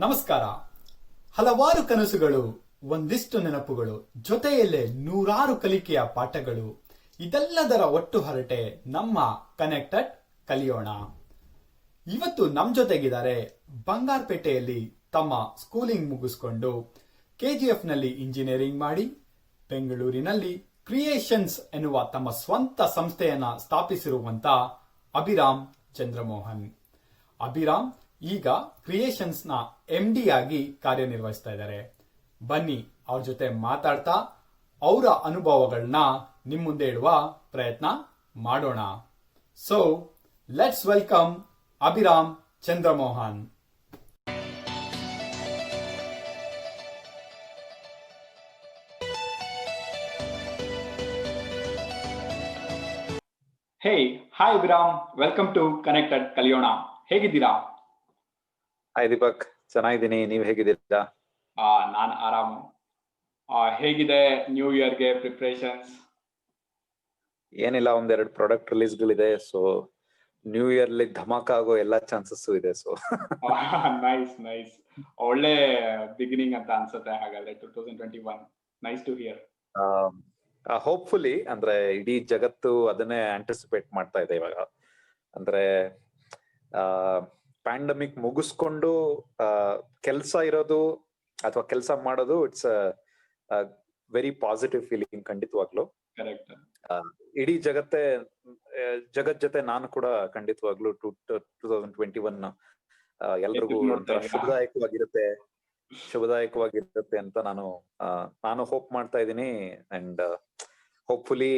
ನಮಸ್ಕಾರ. ಹಲವಾರು ಕನಸುಗಳು, ಒಂದಿಷ್ಟು ನೆನಪುಗಳು, ಜೊತೆಯಲ್ಲೇ ನೂರಾರು ಕಲಿಕೆಯ ಪಾಠಗಳು, ಇದೆಲ್ಲದರ ಒಟ್ಟು ಹರಟೆ ನಮ್ಮ ಕನೆಕ್ಟೆಡ್ ಕಲಿಯೋಣ. ಇವತ್ತು ನಮ್ ಜೊತೆಗಿದ್ದಾರೆ ಬಂಗಾರಪೇಟೆಯಲ್ಲಿ ತಮ್ಮ ಸ್ಕೂಲಿಂಗ್ ಮುಗಿಸ್ಕೊಂಡು KGF ನಲ್ಲಿ ಇಂಜಿನಿಯರಿಂಗ್ ಮಾಡಿ ಬೆಂಗಳೂರಿನಲ್ಲಿ ಕ್ರಿಯೇಷನ್ಸ್ ಎನ್ನುವ ತಮ್ಮ ಸ್ವಂತ ಸಂಸ್ಥೆಯನ್ನ ಸ್ಥಾಪಿಸಿರುವಂತ ಅಭಿರಾಮ್ ಚಂದ್ರಮೋಹನ್. ಅಭಿರಾಮ್ ಈಗ ಕ್ರಿಯೇಷನ್ಸ್ ನ MD ಆಗಿ ಕಾರ್ಯನಿರ್ವಹಿಸ್ತಾ ಇದ್ದಾರೆ. ಬನ್ನಿ ಅವ್ರ ಜೊತೆ ಮಾತಾಡ್ತಾ ಅವರ ಅನುಭವಗಳನ್ನ ನಿಮ್ ಮುಂದೆ ಇಡುವ ಪ್ರಯತ್ನ ಮಾಡೋಣ. So let's welcome Abhiram Chandramohan. Hey, hi Abhiram, welcome to Connected Kaliyona. ಹೇಗಿದ್ದೀರಾ? ಹಾಯ್ ದೀಪಕ್, ಚೆನ್ನಾಗಿದ್ದೀನಿ. ನೀವ್ ಹೇಗಿದ್ದೀರಾ? ನಾನು ಆರಾಮು. ಹೇಗಿದೆ ನ್ಯೂ ಇಯರ್ಗೆ ಪ್ರಿಪರೇಷನ್ಸ್? ಏನಿಲ್ಲ, ಒಂದೆರಡು ಪ್ರಾಡಕ್ಟ್ ರಿಲೀಸ್ಗಳಿದೆ. ಸೊ ನ್ಯೂ ಇಯರ್ ಅಲ್ಲಿ ಧಮಾಕ ಆಗೋ ಎಲ್ಲಾ ಚಾನ್ಸಸ್ ಇದೆ. ಸೊ ನೈಸ್ ನೈಸ್, ಒಳ್ಳೆ ಬಿಗಿನಿಂಗ್ ಅಂತ ಅನ್ಸುತ್ತೆ. ಹಾಗಾದ್ರೆ 2021 ನೈಸ್ ಟು ಹಿಯರ್. ಹೋಪ್ಫುಲಿ ಅಂದ್ರೆ ಇಡೀ ಜಗತ್ತು ಅದನ್ನೇ ಆಂಟಿಸಿಪೇಟ್ ಮಾಡ್ತಾ ಇದೆ ಇವಾಗ. ಅಂದ್ರೆ ಪ್ಯಾಂಡಮಿಕ್ ಮುಗಿಸ್ಕೊಂಡು ಕೆಲಸ ಇರೋದು ಅಥವಾ ಕೆಲಸ ಮಾಡೋದು, ಇಟ್ಸ್ ವೆರಿ ಪಾಸಿಟಿವ್ ಫೀಲಿಂಗ್ ಖಂಡಿತವಾಗ್ಲು. ಕರೆಕ್ಟ್. ಇಡೀ ಜಗತ್ ಜೊತೆ ನಾನು ಕೂಡ ಖಂಡಿತವಾಗ್ಲು 2021 ಎಲ್ರಿಗೂ ಒಂಥರ ಶುಭದಾಯಕವಾಗಿರುತ್ತೆ ಅಂತ ನಾನು ಹೋಪ್ ಮಾಡ್ತಾ ಇದ್ದೀನಿ. ಅಂಡ್ ಹೋಪ್ಫುಲಿ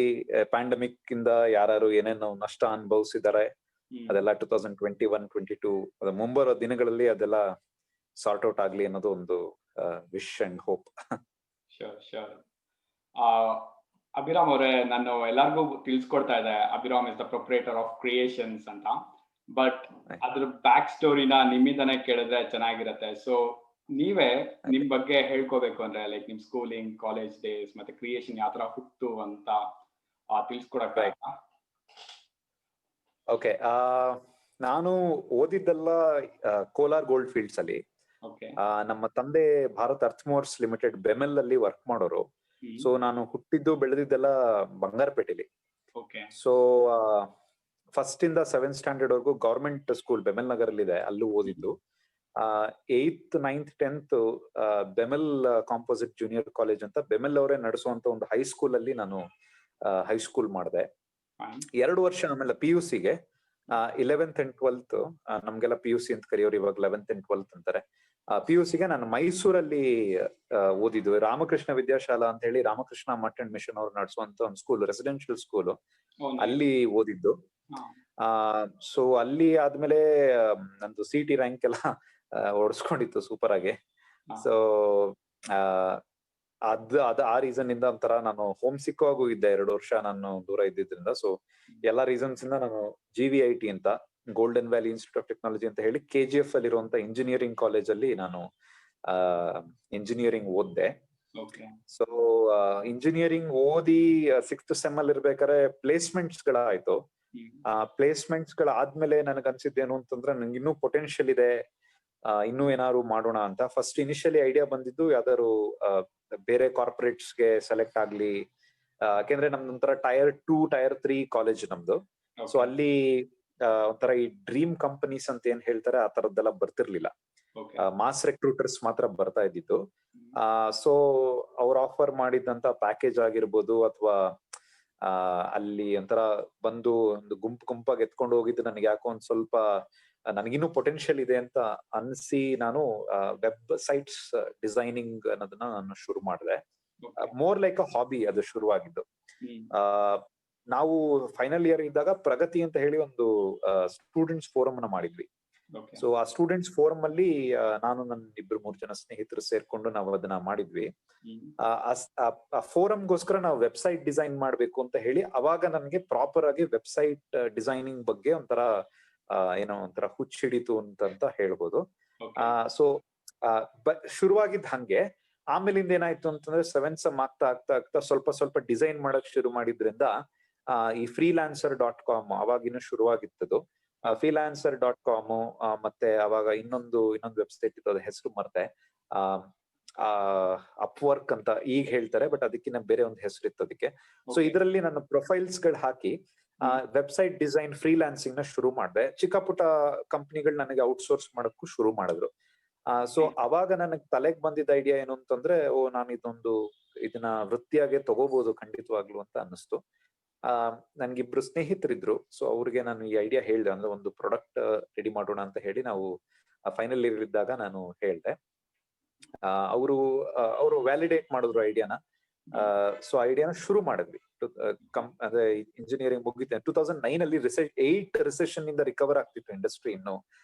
ಪ್ಯಾಂಡಮಿಕ್ ಇಂದ ಯಾರು ಏನೇನು ನಷ್ಟ ಅನುಭವಿಸಿದ್ದಾರೆ ಅದೆಲ್ಲ 2021-22 ಮುಂಬರೋ ದಿನಗಳಲ್ಲಿ ಅದೆಲ್ಲ ಸಾರ್ಟ್ ಔಟ್ ಆಗ್ಲಿ ಅನ್ನೋದು ಒಂದು wish and hope. Sure. Abhiram ಅವರೇ, ನಾನು ಎಲ್ಲರಿಗೂ ತಿಳಿಸ್ಕೊಡ್ತಾ ಇದ್ದೆ Abhiram is the proprietor of creations ಅಂತ. ಬಟ್ ಅದ್ರ ಬ್ಯಾಕ್ ಸ್ಟೋರಿನ ನಿಮ್ಮಿಂದನೇ ಕೇಳಿದ್ರೆ ಚೆನ್ನಾಗಿರತ್ತೆ. ಸೊ ನೀವೇ ನಿಮ್ ಬಗ್ಗೆ ಹೇಳ್ಕೋಬೇಕು ಅಂದ್ರೆ, ಲೈಕ್ ನಿಮ್ ಸ್ಕೂಲಿಂಗ್, ಕಾಲೇಜ್ ಡೇಸ್ ಮತ್ತೆ ಕ್ರಿಯೇಷನ್ ಯಾವ ತರ ಹುಟ್ಟು ಅಂತ ತಿಳಿಸ್ಕೊಡಕ್ಕೆ. ಓಕೆ, ನಾನು ಓದಿದ್ದೆಲ್ಲ ಕೋಲಾರ್ ಗೋಲ್ಡ್ ಫೀಲ್ಡ್ಸ್ ಅಲ್ಲಿ. ನಮ್ಮ ತಂದೆ ಭಾರತ್ ಅರ್ಥಮೋರ್ಸ್ ಲಿಮಿಟೆಡ್ ಬೆಮೆಲ್ ಅಲ್ಲಿ ವರ್ಕ್ ಮಾಡೋರು. ಸೊ ನಾನು ಹುಟ್ಟಿದ್ದು ಬೆಳೆದಿದ್ದೆಲ್ಲ ಬಂಗಾರಪೇಟೆಲಿ. ಸೊ ಫಸ್ಟ್ ಇಂದ 7th ಸ್ಟ್ಯಾಂಡರ್ಡ್ ವರ್ಗು ಗವರ್ಮೆಂಟ್ ಸ್ಕೂಲ್ ಬೆಮೆಲ್ ನಗರ್ ಅಲ್ಲಿ ಇದೆ, ಅಲ್ಲೂ ಓದಿದ್ದು. 8th 9th 10th BEML composite junior college ಅಂತ ಬೆಮೆಲ್ ಅವರೇ ನಡೆಸುವಂತ ಒಂದು ಹೈಸ್ಕೂಲ್ ಅಲ್ಲಿ ನಾನು ಹೈಸ್ಕೂಲ್ ಮಾಡಿದೆ 2 ವರ್ಷ. ಆಮೇಲೆ PUCಗೆ 11th and 12th, ನಮ್ಗೆಲ್ಲ PUC ಅಂತ ಕರೆಯೋರು, ಇವಾಗ 11th and 12th ಅಂತಾರೆ. PUCಗೆ ನಾನು ಮೈಸೂರಲ್ಲಿ ಓದಿದ್ದು. ರಾಮಕೃಷ್ಣ ವಿದ್ಯಾಶಾಲಾ ಅಂತ ಹೇಳಿ ರಾಮಕೃಷ್ಣ ಮಠ್ ಅಂಡ್ ಮಿಷನ್ ಅವ್ರು ನಡೆಸುವಂತ ಒಂದು ಸ್ಕೂಲ್, ರೆಸಿಡೆನ್ಷಿಯಲ್ ಸ್ಕೂಲ್, ಅಲ್ಲಿ ಓದಿದ್ದು. ಸೊ ಅಲ್ಲಿ ಆದ್ಮೇಲೆ ನಂದು CT ರ್ಯಾಂಕ್ ಎಲ್ಲ ಓಡಿಸ್ಕೊಂಡಿತ್ತು ಸೂಪರ್ ಆಗಿ. ಸೊ ಆ ರೀಸನ್ ಇಂದ ಒಂಥರ ನಾನು ಹೋಮ್ ಸಿಕ್ ಆಗೂ ಇದ್ದೆ 2 ವರ್ಷ ನಾನು ದೂರ ಇದ್ದಿದ್ರಿಂದ. ಸೊ ಎಲ್ಲಾ ರೀಸನ್ಸ್ ಇಂದ ನಾನು GVIT ಅಂತ, golden valley institute of technology ಅಂತ ಹೇಳಿ KGF ಅಲ್ಲಿರುವಂತ ಇಂಜಿನಿಯರಿಂಗ್ ಕಾಲೇಜ್ ಅಲ್ಲಿ ನಾನು ಇಂಜಿನಿಯರಿಂಗ್ ಓದ್ದೆ. ಸೊ ಇಂಜಿನಿಯರಿಂಗ್ ಓದಿ 6th ಸೆಮ್ ಅಲ್ಲಿ ಇರ್ಬೇಕಾದ್ರೆ ಪ್ಲೇಸ್ಮೆಂಟ್ಸ್ ಗಳಾಯ್ತು. ಪ್ಲೇಸ್ಮೆಂಟ್ಸ್ ಗಳಾದ್ಮೇಲೆ ನನಗ್ ಅನ್ಸಿದ್ದೇನು ಅಂತಂದ್ರೆ, ನಂಗೆ ಇನ್ನೂ ಪೊಟೆನ್ಶಿಯಲ್ ಇದೆ, ಇನ್ನೂ ಏನಾದ್ರು ಮಾಡೋಣ ಅಂತ. ಫಸ್ಟ್ ಇನಿಷಿಯಲಿ ಐಡಿಯಾ ಬಂದಿದ್ದು ಯಾವ್ದಾದ್ರು ಬೇರೆ ಕಾರ್ಪೊರೇಟ್ಸ್ಗೆ ಸೆಲೆಕ್ಟ್ ಆಗ್ಲಿ, ಯಾಕೆಂದ್ರೆ ನಮ್ದು ಒಂಥರ Tier 2 Tier 3 ಕಾಲೇಜ್ ನಮ್ದು. ಸೊ ಅಲ್ಲಿ ಒಂಥರ ಈ ಡ್ರೀಮ್ ಕಂಪನೀಸ್ ಅಂತ ಏನ್ ಹೇಳ್ತಾರೆ ಆ ತರದ್ದೆಲ್ಲ ಬರ್ತಿರ್ಲಿಲ್ಲ, ಮಾಸ್ ರೆಕ್ರೂಟರ್ಸ್ ಮಾತ್ರ ಬರ್ತಾ ಇದ್ದಿದ್ದು. ಸೊ ಅವ್ರು ಆಫರ್ ಮಾಡಿದಂತ ಪ್ಯಾಕೇಜ್ ಆಗಿರ್ಬೋದು ಅಥವಾ ಅಲ್ಲಿ ಒಂಥರ ಬಂದು ಒಂದು ಗುಂಪಾಗಿ ಎತ್ಕೊಂಡು ಹೋಗಿದ್ದು ನನಗೆ ಯಾಕೋ ಒಂದ್ ಸ್ವಲ್ಪ ನನಗಿನ್ನೂ ಪೊಟೆನ್ಶಿಯಲ್ ಇದೆ ಅಂತ ಅನ್ಸಿ ನಾನು ವೆಬ್ ಸೈಟ್ಸ್ ಡಿಸೈನಿಂಗ್ ಅನ್ನೋದನ್ನ ನಾನು ಶುರು ಮಾಡಿದೆ. ಮೋರ್ ಲೈಕ್ ಅ ಹಾಬಿ ಅದು ಶುರುವಾಗಿದ್ದು. ನಾವು ಫೈನಲ್ ಇಯರ್ ಇದ್ದಾಗ ಪ್ರಗತಿ ಅಂತ ಹೇಳಿ ಒಂದು ಸ್ಟೂಡೆಂಟ್ಸ್ ಫೋರಮ್ ನ ಮಾಡಿದ್ವಿ. ಸೊ ಆ ಸ್ಟೂಡೆಂಟ್ಸ್ ಫೋರಮ್ ಅಲ್ಲಿ ನಾನು ನನ್ನ 2-3 ಜನ ಸ್ನೇಹಿತರು ಸೇರ್ಕೊಂಡು ನಾವು ಅದನ್ನ ಮಾಡಿದ್ವಿ. ಆ ಫೋರಮ್ಗೋಸ್ಕರ ನಾವು ವೆಬ್ಸೈಟ್ ಡಿಸೈನ್ ಮಾಡ್ಬೇಕು ಅಂತ ಹೇಳಿ ಅವಾಗ ನನ್ಗೆ ಪ್ರಾಪರ್ ಆಗಿ ವೆಬ್ಸೈಟ್ ಡಿಸೈನಿಂಗ್ ಬಗ್ಗೆ ಒಂಥರ ಏನೋ ಒಂಥರ ಹುಚ್ಚಿಡಿತು ಅಂತ ಹೇಳ್ಬೋದು. ಸೊ ಶುರುವಾಗಿದ್ದ ಹಂಗೆ ಆಮೇಲಿಂದ ಏನಾಯ್ತು ಅಂತಂದ್ರೆ 7th ಸೆಮ್ ಆಗ್ತಾ ಸ್ವಲ್ಪ ಡಿಸೈನ್ ಮಾಡಕ್ ಶುರು ಮಾಡಿದ್ರಿಂದ ಈ freelancer.com ಅವಾಗಿನ ಶುರುವಾಗಿತ್ತದು. freelancer.com ಮತ್ತೆ ಅವಾಗ ಇನ್ನೊಂದು ವೆಬ್ಸೈಟ್ ಇತ್ತು, ಅದ್ರ ಹೆಸರು ಮರ್ತೆ, ಅಪ್ವರ್ಕ್ ಅಂತ ಈಗ ಹೇಳ್ತಾರೆ, ಬಟ್ ಅದಕ್ಕಿಂತ ಬೇರೆ ಒಂದು ಹೆಸರು ಇತ್ತು ಅದಕ್ಕೆ. ಸೊ ಇದರಲ್ಲಿ ನನ್ನ ಪ್ರೊಫೈಲ್ಸ್ ಗಳು ಹಾಕಿ ವೆಬ್ಸೈಟ್ ಡಿಸೈನ್ ಫ್ರೀಲಾನ್ಸಿಂಗ್ ನ ಶುರು ಮಾಡಿದೆ. ಚಿಕ್ಕ ಪುಟ್ಟ ಕಂಪ್ನಿಗಳು ನನಗೆ ಔಟ್ಸೋರ್ಸ್ ಮಾಡಕ್ಕೂ ಶುರು ಮಾಡಿದ್ರು. ಸೊ ಅವಾಗ ನನಗೆ ತಲೆಗೆ ಬಂದಿದ್ದ ಐಡಿಯಾ ಏನು ಅಂತಂದ್ರೆ, ನಾನು ಇದನ್ನ ವೃತ್ತಿಯಾಗೆ ತಗೋಬಹುದು ಖಂಡಿತವಾಗ್ಲು ಅಂತ ಅನ್ನಿಸ್ತು. ನನ್ಗಿಬ್ರು ಸ್ನೇಹಿತರಿದ್ರು. ಸೊ ಅವ್ರಿಗೆ ನಾನು ಈ ಐಡಿಯಾ ಹೇಳ್ದೆ, ಅಂದ್ರೆ ಒಂದು ಪ್ರಾಡಕ್ಟ್ ರೆಡಿ ಮಾಡೋಣ ಅಂತ ಹೇಳಿ ನಾವು ಫೈನಲ್ ಇಯರ್ ಇದ್ದಾಗ ನಾನು ಹೇಳ್ದೆ. ಅವರು ವ್ಯಾಲಿಡೇಟ್ ಮಾಡಿದ್ರು ಐಡಿಯಾನ. ಸೊ ಐಡಿಯಾನ ಶುರು ಮಾಡಿದ್ವಿ. ಅದೇ ಇಂಜಿನಿಯರಿಂಗ್ ಮುಗಿತೆ 2009 ಅಲ್ಲಿ 8 ರಿಸೆಷನ್ ಇಂದ ರಿಕವರ್ ಆಗ್ತಿತ್ತು ಇಂಡಸ್ಟ್ರಿ ಇನ್ನು.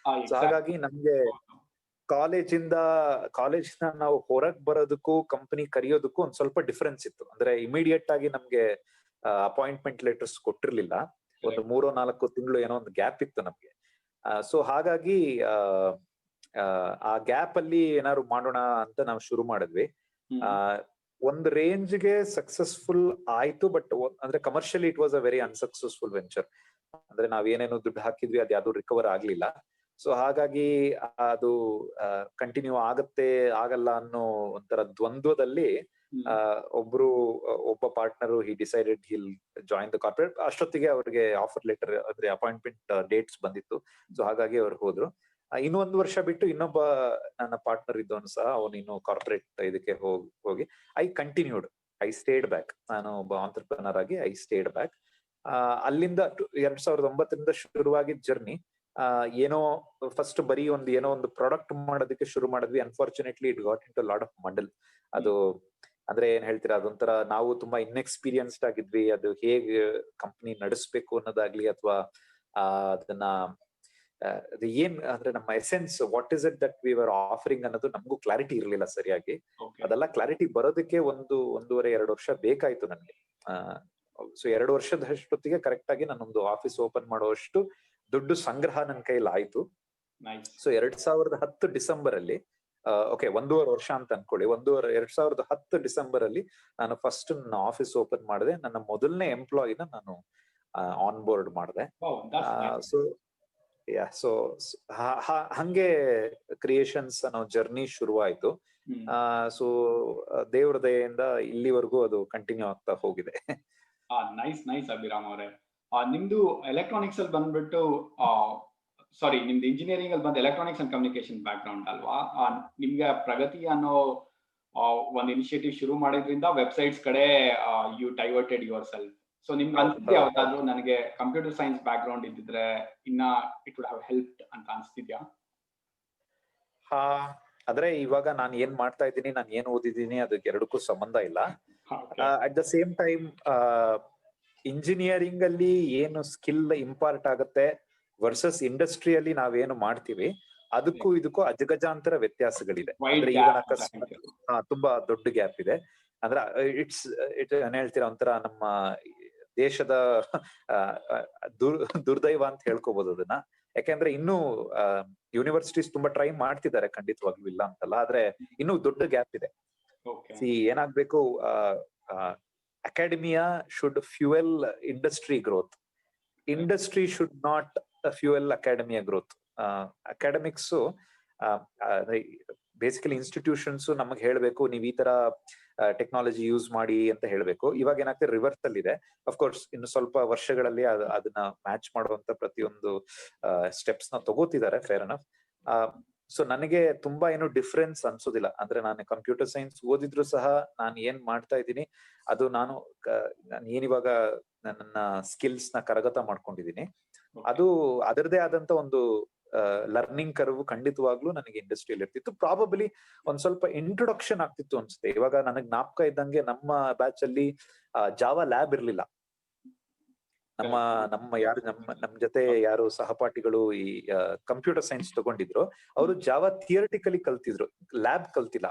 ಸೊ ಹಾಗಾಗಿ ನಮ್ಗೆ ಕಾಲೇಜಿಂದ ನಾವು ಹೊರಗ್ ಬರೋದಕ್ಕೂ ಕಂಪನಿ ಕರೆಯೋದಕ್ಕೂ ಒಂದ್ ಸ್ವಲ್ಪ ಡಿಫ್ರೆನ್ಸ್ ಇತ್ತು. ಅಂದ್ರೆ ಇಮಿಡಿಯೇಟ್ ಆಗಿ ನಮ್ಗೆ ಅಪಾಯಿಂಟ್ಮೆಂಟ್ ಲೆಟರ್ಸ್ ಕೊಟ್ಟಿರ್ಲಿಲ್ಲ. ಒಂದು 3-4 ತಿಂಗಳು ಏನೋ ಒಂದು ಗ್ಯಾಪ್ ಇತ್ತು ನಮ್ಗೆ. ಸೊ ಹಾಗಾಗಿ ಆ ಗ್ಯಾಪ್ ಅಲ್ಲಿ ಏನಾದ್ರು ಮಾಡೋಣ ಅಂತ ನಾವು ಶುರು ಮಾಡಿದ್ವಿ. ಒಂದು ರೇಂಜ್ಗೆ ಸಕ್ಸಸ್ಫುಲ್ ಆಯ್ತು, ಬಟ್ ಅಂದ್ರೆ commercially it was a very unsuccessful venture. ಅಂದ್ರೆ ನಾವ್ ಏನೇನೋ ದುಡ್ಡು ಹಾಕಿದ್ವಿ ಅದು ಯಾವ್ದು ರಿಕವರ್ ಆಗ್ಲಿಲ್ಲ. ಸೊ ಹಾಗಾಗಿ ಅದು ಕಂಟಿನ್ಯೂ ಆಗಲ್ಲ ಅನ್ನೋ ಒಂಥರ ದ್ವಂದ್ವದಲ್ಲಿ ಒಬ್ಬ partner he decided hill join the corporate. ಅಷ್ಟೊತ್ತಿಗೆ ಅವ್ರಿಗೆ ಆಫರ್ ಲೆಟರ್ ಅಂದ್ರೆ ಅಪಾಯಿಂಟ್ಮೆಂಟ್ ಡೇಟ್ಸ್ ಬಂದಿತ್ತು. ಸೊ ಹಾಗಾಗಿ ಅವ್ರು ಹೋದ್ರು. ಇನ್ನೂ 1 ವರ್ಷ ಬಿಟ್ಟು ಇನ್ನೊಬ್ಬ ನನ್ನ ಪಾರ್ಟ್ನರ್ ಇದ್ದವನು ಸಹ ಅವನು ಇನ್ನು ಕಾರ್ಪೊರೇಟ್ ಇದಕ್ಕೆ ಹೋಗಿ ಐ ಸ್ಟೇಡ್ ಬ್ಯಾಕ್. ನಾನು ಒಬ್ಬ ಆಂಟರ್ಪ್ರನರ್ ಆಗಿ ಐ ಸ್ಟೇಡ್ ಬ್ಯಾಕ್. ಅಲ್ಲಿಂದ 2009 ಶುರುವಾಗಿದ್ದ ಜರ್ನಿ. ಏನೋ ಫಸ್ಟ್ ಬರೀ ಏನೋ ಒಂದು ಪ್ರಾಡಕ್ಟ್ ಮಾಡೋದಕ್ಕೆ ಶುರು ಮಾಡಿದ್ವಿ. Unfortunately it got into lot of Mandal. ಅದು ಅಂದ್ರೆ ಏನ್ ಹೇಳ್ತೀರಾ, ಅದೊಂಥರ ನಾವು ತುಂಬಾ ಇನ್ಎಕ್ಸ್ಪೀರಿಯನ್ಸ್ಡ್ ಆಗಿದ್ವಿ. ಅದು ಹೇಗೆ ಕಂಪನಿ ನಡೆಸ್ಬೇಕು ಅನ್ನೋದಾಗ್ಲಿ, ಅಥವಾ ಅದನ್ನ ಏನ್ ಅಂದ್ರೆ ನಮ್ಮ essence what is it that we were offering ಅನ್ನೋದು ನಮಗೂ ಕ್ಲಾರಿಟಿ ಇರ್ಲಿಲ್ಲ ಸರಿಯಾಗಿ. ಅದೆಲ್ಲ ಕ್ಲಾರಿಟಿ ಬರೋದಕ್ಕೆ 1.5-2 ವರ್ಷ ಬೇಕಾಯ್ತು ನನ್ಗೆ. ಸೊ 2 ವರ್ಷದಷ್ಟೊತ್ತಿಗೆ ಕರೆಕ್ಟ್ ಆಗಿ ನಾನೊಂದು ಆಫೀಸ್ ಓಪನ್ ಮಾಡುವಷ್ಟು ದುಡ್ಡು ಸಂಗ್ರಹ ನನ್ನ ಕೈಲಿ ಆಯ್ತು. ಸೊ 2010 ಡಿಸೆಂಬರ್ ಅಲ್ಲಿ 1.5 ವರ್ಷ ಅಂತ ಅನ್ಕೊಳ್ಳಿ. 2010 ಡಿಸೆಂಬರ್ ಅಲ್ಲಿ ನಾನು ಫಸ್ಟ್ ನನ್ನ ಆಫೀಸ್ ಓಪನ್ ಮಾಡಿದೆ. ನನ್ನ ಮೊದಲನೇ ಎಂಪ್ಲಾಯಿನ ನಾನು ಆನ್ ಬೋರ್ಡ್ ಮಾಡಿದೆ. ಸೊ ಹಂಗೆ ಕ್ರಿಯೇಷನ್ಸ್ ಅನ್ನೋ ಜರ್ನಿ ಶುರುವಾಯ್ತು. ಸೊ ದೇವ್ರ ದಯೆಯಿಂದ ಇಲ್ಲಿವರೆಗೂ ಅದು ಕಂಟಿನ್ಯೂ ಆಗ್ತಾ ಹೋಗಿದೆ. ನೈಸ್ ಅಭಿರಾಮ್ ಅವರೇ. ನಿಮ್ದು ಎಲೆಕ್ಟ್ರಾನಿಕ್ಸ್ ಅಲ್ಲಿ ಬಂದ್ಬಿಟ್ಟು ನಿಮ್ದು ಇಂಜಿನಿಯರಿಂಗ್ ಅಲ್ಲಿ ಬಂದು electronics and communication back ground ಅಲ್ವಾ? ನಿಮ್ಗೆ ಪ್ರಗತಿ ಅನ್ನೋ ಒಂದು ಇನಿಷಿಯೇಟಿವ್ ಶುರು ಮಾಡಿದ್ರಿಂದ ವೆಬ್ಸೈಟ್ಸ್ ಕಡೆ you diverted yourself. So ನಿಮ್ಗೆ ಅನ್ಸಿದ್ಯಾ ಯಾವ್ದಾದ್ರು ನನಗೆ ಕಂಪ್ಯೂಟರ್ ಸೈನ್ಸ್ ಬ್ಯಾಕ್ ಗ್ರೌಂಡ್ ಇದ್ದಿದ್ರೆ ಇನ್ನ ಇಟ್ ವುಡ್ ಹ್ಯಾವ್ ಹೆಲ್ಪ್ಡ್ ಅಂತ ಅನ್ಸ್ತಿದ್ಯಾ? ಆದ್ರೆ ಇವಾಗ ನಾನು ಏನ್ ಮಾಡ್ತಾ ಇದ್ದೀನಿ, ನಾನು ಏನ್ ಓದಿದ್ದೀನಿ ಅದಕ್ಕೆ ಎರಡಕ್ಕೂ ಸಂಬಂಧ ಇಲ್ಲ. At the same time engineering ಅಲ್ಲಿ ಏನು ಸ್ಕಿಲ್ ಇಂಪಾರ್ಟ್ ಆಗುತ್ತೆ ವರ್ಸಸ್ ಇಂಡಸ್ಟ್ರಿಯಲ್ಲಿ ನಾವೇನು ಮಾಡ್ತೀವಿ ಅದಕ್ಕೂ ಇದಕ್ಕೂ ಅಜಗಜಾಂತರ ವ್ಯತ್ಯಾಸಗಳಿದೆ. ಅಂದ್ರೆ ಈಗ ತುಂಬಾ ದೊಡ್ಡ ಗ್ಯಾಪ್ ಇದೆ. ಅಂದ್ರೆ ಏನ್ ಹೇಳ್ತೀರಾ, ಒಂಥರ ನಮ್ಮ ದೇಶದ ದುರ್ದೈವ ಅಂತ ಹೇಳ್ಕೋಬಹುದು ಅದನ್ನ. ಯಾಕೆಂದ್ರೆ ಇನ್ನೂ ಯೂನಿವರ್ಸಿಟೀಸ್ ತುಂಬಾ ಟ್ರೈ ಮಾಡ್ತಿದ್ದಾರೆ, ಖಂಡಿತವಾಗ್ಲೂ ಇಲ್ಲ ಅಂತಲ್ಲ. ಆದ್ರೆ ಇನ್ನೂ ದೊಡ್ಡ ಗ್ಯಾಪ್ ಇದೆ. ಏನಾಗ್ಬೇಕು, academia should fuel industry growth. Industry should not fuel academia growth. Academics basically institutions ನಮಗ್ ಹೇಳ್ಬೇಕು, ನೀವ್ ಈ ತರ ಟೆಕ್ನಾಲಜಿ ಯೂಸ್ ಮಾಡಿ ಅಂತ ಹೇಳ್ಬೇಕು. ಇವಾಗ ಏನಾಗ್ತದೆ, ರಿವರ್ಸ್ ಅಲ್ಲಿ ಇದೆ. ಅಫ್ಕೋರ್ಸ್ ಇನ್ನು ಸ್ವಲ್ಪ ವರ್ಷಗಳಲ್ಲಿ ಅದನ್ನ ಮ್ಯಾಚ್ ಮಾಡುವಂತ ಪ್ರತಿಯೊಂದು ಸ್ಟೆಪ್ಸ್ ನ ತಗೋತಿದ್ದಾರೆ, ಫೇರ್ ಎನಫ್. ಸೊ ನನಗೆ ತುಂಬಾ ಏನು ಡಿಫ್ರೆನ್ಸ್ ಅನ್ಸೋದಿಲ್ಲ. ಅಂದ್ರೆ ನಾನು ಕಂಪ್ಯೂಟರ್ ಸೈನ್ಸ್ ಓದಿದ್ರು ಸಹ ನಾನು ಏನ್ ಮಾಡ್ತಾ ಇದ್ದೀನಿ ಅದು ನಾನು ಏನಿವಾಗ ನನ್ನ ಸ್ಕಿಲ್ಸ್ ನ ಕರಗತ ಮಾಡ್ಕೊಂಡಿದೀನಿ, ಅದು ಅದರದೇ ಆದಂತ ಒಂದು ಲರ್ನಿಂಗ್ ಕರ್ವ್ ಖಂಡಿತವಾಗ್ಲೂ ನನಗೆ ಇಂಡಸ್ಟ್ರಿಯಲ್ಲಿ ಇರ್ತಿತ್ತು. ಪ್ರಾಬಬ್ಲಿ ಒಂದ್ ಸ್ವಲ್ಪ ಇಂಟ್ರೊಡಕ್ಷನ್ ಆಗ್ತಿತ್ತು ಅನ್ಸುತ್ತೆ. ಇವಾಗ ನನಗ್ ಜ್ಞಾಪಕ ಇದ್ದಂಗೆ ನಮ್ಮ ಬ್ಯಾಚ್ ಅಲ್ಲಿ ಜಾವಾ ಲ್ಯಾಬ್ ಇರ್ಲಿಲ್ಲ. ನಮ್ ಜೊತೆ ಯಾರು ಸಹಪಾಠಿಗಳು ಈ ಕಂಪ್ಯೂಟರ್ ಸೈನ್ಸ್ ತಗೊಂಡಿದ್ರು ಅವರು ಜಾವಾ ಥಿಯರಿಟಿಕಲಿ ಕಲ್ತಿದ್ರು, ಲ್ಯಾಬ್ ಕಲ್ತಿಲ್ಲ.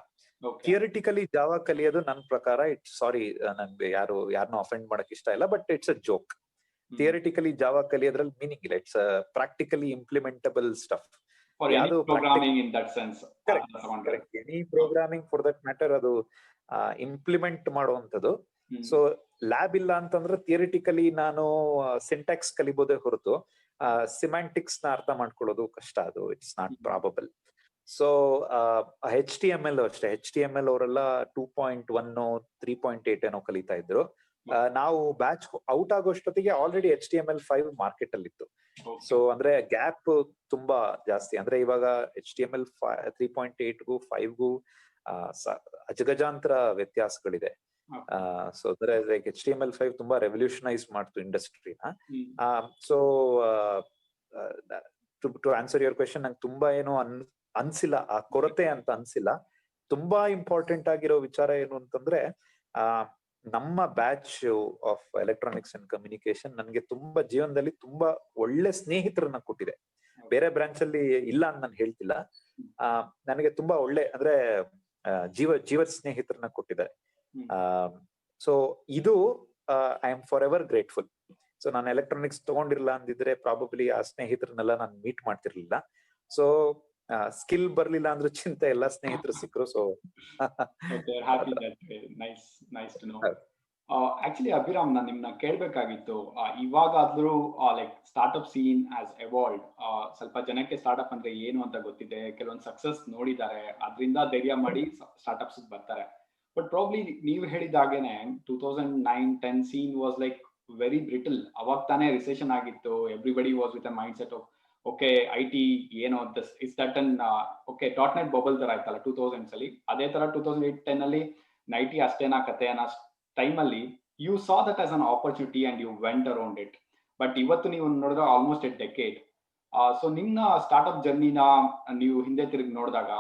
ಥಿಯರಿಟಿಕಲಿ ಜಾವಾ ಕಲಿಯೋದು ನನ್ನ ಪ್ರಕಾರ ನನ್ಗೆ ಯಾರನ್ನೂ ಅಫೆಂಡ್ ಮಾಡಕ್ ಇಷ್ಟ ಇಲ್ಲ, but it's a joke. Theoretically Java ಕಲಿಯೋದ್ರಲ್ಲಿ ಮೀನಿಂಗ್ ಇಲ್ಲ. It's practically implementable stuff. ಯಾವುದು any programming for that matter ಅದು ಇಂಪ್ಲಿಮೆಂಟ್ ಮಾಡುವಂಥದ್ದು. ಸೊ ಲ್ಯಾಬ್ ಇಲ್ಲ ಅಂತಂದ್ರೆ ಥಿಯರಿಟಿಕಲಿ ನಾನು ಸಿಂಟ್ಯಾಕ್ಸ್ ಕಲಿಬೋದೇ ಹೊರತು ಸಿಮ್ಯಾಂಟಿಕ್ಸ್ ನ ಅರ್ಥ ಮಾಡ್ಕೊಳ್ಳೋದು ಕಷ್ಟ, ಅದು it's not probable. So HTML ಅಷ್ಟೇ, HTML ಅವರೆಲ್ಲ 2.1 3.8 ಏನೋ ಕಲಿತಾ ಇದ್ರು. ನಾವು ಬ್ಯಾಚ್ ಔಟ್ ಆಗೋಷ್ಟೊತ್ತಿಗೆ ಆಲ್ರೆಡಿ HTML5 ಮಾರ್ಕೆಟ್ ಅಲ್ಲಿ ಇತ್ತು. ಸೊ ಅಂದ್ರೆ ಗ್ಯಾಪ್ ತುಂಬಾ ಜಾಸ್ತಿ. ಅಂದ್ರೆ ಇವಾಗ HTML 3.8ಗೂ 5ಗೂ ಅಜಗಜಾಂತರ ವ್ಯತ್ಯಾಸಗಳಿದೆ. ಸೊ ಅಂದ್ರೆ HTML5 ತುಂಬಾ ರೆವಲ್ಯೂಷನೈಸ್ ಮಾಡ್ತು ಇಂಡಸ್ಟ್ರಿನ. So to answer your question, ನಂಗೆ ತುಂಬಾ ಏನು ಅನ್ಸಿಲ್ಲ, ಆ ಕೊರತೆ ಅಂತ ಅನ್ಸಿಲ್ಲ. ತುಂಬಾ ಇಂಪಾರ್ಟೆಂಟ್ ಆಗಿರೋ ವಿಚಾರ ಏನು ಅಂತಂದ್ರೆ, ನಮ್ಮ batch of electronics and communication ನನಗೆ ತುಂಬಾ ಜೀವನದಲ್ಲಿ ತುಂಬಾ ಒಳ್ಳೆ ಸ್ನೇಹಿತರನ್ನ ಕೊಟ್ಟಿದೆ. ಬೇರೆ ಬ್ರಾಂಚ್ ಅಲ್ಲಿ ಇಲ್ಲ ಅಂತ ನಾನು ಹೇಳ್ತಿಲ್ಲ, ನನಗೆ ತುಂಬಾ ಒಳ್ಳೆ ಅಂದ್ರೆ ಜೀವ ಸ್ನೇಹಿತರನ್ನ ಕೊಟ್ಟಿದ್ದಾರೆ. ಸೊ ಇದು I am for ever grateful. So ನಾನು ಎಲೆಕ್ಟ್ರಾನಿಕ್ಸ್ ತಗೊಂಡಿರ್ಲಿಲ್ಲ ಅಂದಿದ್ರೆ ಪ್ರಾಬಬ್ಲಿ ಆ ಸ್ನೇಹಿತರನ್ನೆಲ್ಲ ನಾನು ಮೀಟ್ ಮಾಡ್ತಿರ್ಲಿಲ್ಲ. ಸೊ ಸ್ಕಿಲ್ ಬರ್ಲಿಲ್ಲ ಅಂದ್ರೂ ಚಿಂತೆ, ಎಲ್ಲ ಸ್ನೇಹಿತರು ಸಿಕ್ಕರು. ಸೊ ಆಕ್ಚುಲಿ ಅಭಿರಾಮ್, ನಾನು ನಿಮ್ನ ಕೇಳ್ಬೇಕಾಗಿತ್ತು, ಇವಾಗಾದ್ರೂ like startup scene as evolved, ಸ್ವಲ್ಪ ಜನಕ್ಕೆ ಸ್ಟಾರ್ಟ್ಅಪ್ ಅಂದ್ರೆ ಏನು ಅಂತ ಗೊತ್ತಿದೆ, ಕೆಲವೊಂದು ಸಕ್ಸಸ್ ನೋಡಿದ್ದಾರೆ, ಅದರಿಂದ ಧೈರ್ಯ ಮಾಡಿ ಸ್ಟಾರ್ಟ್ಅಪ್ಸ್ ಬರ್ತಾರೆ. ಬಟ್ ಪ್ರಾಬ್ಲಿ ನೀವು ಹೇಳಿದಾಗೇನೆ 2009-10 scene was like very brittle. ಅವಾಗ ತಾನೇ ರಿಸೆಷನ್ ಆಗಿತ್ತು. Everybody was with a mindset of okay IT ಏನೋ is that an okay .NET bubble ತರ ಆಯ್ತಲ್ಲ 2000s ಅಲ್ಲಿ. ಅದೇ ತರ 2008-10 ಅಲ್ಲಿ IT ಅಷ್ಟೇನಾ ಕತೆ ಅನ್ನೋ ಟೈಮಲ್ಲಿ you saw that as an opportunity and you went around it. But ಇವತ್ತು ನೀವು ನೋಡಿದ್ರೆ ಆಲ್ಮೋಸ್ಟ್ ಎ ಡೆಕೇಡ್. ಸೊ ನಿಮ್ಮ ಸ್ಟಾರ್ಟ್ಅಪ್ ಜರ್ನಿನ ನೀವು ಹಿಂದೆ ತಿರುಗಿ ನೋಡಿದಾಗ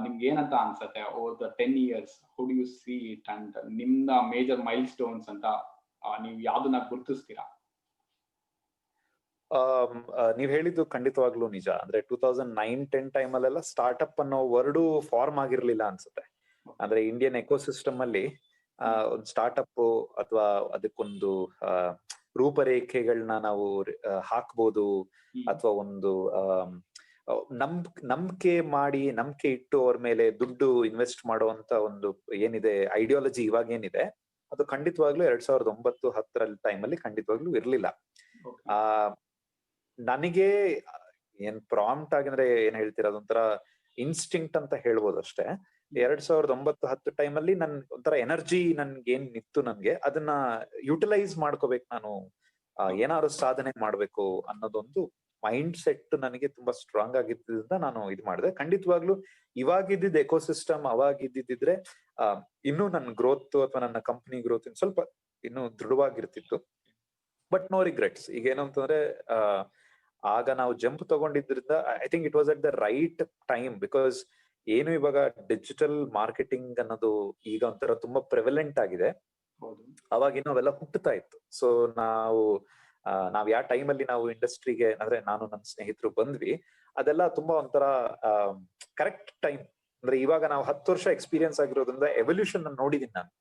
ನಿಮ್ಗೆ ಏನಂತ ಅನ್ಸುತ್ತೆ? Over the 10 years how do you see it and ನಿಮ್ಮ ಮೇಜರ್ ಮೈಲ್ ಸ್ಟೋನ್ಸ್ ಅಂತ ನೀವು ಯಾವ್ದನ್ನ ಗುರುತಿಸ್ತೀರಾ? ನೀವ್ ಹೇಳಿದ್ದು ಖಂಡಿತವಾಗ್ಲೂ ನಿಜ. ಅಂದ್ರೆ 2009-10 ಟೈಮಲ್ಲೆಲ್ಲ ಸ್ಟಾರ್ಟ್ಅಪ್ ಅನ್ನೋ ವರ್ಡು ಫಾರ್ಮ್ ಆಗಿರ್ಲಿಲ್ಲ ಅನ್ಸುತ್ತೆ. ಅಂದ್ರೆ ಇಂಡಿಯನ್ ಎಕೋಸಿಸ್ಟಮ್ ಅಲ್ಲಿ ಒಂದು ಸ್ಟಾರ್ಟ್ಅಪ್ ಅಥವಾ ಅದಕ್ಕೊಂದು ರೂಪರೇಖೆಗಳನ್ನ ನಾವು ಹಾಕ್ಬೋದು, ಅಥವಾ ಒಂದು ನಂಬಿಕೆ ಇಟ್ಟು ಅವ್ರ ಮೇಲೆ ದುಡ್ಡು ಇನ್ವೆಸ್ಟ್ ಮಾಡುವಂತ ಒಂದು ಏನಿದೆ ಐಡಿಯಾಲಜಿ ಇವಾಗ ಏನಿದೆ, ಅದು ಖಂಡಿತವಾಗ್ಲೂ 2009-10 ಟೈಮಲ್ಲಿ ಖಂಡಿತವಾಗ್ಲೂ ಇರ್ಲಿಲ್ಲ. ನನಗೆ ಏನ್ ಪ್ರಾಂಪ್ಟ್ ಆಗಿದ್ರೆ ಏನ್ ಹೇಳ್ತೀರ, ಅದೊಂಥರ ಇನ್ಸ್ಟಿಂಕ್ಟ್ ಅಂತ ಹೇಳ್ಬೋದು ಅಷ್ಟೇ. 2009-10 ಟೈಮಲ್ಲಿ ನನ್ ಒಂಥರ ಎನರ್ಜಿ ನನ್ಗೆ ಏನ್ ನಿತ್ತು, ನನ್ಗೆ ಅದನ್ನ ಯುಟಿಲೈಸ್ ಮಾಡ್ಕೋಬೇಕು, ನಾನು ಏನಾದ್ರು ಸಾಧನೆ ಮಾಡ್ಬೇಕು ಅನ್ನೋದೊಂದು ಮೈಂಡ್ ಸೆಟ್ ನನಗೆ ತುಂಬಾ ಸ್ಟ್ರಾಂಗ್ ಆಗಿದ್ದರಿಂದ ನಾನು ಇದು ಮಾಡಿದೆ. ಖಂಡಿತವಾಗ್ಲೂ ಇವಾಗಿದ್ದಿದ್ ಎಕೋಸಿಸ್ಟಮ್ ಅವಾಗಿದ್ದಿದ್ರೆ ಇನ್ನೂ ನನ್ನ ಗ್ರೋತ್ ಅಥವಾ ನನ್ನ ಕಂಪನಿ ಗ್ರೋತ್ ಸ್ವಲ್ಪ ಇನ್ನೂ ದೃಢವಾಗಿರ್ತಿತ್ತು. But no regrets. ಈಗ ಏನು ಅಂತಂದ್ರೆ ಆಗ ನಾವು ಜಂಪ್ ತಗೊಂಡಿದ್ರಿಂದ I think it was at the right time. Because ಏನು ಇವಾಗ ಡಿಜಿಟಲ್ ಮಾರ್ಕೆಟಿಂಗ್ ಅನ್ನೋದು ಈಗ ಒಂಥರ ತುಂಬಾ ಪ್ರೆವಲೆಂಟ್ ಆಗಿದೆ. ಅವಾಗಿನ್ನೂ ಅವೆಲ್ಲ ಹುಟ್ಟುತ್ತಾ ಇತ್ತು. ಸೊ ನಾವ್ ಯಾವ ಟೈಮಲ್ಲಿ ನಾವು ಇಂಡಸ್ಟ್ರಿಗೆ, ಅಂದ್ರೆ ನಾನು ನನ್ನ ಸ್ನೇಹಿತರು ಬಂದ್ವಿ, ಅದೆಲ್ಲ ತುಂಬಾ ಒಂಥರ ಕರೆಕ್ಟ್ ಟೈಮ್. ಅಂದ್ರೆ ಇವಾಗ ನಾವು 10 ವರ್ಷ ಎಕ್ಸ್ಪೀರಿಯನ್ಸ್ ಆಗಿರೋದ್ರಿಂದ ಎವಲ್ಯೂಷನ್ ಅನ್ನು ನೋಡಿದೀನಿ ನಾನು.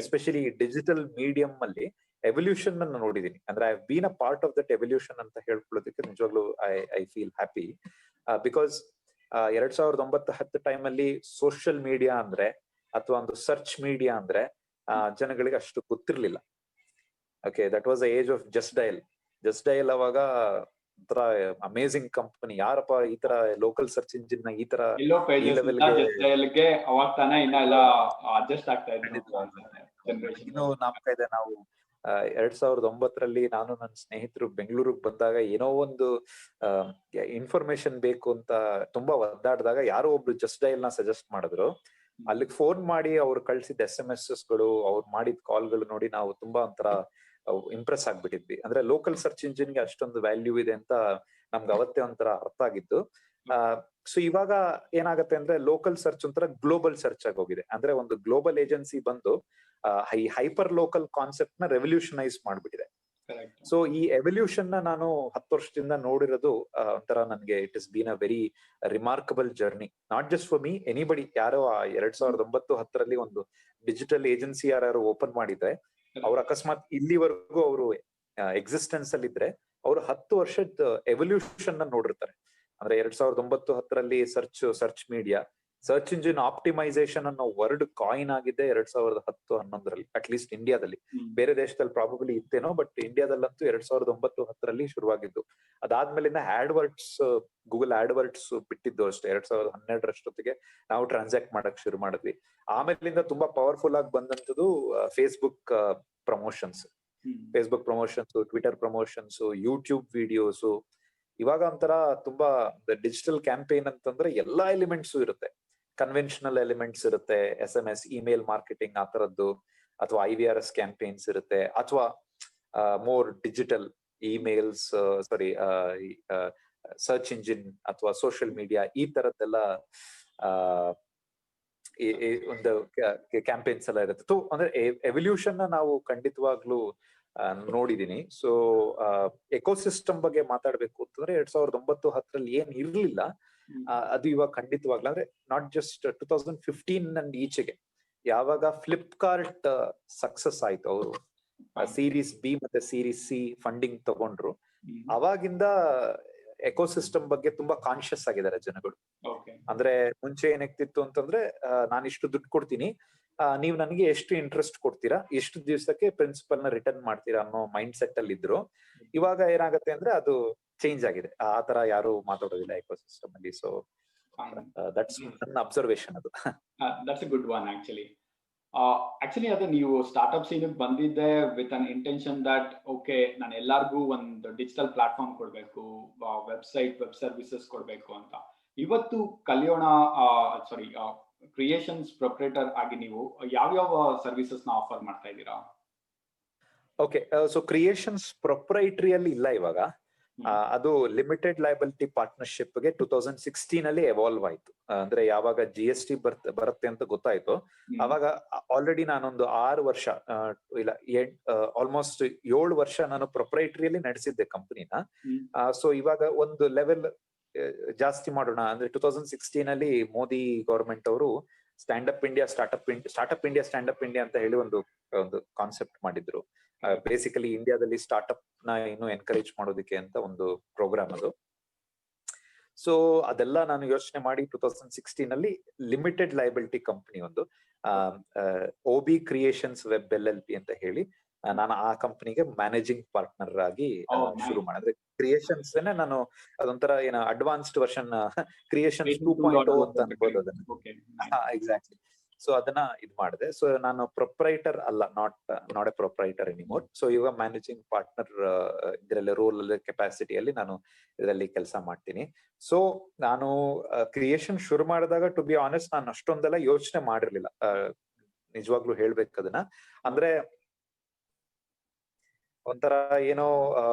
ಎಸ್ಪೆಷಲಿ ಡಿಜಿಟಲ್ ಮೀಡಿಯಂ ಅಲ್ಲಿ ಎವಲ್ಯೂಷನ್ ಅನ್ನು ನೋಡಿದೀನಿ. ಅಂದ್ರೆ I been a part of that evolution ಅಂತ ಹೇಳ್ಕೊಳ್ಳೋದಕ್ಕೆ ನಿಜವಾಗ್ಲೂ ಐ ಫೀಲ್ ಹ್ಯಾಪಿ. ಬಿಕಾಸ್ 2009-10 ಟೈಮಲ್ಲಿ ಸೋಷಿಯಲ್ ಮೀಡಿಯಾ ಅಂದ್ರೆ ಅಥವಾ ಒಂದು ಸರ್ಚ್ ಮೀಡಿಯಾ ಅಂದ್ರೆ ಜನಗಳಿಗೆ ಅಷ್ಟು ಗೊತ್ತಿರ್ಲಿಲ್ಲ. Okay, that was the age of just dial. ಅವಾಗ ಒಂಥರ ಅಮೇಸಿಂಗ್ ಕಂಪನಿ, ಯಾರಪ್ಪ ಈ ತರ ಲೋಕಲ್ ಸರ್ಚ್ ಇಂಜಿನ್ ನ ಈ ತರ ಇನ್ನು ನಾಮಕ ಇದೆ. ನಾವು 2009ರಲ್ಲಿ ನಾನು ನನ್ನ ಸ್ನೇಹಿತರು ಬೆಂಗಳೂರಿಗೆ ಬಂದಾಗ ಏನೋ ಒಂದು ಇನ್ಫಾರ್ಮೇಶನ್ ಬೇಕು ಅಂತ ತುಂಬಾ ಒದ್ದಾಡಿದಾಗ ಯಾರೋ ಒಬ್ರು ಜಸ್ಟ್ ಡಯಲ್ ನ ಸಜೆಸ್ಟ್ ಮಾಡಿದ್ರು. ಅಲ್ಲಿಗೆ ಫೋನ್ ಮಾಡಿ ಅವ್ರು ಕಳ್ಸಿದ SMS ಗಳು, ಅವ್ರು ಮಾಡಿದ ಕಾಲ್ಗಳು ನೋಡಿ ನಾವು ತುಂಬಾ ಒಂಥರ ಇಂಪ್ರೆಸ್ ಆಗ್ಬಿಟ್ಟಿದ್ವಿ. ಅಂದ್ರೆ ಲೋಕಲ್ ಸರ್ಚ್ ಇಂಜಿನ್ಗೆ ಅಷ್ಟೊಂದು ವ್ಯಾಲ್ಯೂ ಇದೆ ಅಂತ ನಮ್ಗೆ ಅವತ್ತೇ ಒಂಥರ ಅರ್ಥ ಆಗಿದ್ದು. ಸೊ ಇವಾಗ ಏನಾಗತ್ತೆ ಅಂದ್ರೆ ಲೋಕಲ್ ಸರ್ಚ್ ಒಂಥರ ಗ್ಲೋಬಲ್ ಸರ್ಚ್ ಆಗಿ ಹೋಗಿದೆ. ಅಂದ್ರೆ ಒಂದು ಗ್ಲೋಬಲ್ ಏಜೆನ್ಸಿ ಬಂದು ಹೈಪರ್ ಲೋಕಲ್ ಕಾನ್ಸೆಪ್ಟ್ ನ ರೆವಲ್ಯೂಷನೈಸ್ ಮಾಡ್ಬಿಟ್ಟಿದೆ. ಸೊ ಈ ಎವಲ್ಯೂಷನ್ ನ ನಾನು 10 ವರ್ಷದಿಂದ ನೋಡಿರೋದು ಒಂಥರ ನನ್ಗೆ it is been a very remarkable journey, not just for me, anybody. ಯಾರೋ 2009-10ರಲ್ಲಿ ಒಂದು ಡಿಜಿಟಲ್ ಏಜೆನ್ಸಿ ಯಾರು ಓಪನ್ ಮಾಡಿದ್ರೆ, ಅವ್ರ ಅಕಸ್ಮಾತ್ ಇಲ್ಲಿವರೆಗೂ ಅವರು ಎಕ್ಸಿಸ್ಟೆನ್ಸ್ ಅಲ್ಲಿ ಇದ್ರೆ ಅವರು 10 ವರ್ಷದ ಎವಲ್ಯೂಷನ್ ನ ನೋಡಿರ್ತಾರೆ. ಅಂದ್ರೆ 2009-10ರಲ್ಲಿ search media search engine optimisation ಅನ್ನೋ ವರ್ಡ್ ಕಾಯಿನ್ ಆಗಿದೆ 2010-11ರಲ್ಲಿ, ಅಟ್ ಲೀಸ್ಟ್ ಇಂಡಿಯಾದಲ್ಲಿ. ಬೇರೆ ದೇಶದಲ್ಲಿ ಪ್ರಾಬಬ್ಲಿ ಇತ್ತೇನೋ, ಬಟ್ ಇಂಡಿಯಾದಲ್ಲಂತೂ 2009-10ರಲ್ಲಿ ಶುರುವಾಗಿದ್ದು. ಅದಾದ್ಮೇಲಿಂದ ಆಡ್ವರ್ಡ್ಸ್, ಗೂಗಲ್ ಆಡ್ವರ್ಡ್ಸ್ ಬಿಟ್ಟಿದ್ದು ಅಷ್ಟೇ 2012ರಷ್ಟೊತ್ತಿಗೆ ನಾವು ಟ್ರಾನ್ಸಾಕ್ಟ್ ಮಾಡಕ್ ಶುರು ಮಾಡಿದ್ವಿ. ಆಮೇಲಿಂದ ತುಂಬಾ ಪವರ್ಫುಲ್ ಆಗಿ ಬಂದಂತದ್ದು Facebook promotions, Twitter promotions, YouTube videos. ಇವಾಗ ಒಂಥರ ತುಂಬಾ ಡಿಜಿಟಲ್ ಕ್ಯಾಂಪೇನ್ ಅಂತಂದ್ರೆ ಎಲ್ಲಾ ಎಲಿಮೆಂಟ್ಸ್ ಇರುತ್ತೆ. ಕನ್ವೆನ್ಷನಲ್ ಎಲಿಮೆಂಟ್ಸ್ ಇರುತ್ತೆ, SMS, ಇಮೇಲ್ ಮಾರ್ಕೆಟಿಂಗ್ ಆ ತರದ್ದು, ಅಥವಾ IVRS ಕ್ಯಾಂಪೇನ್ಸ್ ಇರುತ್ತೆ, ಅಥವಾ more digital emails, search engine ಅಥವಾ ಸೋಷಿಯಲ್ ಮೀಡಿಯಾ, ಈ ತರದ್ದೆಲ್ಲ ಒಂದು ಕ್ಯಾಂಪೇನ್ಸ್ ಎಲ್ಲ ಇರುತ್ತೆ. ಅಂದ್ರೆ ಎವಲ್ಯೂಷನ್ ನಾವು ಖಂಡಿತವಾಗ್ಲೂ ನೋಡಿದೀನಿ. ಸೊ ಎಕೋಸಿಸ್ಟಮ್ ಬಗ್ಗೆ ಮಾತಾಡ್ಬೇಕು ಅಂತಂದ್ರೆ 2009-10ರಲ್ಲಿ ಏನ್ ಇರ್ಲಿಲ್ಲ, ಅದು ಇವಾಗ ಖಂಡಿತವಾಗ್ಲೂ, ಅಂದ್ರೆ ನಾಟ್ ಜಸ್ಟ್ 2015 ಅಂಡ್ ಈಚೆಗೆ ಯಾವಾಗ ಫ್ಲಿಪ್ಕಾರ್ಟ್ ಸಕ್ಸಸ್ ಆಯ್ತು, ಅವರು ಸೀರೀಸ್ B ಮತ್ತೆ ಸೀರೀಸ್ C ಫಂಡಿಂಗ್ ತಗೊಂಡ್ರು, ಅವಾಗಿಂದ ಎಕೋಸಿಸ್ಟಮ್ ಬಗ್ಗೆ ತುಂಬಾ ಕಾನ್ಶಿಯಸ್ ಆಗಿದ್ದಾರೆ ಜನಗಳು. ಅಂದ್ರೆ ಮುಂಚೆ ಏನಾಗ್ತಿತ್ತು ಅಂತಂದ್ರೆ, ನಾನು ಇಷ್ಟು ದುಡ್ಡು ಕೊಡ್ತೀನಿ, ನೀವ್ ನನಗೆ ಎಷ್ಟು ಇಂಟ್ರೆಸ್ಟ್ ಕೊಡ್ತೀರಾ, ಎಷ್ಟು ದಿವಸಕ್ಕೆ ಪ್ರಿನ್ಸಿಪಲ್ ನ ರಿಟರ್ನ್ ಮಾಡ್ತೀರಾ ಅನ್ನೋ ಮೈಂಡ್ ಸೆಟ್ ಅಲ್ಲಿ ಇದ್ರು. ಇವಾಗ ಏನಾಗುತ್ತೆ ಅಂದ್ರೆ ಅದು ಚೇಂಜ್ ಆಗಿದೆ, ಆ ತರ ಯಾರು ಮಾತಾಡೋದಿಲ್ಲ ಎಕೋಸಿಸ್ಟಮ್ ಅಲ್ಲಿ. ಸೊ ದಟ್ಸ್ ನನ್ನ ಅಬ್ಸರ್ವೇಷನ್. ಅದು that's a good one actually. ಅದು ನೀವು ಸ್ಟಾರ್ಟ್ಅಪ್ ಸೀನ್ ಬಂದಿದ್ದೆ with an intention that okay, ನಾನು ಎಲ್ಲಾರ್ಗೂ ಒಂದು ಡಿಜಿಟಲ್ ಪ್ಲಾಟ್ಫಾರ್ಮ್ ಕೊಡ್ಬೇಕು, ವೆಬ್ಸೈಟ್, ವೆಬ್ ಸರ್ವಿಸಸ್ ಕೊಡ್ಬೇಕು ಅಂತ. ಇವತ್ತು ಕಲಿಯೋಣ ಕ್ರಿಯೇಷನ್ಸ್ ಪ್ರೊಪ್ರೈಟರ್ ಆಗಿ ನೀವು ಯಾವ್ಯಾವ ಸರ್ವಿಸಸ್ ನ ಆಫರ್ ಮಾಡ್ತಾ ಇದ್ದೀರಾ? ಓಕೆ, ಸೊ ಕ್ರಿಯೇಷನ್ಸ್ ಪ್ರೊಪ್ರೈಟರಿಯಲ್ಲಿ ಇಲ್ಲ ಇವಾಗ. ಅದು ಲಿಮಿಟೆಡ್ ಲಯಬಿಲಿಟಿ ಪಾರ್ಟ್ನರ್ಶಿಪ್ ಗೆ 2016 ಅಲ್ಲಿ ಎವಾಲ್ವ್ ಆಯ್ತು. ಅಂದ್ರೆ ಯಾವಾಗ GST ಬರುತ್ತೆ ಅಂತ ಗೊತ್ತಾಯ್ತು, ಅವಾಗ ಆಲ್ರೆಡಿ ನಾನೊಂದು 6 ವರ್ಷ ಇಲ್ಲ ಆಲ್ಮೋಸ್ಟ್ 7 ವರ್ಷ ನಾನು ಪ್ರೊಪ್ರೈಟರಿಯಲ್ಲಿ ನಡೆಸಿದ್ದೆ ಕಂಪನಿನ. ಸೊ ಇವಾಗ ಒಂದು ಲೆವೆಲ್ ಜಾಸ್ತಿ ಮಾಡೋಣ ಅಂದ್ರೆ 2016 ಅಲ್ಲಿ ಮೋದಿ ಗವರ್ಮೆಂಟ್ ಅವರು ಸ್ಟಾಂಡಪ್ ಇಂಡಿಯಾ, ಸ್ಟಾರ್ಟ್ಅಪ್ ಇಂಡಿಯಾ ಅಂತ ಹೇಳಿ ಒಂದು ಕಾನ್ಸೆಪ್ಟ್ ಮಾಡಿದ್ರು. ಬೇಸಿಕಲಿ ಇಂಡಿಯಾದಲ್ಲಿ ಸ್ಟಾರ್ಟ್ಅಪ್ ನ ಇನ್ನು ಎನ್ಕರೇಜ್ ಮಾಡೋದಕ್ಕೆ ಅಂತ ಒಂದು ಪ್ರೋಗ್ರಾಮ್ ಅದು. ಸೊ ಅದೆಲ್ಲ ನಾನು ಯೋಚನೆ ಮಾಡಿ 2016 ಅಲ್ಲಿ ಲಿಮಿಟೆಡ್ ಲಯಬಿಲಿಟಿ ಕಂಪನಿ ಒಂದು OB ಕ್ರಿಯೇಷನ್ಸ್ ವೆಬ್ LLP ಅಂತ ಹೇಳಿ ನಾನು ಆ ಕಂಪನಿಗೆ ಮ್ಯಾನೇಜಿಂಗ್ ಪಾರ್ಟ್ನರ್ ಆಗಿ ಶುರು ಮಾಡಿದ್ರೆ. ಕ್ರಿಯೇಷನ್ಸ್ ನಾನು ಅದೊಂಥರ ಅಡ್ವಾನ್ಸ್ಡ್ ವರ್ಷನ್, ಕ್ರಿಯೇಷನ್ಸ್ 2.0 ಅಂತ ಅನ್ಬೋದು ಅದನ್ನ. ಎಕ್ಸಾಕ್ಟ್ಲಿ. ಸೊ ಅದನ್ನ ಇದ್ ಮಾಡಿದೆ. ಸೊ ನಾನು ಪ್ರೊಪ್ರೈಟರ್ ಅಲ್ಲ, not A proprietor anymore. So ಇವಾಗ ಮ್ಯಾನೇಜಿಂಗ್ ಪಾರ್ಟ್ನರ್ ಇದರಲ್ಲಿ ರೋಲ್ ಅಲ್ಲಿ, ಕೆಪಾಸಿಟಿಯಲ್ಲಿ ನಾನು ಇದರಲ್ಲಿ ಕೆಲಸ ಮಾಡ್ತೀನಿ. ಸೊ ನಾನು ಕ್ರಿಯೇಷನ್ ಶುರು ಮಾಡಿದಾಗ ಟು ಬಿ ಆನೆಸ್ಟ್ ನಾನು ಅಷ್ಟೊಂದೆಲ್ಲ ಯೋಚನೆ ಮಾಡಿರ್ಲಿಲ್ಲ, ನಿಜವಾಗ್ಲೂ ಹೇಳ್ಬೇಕು ಅದನ್ನ. ಅಂದ್ರೆ ಒಂಥರ ಏನೋ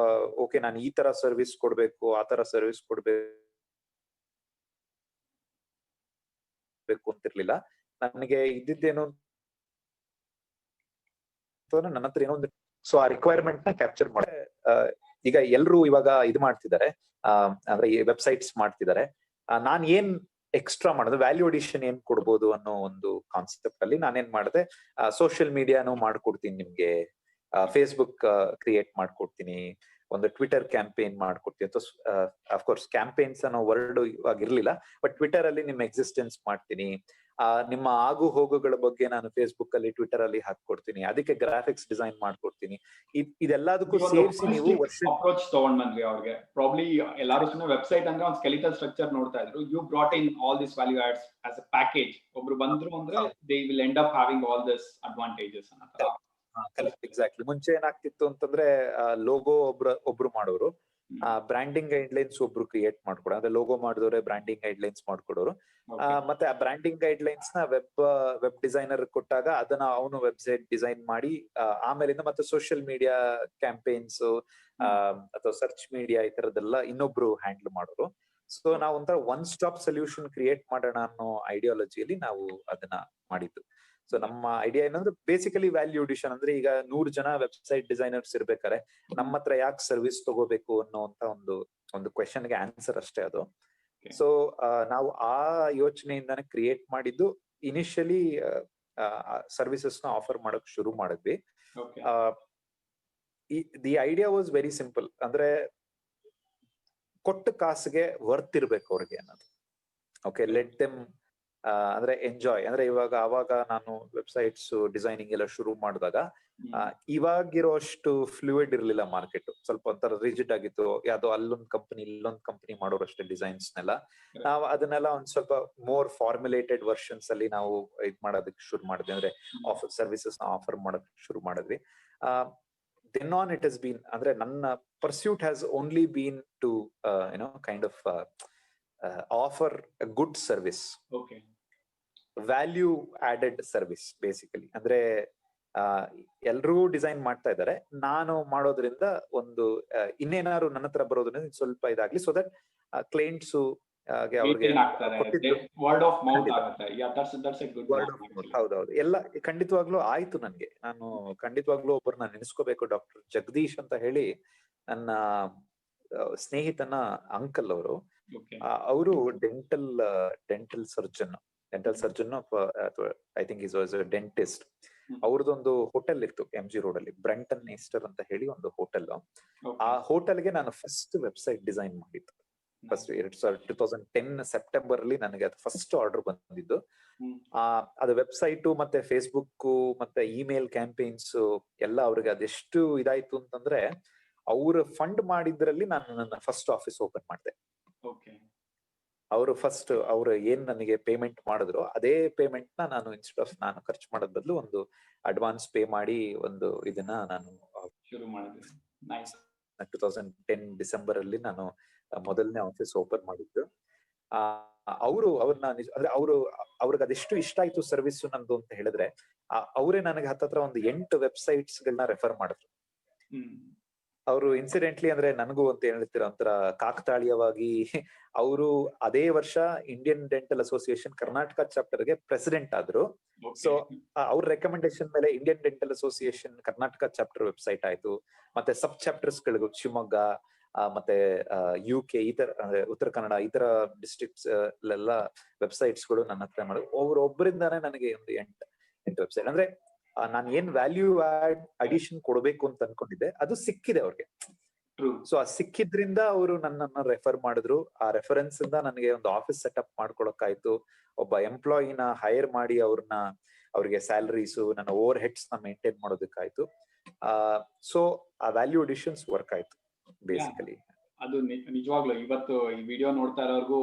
ಓಕೆ, ನಾನು ಈ ತರ ಸರ್ವಿಸ್ ಕೊಡ್ಬೇಕು, ಆ ತರ ಸರ್ವಿಸ್ ಕೊಡ್ಬೇಕು ಅಂತಿರ್ಲಿಲ್ಲ. ನನಗೆ ಇದ್ದಿದ್ದೇನು ನನ್ನ ಹತ್ರ ಏನೋ ಒಂದು, ಸೊ ಆ ರಿಕ್ವೈರ್ಮೆಂಟ್ ನ ಕ್ಯಾಪ್ಚರ್ ಮಾಡಿ, ಈಗ ಎಲ್ರು ಇವಾಗ ಇದು ಮಾಡ್ತಿದ್ದಾರೆ, ಅಂದ್ರೆ ಈ ವೆಬ್ಸೈಟ್ಸ್ ಮಾಡ್ತಿದ್ದಾರೆ. ನಾನ್ ಏನ್ ಎಕ್ಸ್ಟ್ರಾ ಮಾಡೋದು, ವ್ಯಾಲ್ಯೂ ಅಡಿಷನ್ ಏನ್ ಕೊಡ್ಬೋದು ಅನ್ನೋ ಒಂದು ಕಾನ್ಸೆಪ್ಟ್ ಅಲ್ಲಿ ನಾನೇನ್ ಮಾಡಿದೆ, ಸೋಷಿಯಲ್ ಮೀಡಿಯಾನು ಮಾಡ್ಕೊಡ್ತೀನಿ ನಿಮ್ಗೆ, ಫೇಸ್ಬುಕ್ ಕ್ರಿಯೇಟ್ ಮಾಡ್ಕೊಡ್ತೀನಿ, ಒಂದು ಟ್ವಿಟರ್ ಕ್ಯಾಂಪೇನ್ ಮಾಡ್ಕೊಡ್ತೀನಿ ಅಂತ. ಅಫ್ಕೋರ್ಸ್ ಕ್ಯಾಂಪೇನ್ಸ್ ಅನ್ನೋ ವರ್ಡ್ ಇವಾಗ ಇರ್ಲಿಲ್ಲ, ಬಟ್ ಟ್ವಿಟರ್ ಅಲ್ಲಿ ನಿಮ್ ಎಕ್ಸಿಸ್ಟೆನ್ಸ್ ಮಾಡ್ತೀನಿ. ನಿಮ್ಮ ಆಗು ಹೋಗುಗಳ ಬಗ್ಗೆ ನಾನು ಫೇಸ್ಬುಕ್ ಅಲ್ಲಿ, ಟ್ವಿಟರ್ ಅಲ್ಲಿ ಹಾಕೊಡ್ತೀನಿ. ಅದಕ್ಕೆ ಗ್ರಾಫಿಕ್ಸ್ ಡಿಸೈನ್ ಮಾಡ್ಕೊಡ್ತೀನಿ. ಇದೆಲ್ಲದಕ್ಕೂ ಸೇರಿಸಿ ನೀವು ಅಪ್ರೋಚ್ ತಗೊಂಡ್ ಬಂದ್ವಿ ಅವ್ರಿಗೆ. ಪ್ರಾಬ್ಲಿ ಎಲ್ಲಾರು ಸುಮ್ಮನೆ ವೆಬ್ಸೈಟ್ ಅಂದ್ರೆ ಒಂದು ಸ್ಕೆಲಿಟಲ್ ಸ್ಟ್ರಕ್ಚರ್ ನೋಡ್ತಾ ಇದ್ರು. You brought in all this value adds as a package. ಒಬ್ರು ಬಂದ್ರು ಅಂದ್ರೆ they will end up having all this advantages ಅನ್ನೋ. ಎಕ್ಸಾಕ್ಟ್ಲಿ. ಮುಂಚೆ ಏನಾಗ್ತಿತ್ತು ಅಂತಂದ್ರೆ, ಲೋಗೋ ಒಬ್ರು ಮಾಡೋರು, ಬ್ರಾಂಡಿಂಗ್ ಗೈಡ್ಲೈನ್ಸ್ ಒಬ್ರು ಕ್ರಿಯೇಟ್ ಮಾಡ್ಕೊಡೋ, ಅಂದ್ರೆ ಲೋಗೋ ಮಾಡಿದವ್ರೆ ಬ್ರಾಂಡಿಂಗ್ ಗೈಡ್ಲೈನ್ಸ್ ಮಾಡ್ಕೊಡೋರು. ಮತ್ತೆ ಆ ಬ್ರಾಂಡಿಂಗ್ ಗೈಡ್ಲೈನ್ಸ್ ನ ವೆಬ್ ಡಿಸೈನರ್ ಕೊಟ್ಟಾಗ ಅದನ್ನ ಅವನು ವೆಬ್ಸೈಟ್ ಡಿಸೈನ್ ಮಾಡಿ, ಆಮೇಲಿಂದ ಮತ್ತೆ ಸೋಷಿಯಲ್ ಮೀಡಿಯಾ ಕ್ಯಾಂಪೇನ್ಸ್ ಅಥವಾ ಸರ್ಚ್ ಮೀಡಿಯಾ ಈ ತರದೆಲ್ಲ ಇನ್ನೊಬ್ರು ಹ್ಯಾಂಡಲ್ ಮಾಡೋರು. ಸೊ ನಾವು ಒಂಥರ ಒನ್ ಸ್ಟಾಪ್ ಸೊಲ್ಯೂಷನ್ ಕ್ರಿಯೇಟ್ ಮಾಡೋಣ ಅನ್ನೋ ಐಡಿಯಾಲಜಿಯಲ್ಲಿ ನಾವು ಅದನ್ನ ಮಾಡಿದ್ದು. ಸೊ ನಮ್ಮ ಐಡಿಯಾ ಏನಂದ್ರೆ ಬೇಸಿಕಲಿ ವ್ಯಾಲ್ಯೂ ಅಡಿಷನ್. ಅಂದ್ರೆ ಈಗ 100 ಜನ ವೆಬ್ಸೈಟ್ ಡಿಸೈನರ್ಸ್ ಇರ್ಬೇಕಾರೆ ನಮ್ಮ ಹತ್ರ ಯಾಕೆ ಸರ್ವಿಸ್ ತಗೋಬೇಕು ಅನ್ನೋಂತ ಒಂದು ಕ್ವೆಶನ್ಗೆ ಆನ್ಸರ್ ಅಷ್ಟೇ ಅದು. ಸೊ ನಾವು ಆ ಯೋಚನೆಯಿಂದಾನೆ ಕ್ರಿಯೇಟ್ ಮಾಡಿದ್ದು. ಇನಿಷಿಯಲಿ ಸರ್ವಿಸಸ್ ನ ಆಫರ್ ಮಾಡಕ್ ಶುರು ಮಾಡಿದ್ವಿ. The idea was very simple. ಅಂದ್ರೆ ಕೊಟ್ಟ ಕಾಸಿಗೆ ವರ್ತ್ ಇರ್ಬೇಕು ಅವ್ರಿಗೆ ಅನ್ನೋದು. ಓಕೆ, ಲೆಟ್ ದೆಮ್ ಅಂದ್ರೆ ಎಂಜಾಯ್ ಅಂದ್ರೆ ಅವಾಗ ನಾನು ವೆಬ್ಸೈಟ್ಸ್ ಡಿಸೈನಿಂಗ್ ಎಲ್ಲ ಶುರು ಮಾಡಿದಾಗ ಇವಾಗಿರೋಷ್ಟು ಫ್ಲೂಯಿಡ್ ಇರ್ಲಿಲ್ಲ ಮಾರ್ಕೆಟ್. ಸ್ವಲ್ಪ ಒಂಥರ ರಿಜಿಡ್ ಆಗಿತ್ತು. ಯಾವ್ದೋ ಅಲ್ಲೊಂದ್ ಕಂಪನಿ ಇಲ್ಲೊಂದ್ ಕಂಪನಿ ಮಾಡೋರಷ್ಟೇ ಡಿಸೈನ್ಸ್ನೆಲ್ಲ. ನಾವು ಅದನ್ನೆಲ್ಲ ಒಂದ್ ಸ್ವಲ್ಪ ಮೋರ್ ಫಾರ್ಮುಲೇಟೆಡ್ ವರ್ಷನ್ಸ್ ಅಲ್ಲಿ ನಾವು ಇದ್ ಮಾಡೋದಕ್ಕೆ ಶುರು ಮಾಡಿದ್ವಿ. ಅಂದ್ರೆ ಸರ್ವಿಸಸ್ ಆಫರ್ ಮಾಡೋದಕ್ಕೆ ಶುರು ಮಾಡಿದ್ವಿ. then on it has been ಅಂದ್ರೆ ನನ್ನ pursuit has only been to kind of offer a good service. Okay. Value added service basically. ಅಂದ್ರೆ ಎಲ್ರೂ ಡಿಸೈನ್ ಮಾಡ್ತಾ ಇದ್ದಾರೆ, ನಾನು ಮಾಡೋದ್ರಿಂದ ಒಂದು ಇನ್ನೇನಾದ್ರು ನನ್ನ ಹತ್ರ ಬರೋದ್ರಿಂದ ಸ್ವಲ್ಪ ಇದಾಗ್ಲಿ, ಸೊ ದಟ್ ಕ್ಲೈಂಟ್ಸ್ ಅವ್ರಿಗೆ ಹೌದೌದು ಎಲ್ಲ ಖಂಡಿತವಾಗ್ಲೂ ಆಯ್ತು. ನನ್ಗೆ ನಾನು ಖಂಡಿತವಾಗ್ಲೂ ಒಬ್ಬರನ್ನ ನೆನೆಸ್ಕೋಬೇಕು. ಡಾಕ್ಟರ್ ಜಗದೀಶ್ ಅಂತ ಹೇಳಿ ನನ್ನ ಸ್ನೇಹಿತನ ಅಂಕಲ್ ಅವರು. ಅವರು dental surgeon I think is was dentist. ಅವ್ರದ್ದೊಂದು ಹೋಟೆಲ್ ಇತ್ತು MG ರೋಡ್ ಅಲ್ಲಿ, ಬ್ರಂಟನ್ ಈಸ್ಟರ್ ಅಂತ ಹೇಳಿ ಒಂದು ಹೋಟೆಲ್. ಆ ಹೋಟೆಲ್ಗೆ ನಾನು ಫಸ್ಟ್ ವೆಬ್ಸೈಟ್ ಡಿಸೈನ್ ಮಾಡಿದ್ದು. ಫಸ್ಟ್ 2010 ಸೆಪ್ಟೆಂಬರ್ ಅಲ್ಲಿ ನನಗೆ ಅದು ಫಸ್ಟ್ ಆರ್ಡರ್ ಬಂದಿದ್ದು. ಅದು ವೆಬ್ಸೈಟು ಮತ್ತೆ ಫೇಸ್ಬುಕ್ ಮತ್ತೆ ಇಮೇಲ್ ಕ್ಯಾಂಪೇನ್ಸ್ ಎಲ್ಲ ಅವ್ರಿಗೆ ಅದೆಷ್ಟು ಇದಾಯ್ತು ಅಂತಂದ್ರೆ, ಅವ್ರ ಫಂಡ್ ಮಾಡಿದ್ರಲ್ಲಿ ನಾನು ನನ್ನ ಫಸ್ಟ್ ಆಫೀಸ್ ಓಪನ್ ಮಾಡಿದೆ. ಅವರು ಏನ್ ನನಗೆ ಪೇಮೆಂಟ್ ಮಾಡಿದ್ರು ಅದೇ ಪೇಮೆಂಟ್ ನಾನು ಇನ್ಸ್ಟೆಡ್ ಆಫ್ ನಾನು ಖರ್ಚು ಮಾಡೋದ್ ಬದಲು ಒಂದು ಅಡ್ವಾನ್ಸ್ ಪೇ ಮಾಡಿ ಒಂದು ಇದನ್ನ ನಾನು ಶುರು ಮಾಡಿದೆ. 2010 ಡಿಸೆಂಬರ್ ಅಲ್ಲಿ ನಾನು ಮೊದಲನೇ ಆಫೀಸ್ ಓಪನ್ ಮಾಡಿದ್ದು. ಅವ್ರನ್ನ ಅಂದ್ರೆ ಅವ್ರಿಗೆ ಅದೆಷ್ಟು ಇಷ್ಟ ಆಯ್ತು ಸರ್ವಿಸ್ ನಂದು ಅಂತ ಹೇಳಿದ್ರೆ, ಅವರೇ ನನಗೆ ಹತ್ತತ್ರ ಒಂದು 8 ವೆಬ್ಸೈಟ್ಸ್ ಗಳನ್ನ ರೆಫರ್ ಮಾಡಿದ್ರು. ಅವರು ಇನ್ಸಿಡೆಂಟ್ಲಿ ಅಂದ್ರೆ ನನಗೂ ಅಂತ ಹೇಳ್ತೀರ ಒಂಥರ ಕಾಕತಾಳೀಯವಾಗಿ ಅವರು ಅದೇ ವರ್ಷ ಇಂಡಿಯನ್ ಡೆಂಟಲ್ ಅಸೋಸಿಯೇಷನ್ ಕರ್ನಾಟಕ ಚಾಪ್ಟರ್ಗೆ ಪ್ರೆಸಿಡೆಂಟ್ ಆದ್ರು. ಸೊ ಅವ್ರ ರೆಕಮೆಂಡೇಶನ್ ಮೇಲೆ Indian dental association Karnataka chapter website ಆಯ್ತು. ಮತ್ತೆ ಸಬ್ ಚಾಪ್ಟರ್ಸ್ ಗಳಿಗೂ ಶಿವಮೊಗ್ಗ ಮತ್ತೆ UK ಈ ತರ ಅಂದ್ರೆ ಉತ್ತರ ಕನ್ನಡ ಈ ತರ ಡಿಸ್ಟ್ರಿಕ್ಟ್ಸ್ ಎಲ್ಲ ವೆಬ್ಸೈಟ್ಸ್ ಗಳು ನನ್ನ ಹತ್ರ ಮಾಡಿದ್ರು. ಒಬ್ಬರಿಂದಾನೇ ನನಗೆ ಒಂದು 8 ವೆಬ್ಸೈಟ್. ಅಂದ್ರೆ ನಾನು ಏನ್ ವ್ಯಾಲ್ಯೂ ಅಡಿಷನ್ ಕೊಡ್ಬೇಕು ಅಂತ ಅನ್ಕೊಂಡಿದ್ದೆ ಅದು ಸಿಕ್ಕಿದೆ ಅವ್ರಿಗೆ. ಸೊ ಆ ಸಿಕ್ಕಿದ್ರಿಂದ ಅವರು ನನ್ನನ್ನ ರೆಫರ್ ಮಾಡಿದ್ರು. ಆ ರೆಫರೆನ್ಸ್ ಇಂದ ನನಗೆ ಒಂದು ಆಫೀಸ್ ಸೆಟಪ್ ಮಾಡ್ಕೊಳಕ್ಕಾಯ್ತು. ಒಬ್ಬ ಎಂಪ್ಲಾಯಿನ ಹೈರ್ ಮಾಡಿ ಅವ್ರಿಗೆ ಸ್ಯಾಲರೀಸು ನನ್ನ ಓವರ್ ಹೆಡ್ಸ್ ನ ಮೇಂಟೈನ್ ಮಾಡೋದಕ್ಕಾಯ್ತು. ಸೊ ಆ ವ್ಯಾಲ್ಯೂ ಅಡಿಷನ್ಸ್ ವರ್ಕ್ ಆಯ್ತು ಬೇಸಿಕಲಿ. ಅದು ನಿಜವಾಗ್ಲೂ ಇವತ್ತು ಈ ವಿಡಿಯೋ ನೋಡ್ತಾ ಇರೋರ್ಗು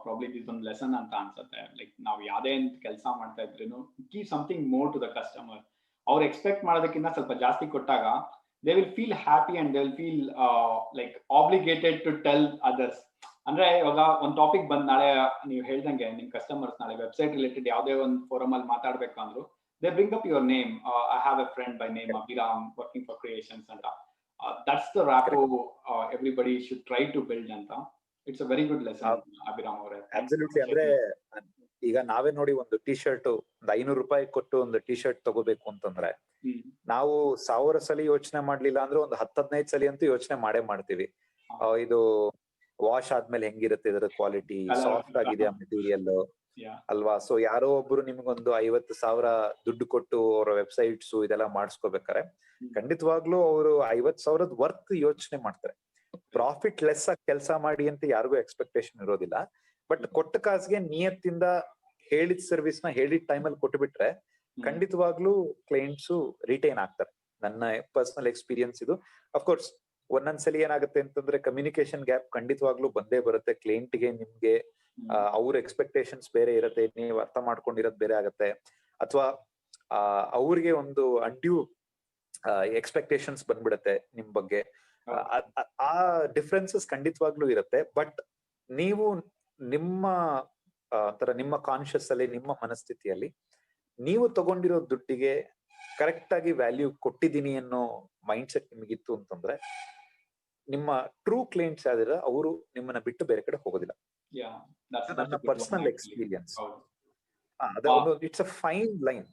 ಪ್ರಾಬ್ಲಿ ಇದೊಂದು ಲೆಸನ್ ಅಂತ ಅನ್ಸುತ್ತೆ. ಲೈಕ್ ನಾವು ಯಾವ್ದೇ ಕೆಲಸ ಮಾಡ್ತಾ ಇದ್ರೂ keep something more to the customer. ಅವ್ರು ಎಕ್ಸ್ಪೆಕ್ಟ್ ಮಾಡೋದಕ್ಕಿಂತ ಸ್ವಲ್ಪ ಜಾಸ್ತಿ ಕೊಟ್ಟಾಗ they will feel happy and they will feel like obligated to tell others. ಅಂದ್ರೆ ಇವಾಗ ಒಂದು ಟಾಪಿಕ್ ಬಂದ್ ನಾಳೆ ನೀವು ಹೇಳ್ದಂಗೆ ನಿಮ್ ಕಸ್ಟಮರ್ಸ್ ನಾಳೆ ವೆಬ್ಸೈಟ್ ರಿಲೇಟೆಡ್ ಯಾವ್ದೇ ಒಂದು ಫೋರಮ್ ಅಲ್ಲಿ ಮಾತಾಡ್ಬೇಕು ಅಂದ್ರು they bring up your name. I have A friend by name Abhiram working for creations ಅಂತ. That's the rapport everybody should try to build anta. It's a very good lesson Abhiram avare. Absolutely. ಅಂದ್ರೆ ಈಗ ನಾವೇ ನೋಡಿ ಒಂದು T shirt ₹500 ಕೊಟ್ಟು ಒಂದು T shirt ತಗೋಬೇಕು ಅಂತಂದ್ರೆ ನಾವು 1000 ಸಲ ಯೋಚನೆ ಮಾಡ್ಲಿಲ್ಲ ಅಂದ್ರೆ ಒಂದು 10-15 ಸಲ ಅಂತೂ ಯೋಚನೆ ಮಾಡ್ತೀವಿ. ಇದು ವಾಶ್ ಆದ್ಮೇಲೆ ಹೆಂಗಿರುತ್ತೆ, ಇದರ ಕ್ವಾಲಿಟಿ ಸಾಫ್ಟ್ ಆಗಿದೆಯಾ ಮೆಟೀರಿಯಲ್ ಅಲ್ವಾ. ಸೊ ಯಾರೋ ಒಬ್ರು ನಿಮ್ಗೊಂದು 50,000 ದುಡ್ಡು ಕೊಟ್ಟು ಅವರ ವೆಬ್ಸೈಟ್ಸ್ ಇದೆಲ್ಲ ಮಾಡಿಸ್ಕೋಬೇಕಾರೆ ಖಂಡಿತವಾಗ್ಲೂ ಅವರು 50,000 ವರ್ತ್ ಯೋಚನೆ ಮಾಡ್ತಾರೆ. ಪ್ರಾಫಿಟ್ ಲೆಸ್ ಆಗಿ ಕೆಲಸ ಮಾಡಿ ಅಂತ ಯಾರಿಗೂ ಎಕ್ಸ್ಪೆಕ್ಟೇಷನ್ ಇರೋದಿಲ್ಲ. ಬಟ್ ಕೊಟ್ಟ ಕಾಸಿಗೆ ನಿಯತ್ತಿಂದ ಹೇಳಿದ ಸರ್ವಿಸ್ ನ ಹೇಳಿದ ಟೈಮಲ್ಲಿ ಕೊಟ್ಟುಬಿಟ್ರೆ ಖಂಡಿತವಾಗ್ಲೂ ಕ್ಲೈಂಟ್ಸ್ ರಿಟೈನ್ ಆಗ್ತಾರೆ. ನನ್ನ ಪರ್ಸನಲ್ ಎಕ್ಸ್ಪೀರಿಯನ್ಸ್ ಇದು. ಅಫ್ಕೋರ್ಸ್ ಒಂದೊಂದ್ಸಲಿ ಏನಾಗುತ್ತೆ ಅಂತಂದ್ರೆ ಕಮ್ಯುನಿಕೇಶನ್ ಗ್ಯಾಪ್ ಖಂಡಿತವಾಗ್ಲೂ ಬಂದೇ ಬರುತ್ತೆ. ಕ್ಲೈಂಟ್ಗೆ ನಿಮ್ಗೆ ಅವ್ರ ಎಕ್ಸ್ಪೆಕ್ಟೇಷನ್ಸ್ ಬೇರೆ ಇರುತ್ತೆ, ನೀವು ಅರ್ಥ ಮಾಡ್ಕೊಂಡಿರೋದು ಬೇರೆ ಆಗತ್ತೆ, ಅಥವಾ ಅವ್ರಿಗೆ ಒಂದು ಅಡ್ಯೂ ಎಕ್ಸ್ಪೆಕ್ಟೇಷನ್ಸ್ ಬಂದ್ಬಿಡತ್ತೆ ನಿಮ್ ಬಗ್ಗೆ. ಆ ಡಿಫ್ರೆನ್ಸಸ್ ಖಂಡಿತವಾಗ್ಲೂ ಇರುತ್ತೆ. ಬಟ್ ನೀವು ನಿಮ್ಮ ನಿಮ್ಮ ಕಾನ್ಶಿಯಸ್ ಅಲ್ಲಿ, ನಿಮ್ಮ ಮನಸ್ಥಿತಿಯಲ್ಲಿ ನೀವು ತಗೊಂಡಿರೋ ದುಡ್ಡಿಗೆ ಕರೆಕ್ಟ್ ಆಗಿ ವ್ಯಾಲ್ಯೂ ಕೊಟ್ಟಿದ್ದೀನಿ ಅನ್ನೋ ಮೈಂಡ್ ಸೆಟ್ ನಿಮಗಿತ್ತು ಅಂತಂದ್ರೆ ನಿಮ್ಮ ಟ್ರೂ ಕ್ಲೈಂಟ್ಸ್ ಯಾವ್ದಿರ ಅವರು ನಿಮ್ಮನ್ನ ಬಿಟ್ಟು ಬೇರೆ ಕಡೆ ಹೋಗೋದಿಲ್ಲ. ನನ್ನ personal experience. It's a fine line.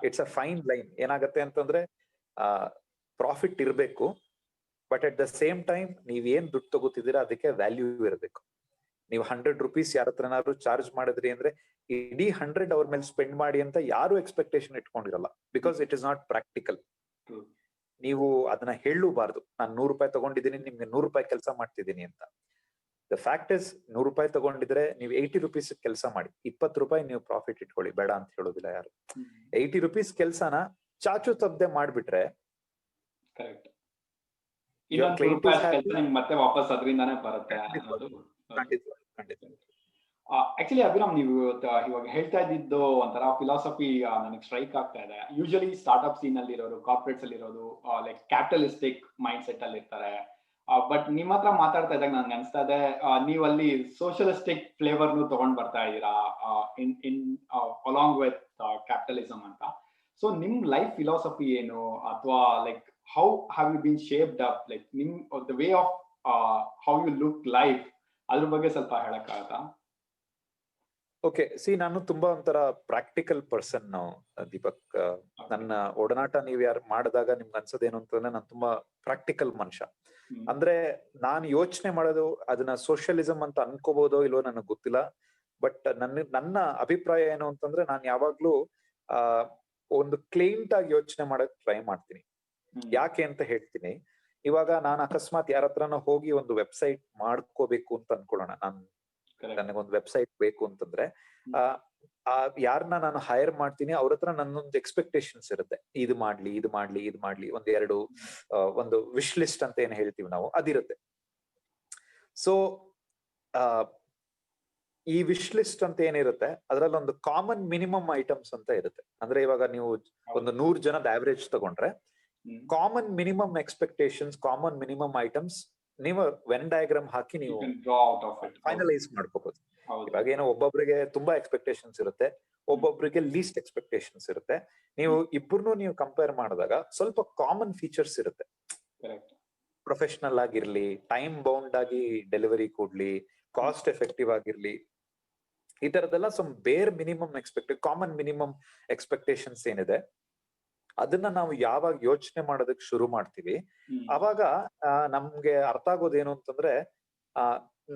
It's a fine line. ಏನಾಗತ್ತೆ ಅಂತಂದ್ರೆ ಪ್ರಾಫಿಟ್ ಇರಬೇಕು, but at the same time ನೀವ್ ಏನ್ ದುಡ್ಡು ತಗೋತಿದ್ದೀರಾ ಅದಕ್ಕೆ ವ್ಯಾಲ್ಯೂ ಇರಬೇಕು. ನೀವು ₹100 ಯಾರ ಹತ್ರನಾದ್ರು ಚಾರ್ಜ್ ಮಾಡಿದ್ರಿ ಅಂದ್ರೆ ಇಡೀ 100 ಅವ್ರ ಮೇಲೆ ಸ್ಪೆಂಡ್ ಮಾಡಿ ಅಂತ ಯಾರು ಎಕ್ಸ್ಪೆಕ್ಟೇಷನ್ ಇಟ್ಕೊಂಡಿರಲ್ಲ. Because it is not practical. ನೀವು ಅದನ್ನ ಹೇಳಲೂಬಾರ್ದು, ನಾನು ₹100 ತಗೊಂಡಿದ್ದೀನಿ, ನಿಮ್ಗೆ ₹100 ಕೆಲಸ ಮಾಡ್ತಿದ್ದೀನಿ ಅಂತ. ದ ಫ್ಯಾಕ್ಟ್ ಇಸ್ ₹100 ತಗೊಂಡಿದ್ರೆ ನೀವು ₹80 ಕೆಲಸ ಮಾಡಿ, ₹20 ನೀವು ಪ್ರಾಫಿಟ್ ಇಟ್ಕೊಳ್ಳಿ, ಬೇಡ ಅಂತ ಹೇಳೋದಿಲ್ಲ ಯಾರು. ₹80 ಕೆಲಸನ ಚಾಚು ತಪ್ಪದೆ ಮಾಡ್ಬಿಟ್ರೆ ಕರೆಕ್ಟ್, ಇನ್ನೊಂದು ₹2 ನಿಮ್ಗೆ ಮತ್ತೆ ವಾಪಸ್ ಅದರಿಂದಾನೇ ಬರುತ್ತೆ ಅನ್ನೋದು. ಆಕ್ಚುಲಿ ಅಭಿರಾಮ್, ನೀವು ಇವಾಗ ಹೇಳ್ತಾ ಇದ್ದಿದ್ದು ಒಂಥರ ಫಿಲಾಸಫಿ ನನಗೆ ಸ್ಟ್ರೈಕ್ ಆಗ್ತಾ ಇದೆ. ಯೂಶಲಿ ಸ್ಟಾರ್ಟ್ಅಪ್ ಸೀನ್ ಅಲ್ಲಿ ಇರೋರು, ಕಾರ್ಪೊರೇಟ್ಸ್ ಅಲ್ಲಿ ಇರೋದು ಲೈಕ್ ಕ್ಯಾಪಿಟಲಿಸ್ಟಿಕ್ ಮೈಂಡ್ ಸೆಟ್ ಅಲ್ಲಿ ಇರ್ತಾರೆ. ಬಟ್ ನಿಮ್ಮ ಹತ್ರ ಮಾತಾಡ್ತಾ ಇದ್ದಾಗ ನನ್ಗೆ ಅನ್ಸ್ತಾ ಇದೆ ನೀವು ಅಲ್ಲಿ ಸೋಷಿಯಲಿಸ್ಟಿಕ್ ಫ್ಲೇವರ್ನು ತಗೊಂಡ್ ಬರ್ತಾ ಇದ್ದೀರಾ ಇನ್ ಅಲಾಂಗ್ ವಿತ್ ಕ್ಯಾಪಿಟಲಿಸಮ್ ಅಂತ. ಸೊ ನಿಮ್ ಲೈಫ್ ಫಿಲಾಸಫಿ ಏನು, ಅಥವಾ like how have you been shaped up, like ನಿಮ್ the way of how you look life, ಅದ್ರ ಬಗ್ಗೆ ಸ್ವಲ್ಪ ಹೇಳಕ್ಕಾಗತ್ತಾ? ಓಕೆ, ನಾನು ತುಂಬಾ ಒಂಥರ ಪ್ರಾಕ್ಟಿಕಲ್ ಪರ್ಸನ್ ದೀಪಕ್. ನನ್ನ ಒಡನಾಟ ನೀವ್ ಯಾರು ಮಾಡಿದಾಗ ನಿಮ್ಗೆ ಅನ್ಸೋದೇನು ಅಂತಂದ್ರೆ ನಾನು ತುಂಬಾ ಪ್ರಾಕ್ಟಿಕಲ್ ಮನುಷ್ಯ. ಅಂದ್ರೆ ನಾನು ಯೋಚನೆ ಮಾಡೋದು ಅದನ್ನ ಸೋಷಿಯಲಿಸಂ ಅಂತ ಅನ್ಕೋಬಹುದೋ ಇಲ್ವೋ ನನಗೆ ಗೊತ್ತಿಲ್ಲ. ಬಟ್ ನನ್ನ ಅಭಿಪ್ರಾಯ ಏನು ಅಂತಂದ್ರೆ ನಾನು ಯಾವಾಗ್ಲೂ ಒಂದು ಕ್ಲೈಂಟ್ ಆಗಿ ಯೋಚನೆ ಮಾಡಕ್ ಟ್ರೈ ಮಾಡ್ತೀನಿ. ಯಾಕೆ ಅಂತ ಹೇಳ್ತೀನಿ. ಇವಾಗ ನಾನು ಅಕಸ್ಮಾತ್ ಯಾರ ಹತ್ರನೋ ಹೋಗಿ ಒಂದು ವೆಬ್ಸೈಟ್ ಮಾಡ್ಕೋಬೇಕು ಅಂತ ಅನ್ಕೊಳ್ಳೋಣ, ನನಗೊಂದು ವೆಬ್ಸೈಟ್ ಬೇಕು ಅಂತಂದ್ರೆ ಯಾರನ್ನ ನಾನು ಹೈರ್ ಮಾಡ್ತೀನಿ ಅವ್ರ ಹತ್ರ ನನ್ನೊಂದು ಎಕ್ಸ್ಪೆಕ್ಟೇಷನ್ಸ್ ಇರುತ್ತೆ. ಇದು ಮಾಡ್ಲಿ ಒಂದು ವಿಶ್ ಲಿಸ್ಟ್ ಅಂತ ಏನ್ ಹೇಳ್ತೀವಿ ನಾವು, ಅದಿರುತ್ತೆ. ಸೊ ಈ ವಿಶ್ ಲಿಸ್ಟ್ ಅಂತ ಏನಿರುತ್ತೆ ಅದ್ರಲ್ಲಿ ಒಂದು ಕಾಮನ್ ಮಿನಿಮಮ್ ಐಟಮ್ಸ್ ಅಂತ ಇರುತ್ತೆ. ಅಂದ್ರೆ ಇವಾಗ ನೀವು ಒಂದು 100 ಜನದ ಆವರೇಜ್ ತಗೊಂಡ್ರೆ common minimum expectations, common minimum items ನೀವು ವೆನ್ ಡಯಾಗ್ರಾಮ್ ಹಾಕಿ ನೀವು ಫೈನಲೈಸ್ ಮಾಡ್ಕೋಬಹುದು. ಇವಾಗ ಏನೋ ಒಬ್ಬೊಬ್ರಿಗೆ ತುಂಬಾ ಎಕ್ಸ್ಪೆಕ್ಟೇಷನ್ಸ್ ಇರುತ್ತೆ, ಒಬ್ಬೊಬ್ರಿಗೆ ಲೀಸ್ಟ್ ಎಕ್ಸ್ಪೆಕ್ಟೇಷನ್ಸ್ ಇರುತ್ತೆ. ನೀವು ಕಂಪೇರ್ ಮಾಡಿದಾಗ ಸ್ವಲ್ಪ ಕಾಮನ್ ಫೀಚರ್ಸ್ ಇರುತ್ತೆ. ಪ್ರೊಫೆಷನಲ್ ಆಗಿರ್ಲಿ, ಟೈಮ್ ಬೌಂಡ್ ಆಗಿ ಡೆಲಿವರಿ ಕೊಡ್ಲಿ, ಕಾಸ್ಟ್ ಎಫೆಕ್ಟಿವ್ ಆಗಿರ್ಲಿ, ಈ ತರದೆಲ್ಲ ಬೇರ್ ಮಿನಿಮಮ್ ಕಾಮನ್ ಮಿನಿಮಮ್ ಎಕ್ಸ್ಪೆಕ್ಟೇಷನ್ಸ್ ಏನಿದೆ ಅದನ್ನ ನಾವು ಯಾವಾಗ ಯೋಚನೆ ಮಾಡೋದಕ್ಕೆ ಶುರು ಮಾಡ್ತೀವಿ ಅವಾಗ ನಮ್ಗೆ ಅರ್ಥ ಆಗೋದೇನು ಅಂತಂದ್ರೆ,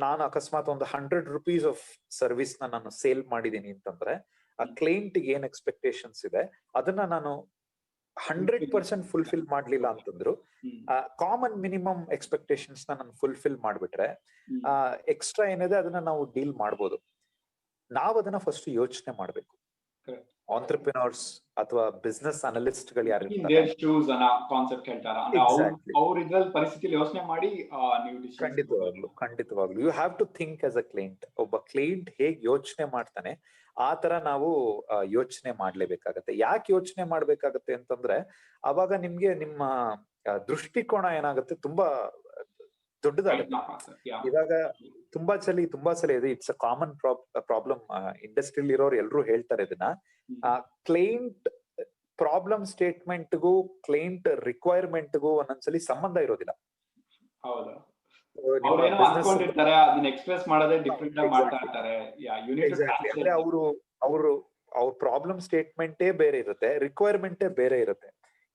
ನಾನು ಅಕಸ್ಮಾತ್ ಒಂದು ₹100 ಆಫ್ ಸರ್ವಿಸ್ ನಾನು ಸೇಲ್ ಮಾಡಿದೀನಿ ಅಂತಂದ್ರೆ ಆ ಕ್ಲೈಂಟ್ ಗೆ ಏನ್ ಎಕ್ಸ್ಪೆಕ್ಟೇಷನ್ಸ್ ಇದೆ ಅದನ್ನ ನಾನು 100% ಫುಲ್ಫಿಲ್ ಮಾಡ್ಲಿಲ್ಲ ಅಂತಂದ್ರು ಕಾಮನ್ ಮಿನಿಮಮ್ ಎಕ್ಸ್ಪೆಕ್ಟೇಷನ್ಸ್ ನಾನು ಫುಲ್ಫಿಲ್ ಮಾಡ್ಬಿಟ್ರೆ ಎಕ್ಸ್ಟ್ರಾ ಏನಿದೆ ಅದನ್ನ ನಾವು ಡೀಲ್ ಮಾಡ್ಬೋದು. ನಾವ್ ಅದನ್ನ ಫಸ್ಟ್ ಯೋಚನೆ ಮಾಡ್ಬೇಕು. ಆಂಟ್ರಪ್ರಿನರ್ಸ್ ಅಥವಾ ಬಿಸ್ನೆಸ್ ಅನಲಿಸ್ಟ್ ಗಳು ಯಾರು ಖಂಡಿತವಾಗ್ಲು you have to think as a client. ಒಬ್ಬ ಕ್ಲೈಂಟ್ ಹೇಗ್ ಯೋಚನೆ ಮಾಡ್ತಾನೆ ಆ ತರ ನಾವು ಯೋಚನೆ ಮಾಡ್ಲೇಬೇಕಾಗತ್ತೆ. ಯಾಕೆ ಯೋಚನೆ ಮಾಡ್ಬೇಕಾಗತ್ತೆ ಅಂತಂದ್ರೆ ಅವಾಗ ನಿಮ್ಗೆ ನಿಮ್ಮ ದೃಷ್ಟಿಕೋನ ಏನಾಗುತ್ತೆ ತುಂಬಾ ದೊಡ್ಡದಾಗುತ್ತೆ. ಇವಾಗ ತುಂಬಾ ಸಲ ಇದೆ, ಇಟ್ಸ್ ಅ ಕಾಮನ್ ಪ್ರಾಬ್ಲಮ್. ಇಂಡಸ್ಟ್ರಿಯಲ್ಲಿ ಇರೋರು ಎಲ್ರು ಹೇಳ್ತಾರೆ ಇದನ್ನ. ಕ್ಲೈಂಟ್ ಪ್ರಾಬ್ಲಮ್ ಸ್ಟೇಟ್ಮೆಂಟ್ಗೂ ಕ್ಲೈಂಟ್ ರಿಕ್ವೈರ್ಮೆಂಟ್ಗೂ ಒಂದೊಂದ್ಸಲಿ ಸಂಬಂಧ ಇರೋದಿಲ್ಲ. ಅಂದ್ರೆ ಅವ್ರ ಪ್ರಾಬ್ಲಮ್ ಸ್ಟೇಟ್ಮೆಂಟೇ ಬೇರೆ ಇರುತ್ತೆ, ರಿಕ್ವೈರ್ಮೆಂಟೇ ಬೇರೆ ಇರುತ್ತೆ.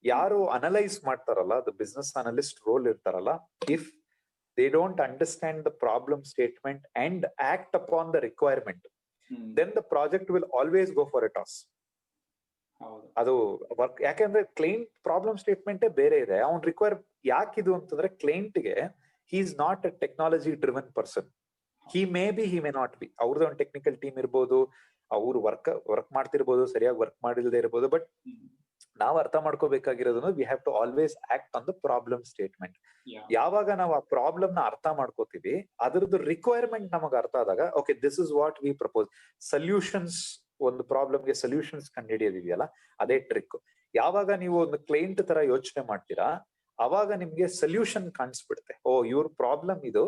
ಯಾರು ಅನಲೈಸ್ ಮಾಡ್ತಾರಲ್ಲ, ಅದು ಬಿಸ್ನೆಸ್ ಅನಲಿಸ್ಟ್ ರೋಲ್ ಇರ್ತಾರಲ್ಲ, if they don't understand the problem statement and act upon the requirement, then the project will always go for a toss. ಅದು ವರ್ಕ್. ಯಾಕಂದ್ರೆ ಕ್ಲೈಂಟ್ ಪ್ರಾಬ್ಲಮ್ ಸ್ಟೇಟ್ಮೆಂಟೇ ಬೇರೆ ಇದೆ. ಅವ್ನ್ ಯಾಕಿದು ಅಂತಂದ್ರೆ ಕ್ಲೈಂಟ್ಗೆ he is not a technology driven person. he may not be. ಅವ್ರದ್ದು ಒಂದು technical team ಇರ್ಬೋದು, ಅವ್ರು ವರ್ಕ್ ಮಾಡ್ತಿರ್ಬೋದು, ಸರಿಯಾಗಿ ವರ್ಕ್ ಮಾಡಿಲ್ದೇ ಇರ್ಬೋದು. ಬಟ್ ನಾವು ಅರ್ಥ ಮಾಡ್ಕೋಬೇಕಾಗಿರೋದನ್ನು we have to always act on the problem statement. ಯಾವಾಗ ನಾವು ಆ ಪ್ರಾಬ್ಲಮ್ ನ ಅರ್ಥ ಮಾಡ್ಕೋತೀವಿ, ಅದರದ್ದು ರಿಕ್ವೈರ್ಮೆಂಟ್ ನಮಗೆ ಅರ್ಥ ಆದಾಗ okay this is what we propose. Solutions, ಒಂದು ಪ್ರಾಬ್ಲಮ್ಗೆ ಸೊಲ್ಯೂಷನ್ಸ್ ಕಂಡುಹಿಡಿಯೋದಿದೆಯಲ್ಲ ಅದೇ ಟ್ರಿಕ್. ಯಾವಾಗ ನೀವು ಒಂದು ಕ್ಲೈಂಟ್ ತರ ಯೋಚನೆ ಮಾಡ್ತೀರಾ ಅವಾಗ ನಿಮ್ಗೆ ಸೊಲ್ಯೂಷನ್ ಕಾಣಿಸ್ಬಿಡುತ್ತೆ. ಇವ್ರ ಪ್ರಾಬ್ಲಮ್ ಇದು,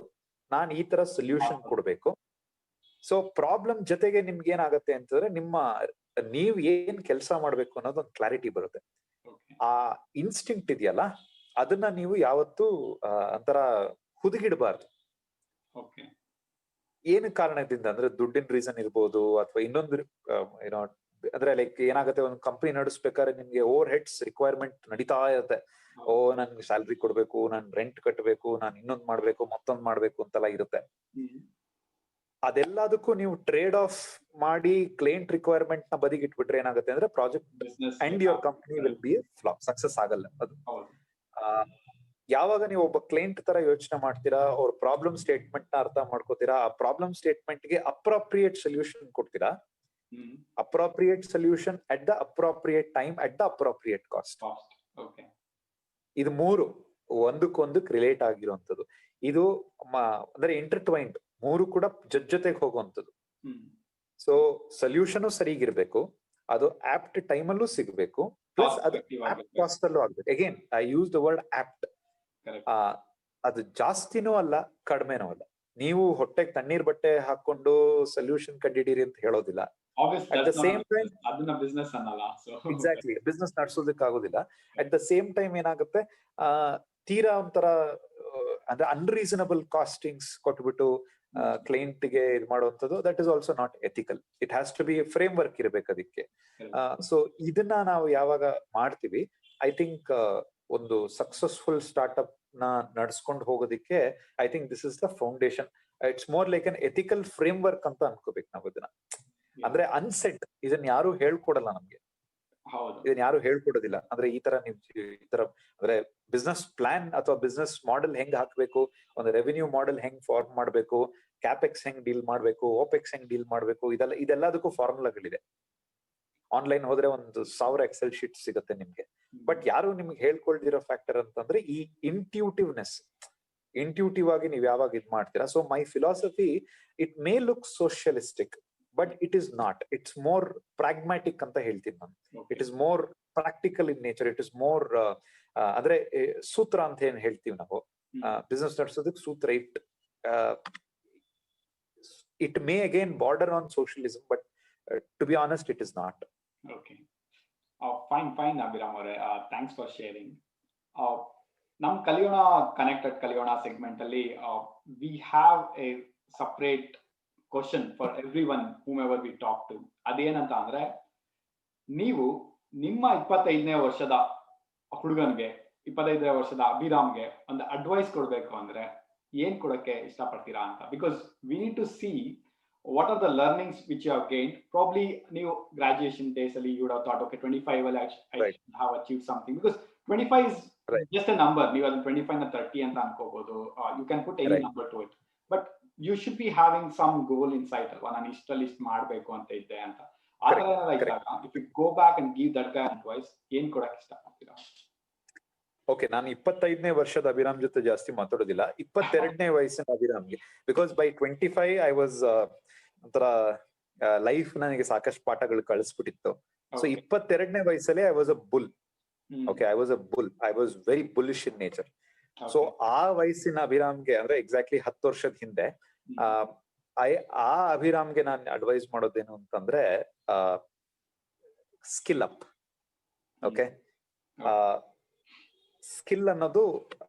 ನಾನ್ ಈ ತರ ಸೊಲ್ಯೂಷನ್ ಕೊಡ್ಬೇಕು. ಸೊ ಪ್ರಾಬ್ಲಮ್ ಜೊತೆಗೆ ನಿಮ್ಗೆ ಏನಾಗತ್ತೆ ಅಂತಂದ್ರೆ ನೀವ್ ಏನ್ ಕೆಲಸ ಮಾಡ್ಬೇಕು ಅನ್ನೋದೊಂದು ಕ್ಲಾರಿಟಿ ಬರುತ್ತೆ. ಆ ಇನ್ಸ್ಟಿಂಕ್ಟ್ ಇದೆಯಲ್ಲ ಅದನ್ನ ನೀವು ಯಾವತ್ತೂ ಒಂಥರ ಹುದುಗಿಡಬಾರ್ದು. ಏನು ಕಾರಣದಿಂದ ಅಂದ್ರೆ ದುಡ್ಡಿನ ರೀಸನ್ ಇರ್ಬೋದು, ಅಥವಾ ಇನ್ನೊಂದು ಏನೋ ಅಂದ್ರೆ ಲೈಕ್ ಏನಾಗುತ್ತೆ, ಒಂದು ಕಂಪನಿ ನಡೆಸ್ಬೇಕಾದ್ರೆ ನಿಮ್ಗೆ ಓವರ್ ಹೆಡ್ಸ್ ರಿಕ್ವೈರ್ಮೆಂಟ್ ನಡೀತಾ ಇರುತ್ತೆ. ನನ್ಗೆ ಸ್ಯಾಲ್ರಿ ಕೊಡ್ಬೇಕು, ನಾನ್ ರೆಂಟ್ ಕಟ್ಟಬೇಕು, ನಾನ್ ಇನ್ನೊಂದ್ ಮಾಡ್ಬೇಕು, ಮತ್ತೊಂದ್ ಮಾಡ್ಬೇಕು ಅಂತೆಲ್ಲ ಇರುತ್ತೆ. ಅದೆಲ್ಲದಕ್ಕೂ ನೀವು ಟ್ರೇಡ್ ಆಫ್ ಮಾಡಿ ಕ್ಲೈಂಟ್ ರಿಕ್ವೈರ್ಮೆಂಟ್ ನ ಬದಿಗೆ ಇಟ್ಬಿಟ್ರೆ ಏನಾಗುತ್ತೆ ಅಂದ್ರೆ project and your company will be flop, success ಆಗಲ್ಲ ಅದು. ಯಾವಾಗ ನೀವು ಒಬ್ಬ ಕ್ಲೈಂಟ್ ತರ ಯೋಚನೆ ಮಾಡ್ತೀರಾ, ಅವ್ರ ಪ್ರಾಬ್ಲಮ್ ಸ್ಟೇಟ್ಮೆಂಟ್ ನ ಅರ್ಥ ಮಾಡ್ಕೋತೀರಾ, ಆ ಪ್ರಾಬ್ಲಮ್ ಸ್ಟೇಟ್ಮೆಂಟ್ ಗೆ ಅಪ್ರೋಪ್ರಿಯೇಟ್ ಸೊಲ್ಯೂಷನ್ ಕೊಡ್ತೀರಾ, appropriate solution at the appropriate time at the appropriate cost. ಇದು ಮೂರು ಒಂದಕ್ಕೊಂದಕ್ಕೆ ರಿಲೇಟ್ ಆಗಿರುವಂತದ್ದು. ಇದು ಅಂದ್ರೆ ಇಂಟರ್ಟ್ವೈನ್ಡ್, ಮೂರು ಕೂಡ ಜೊತೆಗೆ ಹೋಗುವಂಥದ್ದು. ಸೊ ಸೊಲ್ಯೂಷನ್ ಸರಿಗಿರ್ಬೇಕು, ಅದು ಆಪ್ಟ್ ಟೈಮ್ ಅಲ್ಲೂ ಸಿಗ್ಬೇಕು, ಪ್ಲಸ್ ಅದು ಆಪ್ಟ್ ಕಾಸ್ಟ್ ಅಲ್ಲೂ ಆಗ್ಬೇಕು. Again I use the word apt. ಅದು ಜಾಸ್ತಿನೂ ಅಲ್ಲ, ಕಡಿಮೆನೂ ಅಲ್ಲ. ನೀವು ಹೊಟ್ಟೆಗೆ ತಣ್ಣೀರ್ ಬಟ್ಟೆ ಹಾಕೊಂಡು ಸೊಲ್ಯೂಷನ್ ಕಂಡಿಡೀರಿ ಅಂತ ಹೇಳೋದಿಲ್ಲ. At the same time exactly business ನಡ್ಸೋದಕ್ಕೆ ಆಗೋದಿಲ್ಲ. ಅಟ್ ದ ಸೇಮ್ ಟೈಮ್ ಏನಾಗುತ್ತೆ, ತೀರಾ ಒಂಥರ ಅಂದ್ರೆ ಅನ್ರೀಸನಬಲ್ ಕಾಸ್ಟಿಂಗ್ಸ್ ಕೊಟ್ಬಿಟ್ಟು ಕ್ಲೈಂಟ್ ಗೆ ಇದು ಮಾಡುವಂಥದ್ದು, that is also not ethical. It has to be framework ಇರಬೇಕು ಅದಕ್ಕೆ. ಸೊ ಇದನ್ನ ನಾವು ಯಾವಾಗ ಮಾಡ್ತೀವಿ, ಐ ಥಿಂಕ್ ಒಂದು ಸಕ್ಸಸ್ಫುಲ್ ಸ್ಟಾರ್ಟ್ಅಪ್ ನ ನಡ್ಸ್ಕೊಂಡು ಹೋಗೋದಿಕ್ಕೆ I think this is the foundation. It's more like an ethical framework ಅಂತ ಅನ್ಕೋಬೇಕು ನಾವು ಇದನ್ನ. ಅಂದ್ರೆ ಅನ್ಸೆಟ್, ಇದನ್ನ ಯಾರು ಹೇಳ್ಕೊಡಲ್ಲ ನಮ್ಗೆ, ಇದನ್ನ ಯಾರು ಹೇಳ್ಕೊಡೋದಿಲ್ಲ. ಅಂದ್ರೆ ಈ ತರ ಅಂದ್ರೆ ಬಿಸ್ನೆಸ್ ಪ್ಲಾನ್ ಅಥವಾ ಬಿಸ್ನೆಸ್ ಮಾಡೆಲ್ ಹೆಂಗ್ ಹಾಕ್ಬೇಕು, ಒಂದು ರೆವಿನ್ಯೂ ಮಾಡೆಲ್ ಹೆಂಗ್ ಫಾರ್ಮ್ ಮಾಡ್ಬೇಕು, ಕ್ಯಾಪೆಕ್ಸ್ ಹೆಂಗ್ ಡೀಲ್ ಮಾಡ್ಬೇಕು, ಓಪೆಕ್ಸ್ ಹೆಂಗ್ ಡೀಲ್ ಮಾಡ್ಬೇಕು, ಇದೆಲ್ಲದಕ್ಕೂ ಫಾರ್ಮುಲಾಗಳಿದೆ. ಆನ್ಲೈನ್ ಹೋದ್ರೆ 1000 ಎಕ್ಸೆಲ್ ಶೀಟ್ ಸಿಗುತ್ತೆ ನಿಮ್ಗೆ. ಬಟ್ ಯಾರು ನಿಮ್ಗೆ ಹೇಳ್ಕೊಳ್ದಿರೋ ಫ್ಯಾಕ್ಟರ್ ಅಂತಂದ್ರೆ ಈ ಇಂಟ್ಯೂಟಿವ್ ಆಗಿ ನೀವು ಯಾವಾಗ ಇದ್ ಮಾಡ್ತೀರಾ. So my philosophy, it may look socialistic, but it is not. It's more pragmatic ಅಂತ ಹೇಳ್ತೀನಿ ನಾನು. It is more practical in nature. It is more ಅಂದ್ರೆ ಸೂತ್ರ ಅಂತ ಏನ್ ಹೇಳ್ತೀವಿ ನಾವು ಬಿಸ್ನೆಸ್ ನಡೆಸೋದಕ್ಕೆ ಸೂತ್ರ. It may again border on socialism, but to be honest it is not. Okay, fine Abhiram ಅವರೇ, ಥ್ಯಾಂಕ್ಸ್ ಫಾರ್ ಶೇರಿಂಗ್. ನಮ್ ಕನೆಕ್ಟೆಡ್ ಕಲಿಯೋಣ ಸೆಗ್ಮೆಂಟ್ ಅಲ್ಲಿ we have a separate question for every one whomever we talk to. ಅದೇನಂತ ಅಂದ್ರೆ, ನೀವು ನಿಮ್ಮ 25ನೇ ವರ್ಷದ ಹುಡುಗನ್ಗೆ, 25ನೇ ವರ್ಷದ ಅಭಿರಾಮ್ಗೆ ಒಂದು ಅಡ್ವೈಸ್ ಕೊಡ್ಬೇಕು ಅಂದ್ರೆ ಏನ್ ಕೊಡಕ್ಕೆ ಇಷ್ಟಪಡ್ತೀರಾ ಅಂತ. Because we need to see what are the learnings which you have gained. Probably ನೀವು graduation days ಅಲ್ಲಿ you would have thought, okay, 25 will I should have achieved something, because 25 is just a number. ನೀವು ಅದನ್ನ 25 ನ 30 ಅಂತ ಅನ್ಕೋಬಹುದು. You can put any number to it, but you should be having some goal in sight ಅಲ್ವಾ. ನಾನು ಇಷ್ಟಲ್ಲಿ ಇಷ್ಟು ಮಾಡ್ಬೇಕು ಅಂತ ಇದ್ದೆ ಅಂತ. ಆ ತರ ಏನಾದ್ರು ಇದ್ದಾಗ, if you go back and give that guy advice, ಏನ್ ಕೊಡಕ್ಕೆ ಇಷ್ಟಪಡ್ತೀರಾ? ಓಕೆ, ನಾನು 25ನೇ ವರ್ಷದ ಅಭಿರಾಮ್ ಜೊತೆ ಜಾಸ್ತಿ ಮಾತಾಡೋದಿಲ್ಲ, 22ನೇ ವಯಸ್ಸಿನ ಅಭಿರಾಮ್ಗೆ. ಬಿಕಾಸ್ ಬೈ 25 ಐ ವಾಸ್ ಒಂಥರ ಲೈಫ್ ನನಗೆ ಸಾಕಷ್ಟು ಪಾಠಗಳು ಕಳಿಸ್ಬಿಟ್ಟಿತ್ತು. ಸೊ 22ನೇ ವಯಸ್ಸಲ್ಲಿ I was a bull. Okay, I was a bull. I was very bullish in nature. So ಆ ವಯಸ್ಸಿನ ಅಭಿರಾಮ್ಗೆ ಅಂದ್ರೆ ಎಕ್ಸಾಕ್ಟ್ಲಿ 10 ವರ್ಷದ ಹಿಂದೆ ಆ ಅಭಿರಾಮ್ಗೆ ನಾನು ಅಡ್ವೈಸ್ ಮಾಡೋದೇನು ಅಂತಂದ್ರೆ, ಸ್ಕಿಲ್ ಅಪ್. ಓಕೆ, ಸ್ಕಿಲ್ ಅನ್ನೋದು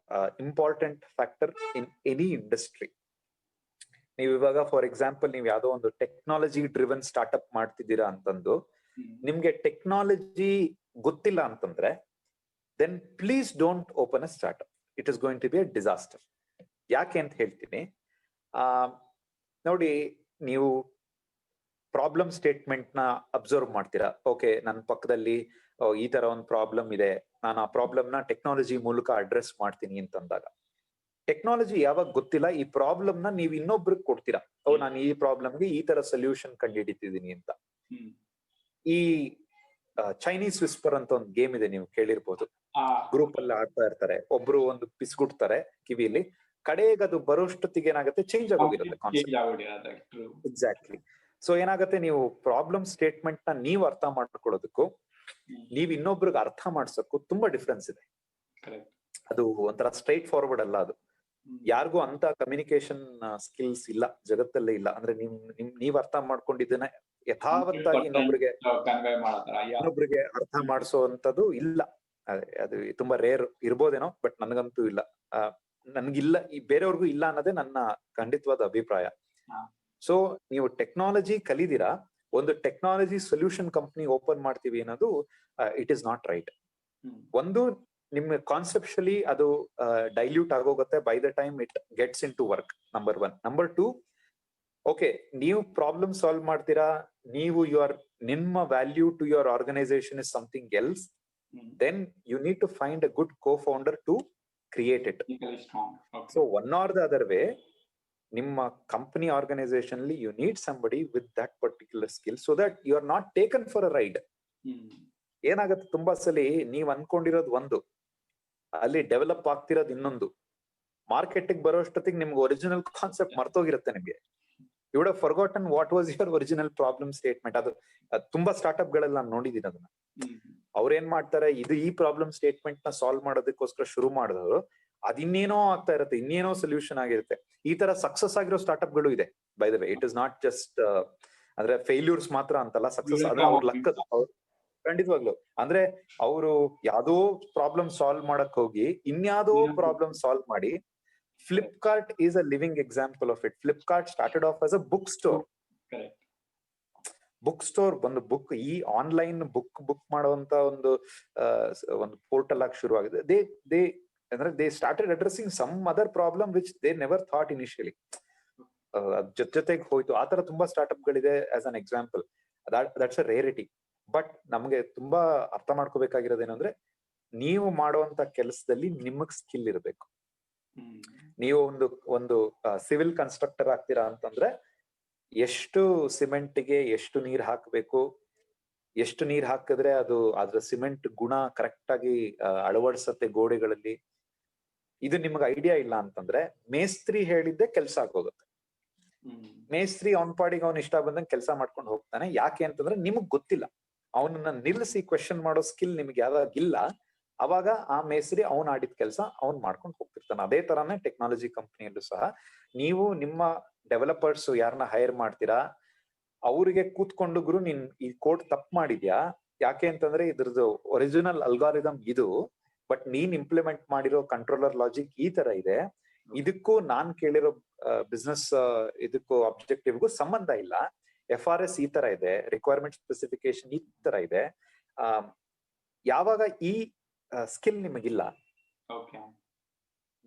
important factor in any industry. ನೀವು ಇವಾಗ ಫಾರ್ ಎಕ್ಸಾಂಪಲ್ ನೀವು ಯಾವ್ದೋ ಒಂದು ಟೆಕ್ನಾಲಜಿ ಡ್ರಿವನ್ ಸ್ಟಾರ್ಟ್ಅಪ್ ಮಾಡ್ತಿದ್ದೀರಾ ಅಂತಂದು, ನಿಮ್ಗೆ ಟೆಕ್ನಾಲಜಿ ಗೊತ್ತಿಲ್ಲ ಅಂತಂದ್ರೆ then please don't open a startup. It is going to be a disaster. ಯಾಕೆ ಅಂತ ಹೇಳ್ತೀನಿ. ನೋಡಿ, ನೀವು ಪ್ರಾಬ್ಲಮ್ ಸ್ಟೇಟ್ಮೆಂಟ್ ನ ಅಬ್ಸರ್ವ್ ಮಾಡ್ತೀರಾ. ಓಕೆ, ನನ್ನ ಪಕ್ಕದಲ್ಲಿ ಈ ತರ ಒಂದು ಪ್ರಾಬ್ಲಮ್ ಇದೆ, ನಾನು ಆ ಪ್ರಾಬ್ಲಮ್ ನ ಟೆಕ್ನಾಲಜಿ ಮೂಲಕ ಅಡ್ರೆಸ್ ಮಾಡ್ತೀನಿ ಅಂತಂದಾಗ, ಟೆಕ್ನಾಲಜಿ ಯಾವಾಗ ಗೊತ್ತಿಲ್ಲ, ಈ ಪ್ರಾಬ್ಲಮ್ ನ ನೀವು ಇನ್ನೊಬ್ರಿಗೆ ಕೊಡ್ತೀರಾ. ನಾನು ಈ ಪ್ರಾಬ್ಲಮ್ಗೆ ಈ ತರ ಸೊಲ್ಯೂಷನ್ ಕಂಡುಹಿಡಿತಿದ್ದೀನಿ ಅಂತ. ಈ ಚೈನೀಸ್ ವಿಸ್ಪರ್ ಅಂತ ಒಂದು ಗೇಮ್ ಇದೆ, ನೀವು ಕೇಳಿರ್ಬೋದು. ಗ್ರೂಪ್ ಅಲ್ಲಿ ಆಡ್ತಾ ಇರ್ತಾರೆ, ಒಬ್ರು ಒಂದು ಪಿಸ್ಗುಡ್ತಾರೆ ಕಿವಿಲಿ, ಕಡೆಗೆ ಅದು ಬರೋಷ್ಟೊತ್ತಿಗೆ ಏನಾಗುತ್ತೆ, ಚೇಂಜ್ ಆಗೋಗಿರುತ್ತೆ ಕಾನ್ಸೆಪ್ಟ್. ಎಕ್ಸಾಕ್ಟ್ಲಿ. ಸೊ ಏನಾಗುತ್ತೆ, ನೀವು ಪ್ರಾಬ್ಲಮ್ ಸ್ಟೇಟ್ಮೆಂಟ್ ನ ನೀವು ಅರ್ಥ ಮಾಡ್ಕೊಳ್ಳೋದಕ್ಕೂ ನೀವ್ ಇನ್ನೊಬ್ರಿಗೆ ಅರ್ಥ ಮಾಡ್ಸಕ್ಕೂ ತುಂಬಾ ಡಿಫ್ರೆನ್ಸ್ ಇದೆ. ಅದು ಒಂಥರ ಸ್ಟ್ರೈಟ್ ಫಾರ್ವರ್ಡ್ ಅಲ್ಲ. ಅದು ಯಾರಿಗೂ ಅಂತ ಕಮ್ಯುನಿಕೇಶನ್ ಸ್ಕಿಲ್ಸ್ ಇಲ್ಲ, ಜಗತ್ತಲ್ಲೇ ಇಲ್ಲ. ಅಂದ್ರೆ ನೀವ್ ಅರ್ಥ ಮಾಡ್ಕೊಂಡಿದ್ದನ್ನ ಯಥಾವತ್ತಾಗಿ ಇನ್ನೊಬ್ರಿಗೆ ಅರ್ಥ ಮಾಡಿಸುವಂತದ್ದು ಇಲ್ಲ. ಅದು ತುಂಬಾ ರೇರ್ ಇರ್ಬೋದೇನೋ, ಬಟ್ ನನ್ಗಂತೂ ಇಲ್ಲ. ನನ್ಗಿಲ್ಲ, ಈ ಬೇರೆಯವ್ರಿಗೂ ಇಲ್ಲ ಅನ್ನೋದೇ ನನ್ನ ಖಂಡಿತವಾದ ಅಭಿಪ್ರಾಯ. ಸೊ ನೀವು ಟೆಕ್ನಾಲಜಿ ಕಲಿದಿರಾ, ಒಂದು ಟೆಕ್ನಾಲಜಿ ಸೊಲ್ಯೂಷನ್ ಕಂಪ್ನಿ ಓಪನ್ ಮಾಡ್ತೀವಿ ಅನ್ನೋದು ಇಟ್ ಇಸ್ ನಾಟ್ ರೈಟ್. ಒಂದು, ನಿಮ್ಮ ಕಾನ್ಸೆಪ್ಷುಯಲಿ ಅದು ಡೈಲ್ಯೂಟ್ ಆಗೋಗುತ್ತೆ by the time it gets into work. Number 1. Number 2, okay, ನೀವು ಪ್ರಾಬ್ಲಮ್ ಸಾಲ್ವ್ ಮಾಡ್ತೀರಾ, ನೀವು ನಿಮ್ಮ value to your organisation is something else, then you need to find a good co founder to create it. Technically strong. Okay. So one or the other way ನಿಮ್ಮ company organisation ಅಲ್ಲಿ you need somebody with that particular skill so that you are not taken for a ride. ಏನಾಗುತ್ತೆ ತುಂಬಾ ಸಲಿ ನೀವ್ ಅನ್ಕೊಂಡಿರೋದು ಒಂದು, ಅಲ್ಲಿ develop ಆಗ್ತಿರೋದು ಇನ್ನೊಂದು. ಮಾರ್ಕೆಟಿಗೆ ಬರೋಷ್ಟೊತ್ತಿಗೆ ನಿಮ್ಗೆ ಒರಿಜಿನಲ್ ಕಾನ್ಸೆಪ್ಟ್ ಮರ್ತೋಗಿರುತ್ತೆ ನಿಮ್ಗೆ. You would have forgotten what was your original problem statement. ಅದು ತುಂಬಾ ಸ್ಟಾರ್ಟ್ಅಪ್ ಗಳಲ್ಲಿ ನಾನು ನೋಡಿದೀನಿ ಅದನ್ನ. ಅವ್ರೇನ್ ಮಾಡ್ತಾರೆ, ಇದು ಈ ಪ್ರಾಬ್ಲಮ್ ಸ್ಟೇಟ್ಮೆಂಟ್ ನ ಸಾಲ್ವ್ ಮಾಡೋದಕ್ಕೋಸ್ಕರ ಶುರು ಮಾಡಿದವರು ಅದಿನ್ನೇನೋ ಆಗ್ತಾ ಇರುತ್ತೆ, ಇನ್ನೇನೋ ಸೊಲ್ಯೂಷನ್ ಆಗಿರುತ್ತೆ. ಈ ತರ ಸಕ್ಸಸ್ ಆಗಿರೋ ಸ್ಟಾರ್ಟ್ಅಪ್ ಗಳು ಇದೆ by the way. It is not just ಅಂದ್ರೆ ಫೇಲ್ಯೂರ್ಸ್ ಮಾತ್ರ ಅಂತಲ್ಲ, ಸಕ್ಸಸ್ ಅದ್ರ ಅವ್ರ ಲೆಕ್ಕ ಖಂಡಿತವಾಗ್ಲು. ಅಂದ್ರೆ ಅವರು ಯಾವ್ದೋ ಪ್ರಾಬ್ಲಮ್ ಸಾಲ್ವ್ ಮಾಡಕ್ ಹೋಗಿ ಇನ್ಯಾವುದೋ ಪ್ರಾಬ್ಲಮ್ ಸಾಲ್ವ್ ಮಾಡಿ. Flipkart is a living example of it. Flipkart started off as a book store. Book store ಒಂದು ಬುಕ್, ಈ ಆನ್ಲೈನ್ ಬುಕ್ ಮಾಡುವಂತ ಒಂದು ಪೋರ್ಟಲ್ ಆಗಿ ಶುರು ಆಗಿದೆ. They started addressing some other problem which they never thought initially. ಜೊತೆಗೆ ಹೋಯ್ತು. ಆತರ ತುಂಬಾ ಸ್ಟಾರ್ಟ್ಅಪ್ ಗಳಿದೆ as an example. That's a rarity. But ನಮ್ಗೆ ತುಂಬಾ ಅರ್ಥ ಮಾಡ್ಕೋಬೇಕಾಗಿರೋದೇನಂದ್ರೆ, ನೀವು ಮಾಡುವಂತ ಕೆಲಸದಲ್ಲಿ ನಿಮಗ್ ಸ್ಕಿಲ್ ಇರಬೇಕು. ನೀವು ಒಂದು ಸಿವಿಲ್ ಕನ್ಸ್ಟ್ರಕ್ಟರ್ ಆಗ್ತೀರಾ ಅಂತಂದ್ರೆ ಎಷ್ಟು ಸಿಮೆಂಟ್ಗೆ ಎಷ್ಟು ನೀರ್ ಹಾಕ್ಬೇಕು, ಎಷ್ಟು ನೀರ್ ಹಾಕಿದ್ರೆ ಅದು ಅದ್ರ ಸಿಮೆಂಟ್ ಗುಣ ಕರೆಕ್ಟ್ ಆಗಿ ಅಳವಡಿಸತ್ತೆ ಗೋಡೆಗಳಲ್ಲಿ, ಇದು ನಿಮ್ಗೆ ಐಡಿಯಾ ಇಲ್ಲ ಅಂತಂದ್ರೆ ಮೇಸ್ತ್ರಿ ಹೇಳಿದ್ದೆ ಕೆಲ್ಸ ಆಗೋಗುತ್ತೆ. ಮೇಸ್ತ್ರಿ ಅವನ್ ಪಾಡಿಗೆ ಅವ್ನ ಇಷ್ಟ ಬಂದಂಗೆ ಕೆಲಸ ಮಾಡ್ಕೊಂಡು ಹೋಗ್ತಾನೆ. ಯಾಕೆ ಅಂತಂದ್ರೆ ನಿಮಗ್ ಗೊತ್ತಿಲ್ಲ. ಅವನನ್ನ ನಿಲ್ಲಿಸಿ ಕ್ವೆಶನ್ ಮಾಡೋ ಸ್ಕಿಲ್ ನಿಮ್ಗೆ ಯಾವಾಗಿಲ್ಲ, ಅವಾಗ ಆ ಮೇಸ್ತ್ರಿ ಅವ್ನ್ ಆಡಿದ ಕೆಲಸ ಅವ್ನ್ ಮಾಡ್ಕೊಂಡು ಹೋಗ್ತಿರ್ತಾನೆ. ಅದೇ ತರಾನೇ ಟೆಕ್ನಾಲಜಿ ಕಂಪನಿಯಲ್ಲೂ ಸಹ ನೀವು ನಿಮ್ಮ ಡೆವಲಪರ್ಸ್ ಯಾರನ್ನ ಹೈರ್ ಮಾಡ್ತೀರಾ, ಅವ್ರಿಗೆ ಕೂತ್ಕೊಂಡು ಗುರು ನೀನ್ ಈ ಕೋಡ್ ತಪ್ಪು ಮಾಡಿದ್ಯಾ, ಯಾಕೆ ಅಂತಂದ್ರೆ ಇದ್ರದ್ದು ಒರಿಜಿನಲ್ ಅಲ್ಗಾರಿದಮ್ ಇದು, ಬಟ್ ನೀನ್ ಇಂಪ್ಲಿಮೆಂಟ್ ಮಾಡಿರೋ ಕಂಟ್ರೋಲರ್ ಲಾಜಿಕ್ ಈ ತರ ಇದೆ, ಇದಕ್ಕೂ ನಾನ್ ಕೇಳಿರೋ ಬಿಸ್ನೆಸ್ ಇದಕ್ಕೂ ಅಬ್ಜೆಕ್ಟಿವ್ಗೂ ಸಂಬಂಧ ಇಲ್ಲ, FRS ಈ ತರ ಇದೆ, ರಿಕ್ವೈರ್ಮೆಂಟ್ ಸ್ಪೆಸಿಫಿಕೇಶನ್ ಈ ತರ ಇದೆ. ಯಾವಾಗ ಈ ಸ್ಕಿಲ್ ನಿಮಗಿಲ್ಲ,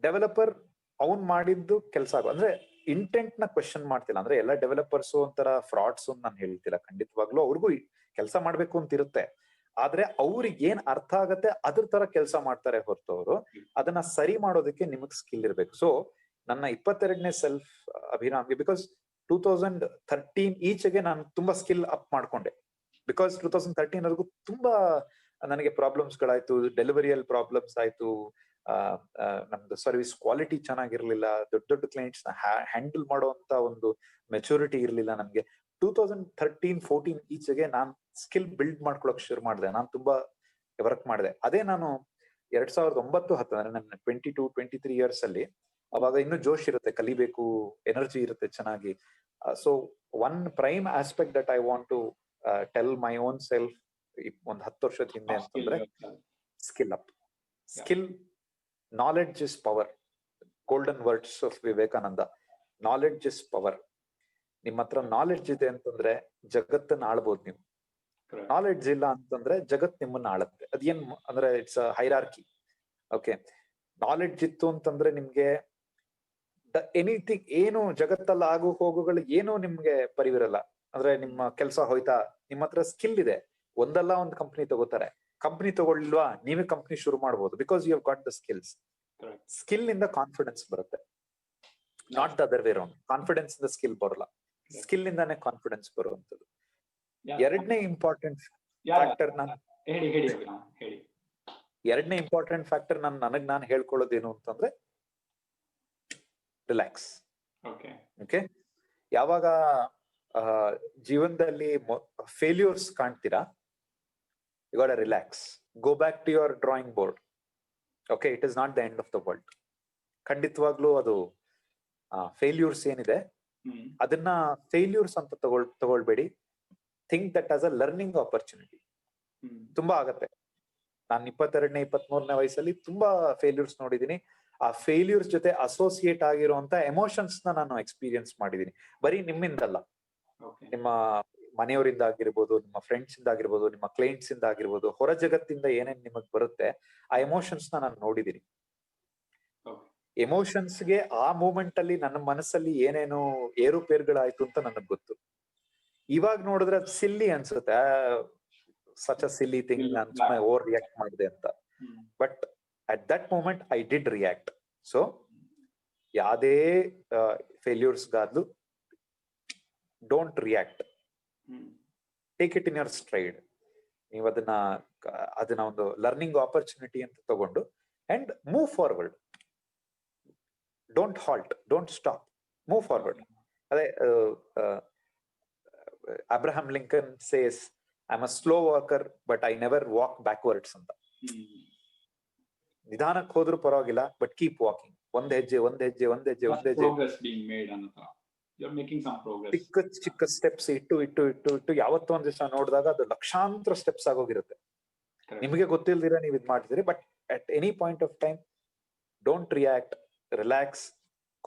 ಡೆವಲಪರ್ ಅವ್ನ್ ಮಾಡಿದ್ದು ಕೆಲಸ ಅಂದ್ರೆ ಇಂಟೆಂಟ್ ನ ಕ್ವೆಶನ್ ಮಾಡ್ತಿಲ್ಲ. ಅಂದ್ರೆ ಎಲ್ಲ ಡೆವಲಪರ್ಸ್ ಒಂಥರ ಫ್ರಾಡ್ಸ್ ನಾನು ಹೇಳ್ತಿಲ್ಲ, ಖಂಡಿತವಾಗ್ಲೂ ಅವ್ರಿಗೂ ಕೆಲಸ ಮಾಡ್ಬೇಕು ಅಂತ ಇರುತ್ತೆ. ಆದ್ರೆ ಅವ್ರಿಗೆ ಏನ್ ಅರ್ಥ ಆಗತ್ತೆ ಅದ್ರ ತರ ಕೆಲಸ ಮಾಡ್ತಾರೆ ಹೊರತು ಅವರು ಅದನ್ನ ಸರಿ ಮಾಡೋದಕ್ಕೆ ನಿಮಗ್ ಸ್ಕಿಲ್ ಇರ್ಬೇಕು. ಸೊ ನನ್ನ 22ನೇ ಸೆಲ್ಫ್ ಅಭಿರಾಮ್ಗೆ ಬಿಕಾಸ್ 2013 ಈಚೆಗೆ ನಾನು ತುಂಬಾ ಸ್ಕಿಲ್ ಅಪ್ ಮಾಡ್ಕೊಂಡೆ. ಬಿಕಾಸ್ 2013 ವರೆಗೂ ತುಂಬಾ ನನಗೆ ಪ್ರಾಬ್ಲಮ್ಸ್ ಗಳಾಯ್ತು, ಡೆಲಿವರಿಯಲ್ಲಿ ಪ್ರಾಬ್ಲಮ್ಸ್ ಆಯ್ತು, ನಮ್ದು ಸರ್ವಿಸ್ ಕ್ವಾಲಿಟಿ ಚೆನ್ನಾಗಿರ್ಲಿಲ್ಲ, ದೊಡ್ಡ ಕ್ಲೈಂಟ್ಸ್ ನ ಹ್ಯಾಂಡಲ್ ಮಾಡುವಂತ ಒಂದು ಮೆಚುರಿಟಿ ಇರ್ಲಿಲ್ಲ ನಮ್ಗೆ. 2013-14 ಈಚೆಗೆ ನಾನ್ ಸ್ಕಿಲ್ ಬಿಲ್ಡ್ ಮಾಡ್ಕೊಳಕ್ ಶುರು ಮಾಡಿದೆ. ನಾನು ತುಂಬಾ ವರ್ಕ್ ಮಾಡಿದೆ. ಅದೇ ನಾನು 2009-10 ಅಂದ್ರೆ ನನ್ನ 22-23 ಇಯರ್ಸ್ ಅಲ್ಲಿ, ಅವಾಗ ಇನ್ನೂ ಜೋಶ್ ಇರುತ್ತೆ, ಕಲಿಬೇಕು, ಎನರ್ಜಿ ಇರುತ್ತೆ ಚೆನ್ನಾಗಿ. So one prime aspect that I want to tell my own self ಒಂದ್ 10 ವರ್ಷದ ಹಿಂದೆ ಅಂತಂದ್ರೆ skill up. Skill, knowledge is power. Golden words of Vivekananda. Knowledge is power. ನಿಮ್ ಹತ್ರ ನಾಲೆಡ್ಜ್ ಇದೆ ಅಂತಂದ್ರೆ ಜಗತ್ತನ್ನ ಆಳ್ಬೋದು ನೀವು. ನಾಲೆಡ್ಜ್ ಇಲ್ಲ ಅಂತಂದ್ರೆ ಜಗತ್ ನಿಮ್ಮನ್ನ ಆಳುತ್ತೆ. ಅದೇನ್ ಅಂದ್ರೆ it's a hierarchy. Okay, knowledge ಇತ್ತು ಅಂತಂದ್ರೆ ನಿಮ್ಗೆ ಎನಿಥಿಂಗ್, ಏನು ಜಗತ್ತಲ್ಲ ಆಗು ಹೋಗುಗಳು ಏನು ನಿಮ್ಗೆ ಪರಿವಿರಲ್ಲ. ಅಂದ್ರೆ ನಿಮ್ಮ ಕೆಲಸ ಹೋಯ್ತಾ, ನಿಮ್ಮ ಹತ್ರ ಸ್ಕಿಲ್ ಇದೆ, ಒಂದಲ್ಲ ಒಂದು ಕಂಪನಿ ತಗೋತಾರೆ. ಕಂಪನಿ ತಗೊಳ್ಳಿಲ್ವಾ, ನೀವೇ ಕಂಪನಿ ಶುರು ಮಾಡ್ಬೋದು. Because you have got the skills. Skill ಇಂದ ಕಾನ್ಫಿಡೆನ್ಸ್ ಬರುತ್ತೆ, not the other way round. Confidence ಇಂದ ಸ್ಕಿಲ್ ಬರಲ್ಲ, ಸ್ಕಿಲ್ ಇಂದಾನೆ ಕಾನ್ಫಿಡೆನ್ಸ್ ಬರುವಂತದ್ದು. ಎರಡನೇ ಇಂಪಾರ್ಟೆಂಟ್ ಫ್ಯಾಕ್ಟರ್ ಎರಡನೇ ಇಂಪಾರ್ಟೆಂಟ್ ಫ್ಯಾಕ್ಟರ್ ನನಗ್ ನಾನು ಹೇಳ್ಕೊಳ್ಳೋದೇನು ಅಂತಂದ್ರೆ ರಿಲ್ಯಾಕ್ಸ್. ಓಕೆ, ಯಾವಾಗ ಜೀವನದಲ್ಲಿ ಫೇಲ್ಯೂರ್ಸ್ ಕಾಣ್ತೀರಾ, you got to relax, go back to your drawing board. Okay, it is not the end of the world. ಖಂಡಿತವಾಗ್ಲೂ ಅದು ಫೇಲ್ಯೂರ್ಸ್ ಏನಿದೆ ಅದನ್ನ ಫೇಲ್ಯೂರ್ಸ್ ಅಂತ ತಗೊಳ್ಬೇಡಿ. Think that as a learning opportunity. ತುಂಬಾ ಆಗತ್ತೆ. ನಾನು 22ನೇ 23ನೇ ವಯಸ್ಸಲ್ಲಿ ತುಂಬಾ ಫೇಲ್ಯೂರ್ಸ್ ನೋಡಿದೀನಿ. ಆ ಫೇಲ್ಯೂರ್ಸ್ ಜೊತೆ ಅಸೋಸಿಯೇಟ್ ಆಗಿರುವಂತ ಎಮೋಷನ್ಸ್ ನಾನು ಎಕ್ಸ್ಪೀರಿಯನ್ಸ್ ಮಾಡಿದೀನಿ. ಬರೀ ನಿಮ್ಮಿಂದಲ್ಲ, ನಿಮ್ಮ ಮನೆಯವರಿಂದ ಆಗಿರ್ಬೋದು, ನಿಮ್ಮ ಫ್ರೆಂಡ್ಸ್ ಇಂದ ಆಗಿರ್ಬೋದು, ನಿಮ್ಮ ಕ್ಲೈಂಟ್ಸ್ ಇಂದ ಆಗಿರ್ಬೋದು, ಹೊರ ಜಗತ್ತಿಂದ ಏನೇನ್ ನಿಮಗ್ ಬರುತ್ತೆ ಆ ಎಮೋಷನ್ಸ್ ನಾನು ನೋಡಿದೀನಿ. ಎಮೋಷನ್ಸ್ಗೆ ಆ ಮೂಮೆಂಟ್ ಅಲ್ಲಿ ನನ್ನ ಮನಸ್ಸಲ್ಲಿ ಏನೇನು ಏರುಪೇರುಗಳಾಯ್ತು ಅಂತ ನನಗ್ ಗೊತ್ತು. ಇವಾಗ ನೋಡಿದ್ರೆ ಅದು ಸಿಲ್ಲಿ ಅನ್ಸುತ್ತೆ, ಸಚ್ ಅ ಸಿಲ್ಲಿ ಥಿಂಗ್, ನಾನು ಸುಮ್ಮನೆ ಓವರ್ ರಿಯಾಕ್ಟ್ ಮಾಡಿದೆ ಅಂತ. But at that moment I did react. So ಯಾವ್ದೇ ಫೇಲ್ಯೂರ್ಸ್ ಗಾದ್ಲು don't react, take it in your stride. ನೀವು ಅದನ್ನ ಒಂದು ಲರ್ನಿಂಗ್ ಆಪರ್ಚುನಿಟಿ ಅಂತ ತಗೊಂಡು and move forward. Don't halt, don't stop, move forward. ಅದೇ Abraham Lincoln says I am a slow walker but I never walk backwards ಅಂತ. ನಿಧಾನಕ್ಕೆ ಹೋದ್ರೂ ಪರವಾಗಿಲ್ಲ, ಬಟ್ ಕೀಪ್ ವಾಕಿಂಗ್. ಒಂದ್ ಹೆಜ್ಜೆ ಚಿಕ್ಕ ಚಿಕ್ಕ ಸ್ಟೆಪ್ಸ್ ಇಟ್ಟು ಯಾವತ್ತೋ ಒಂದ್ ದಿವಸ ನೋಡಿದಾಗ ಅದು ಲಕ್ಷಾಂತರ ಸ್ಟೆಪ್ಸ್ ಆಗೋಗಿರುತ್ತೆ. ನಿಮಗೆ ಗೊತ್ತಿಲ್ದಿರ ನೀವು ಇದ್ ಮಾಡ್ತೀರಿ. But at any point of time don't react, relax,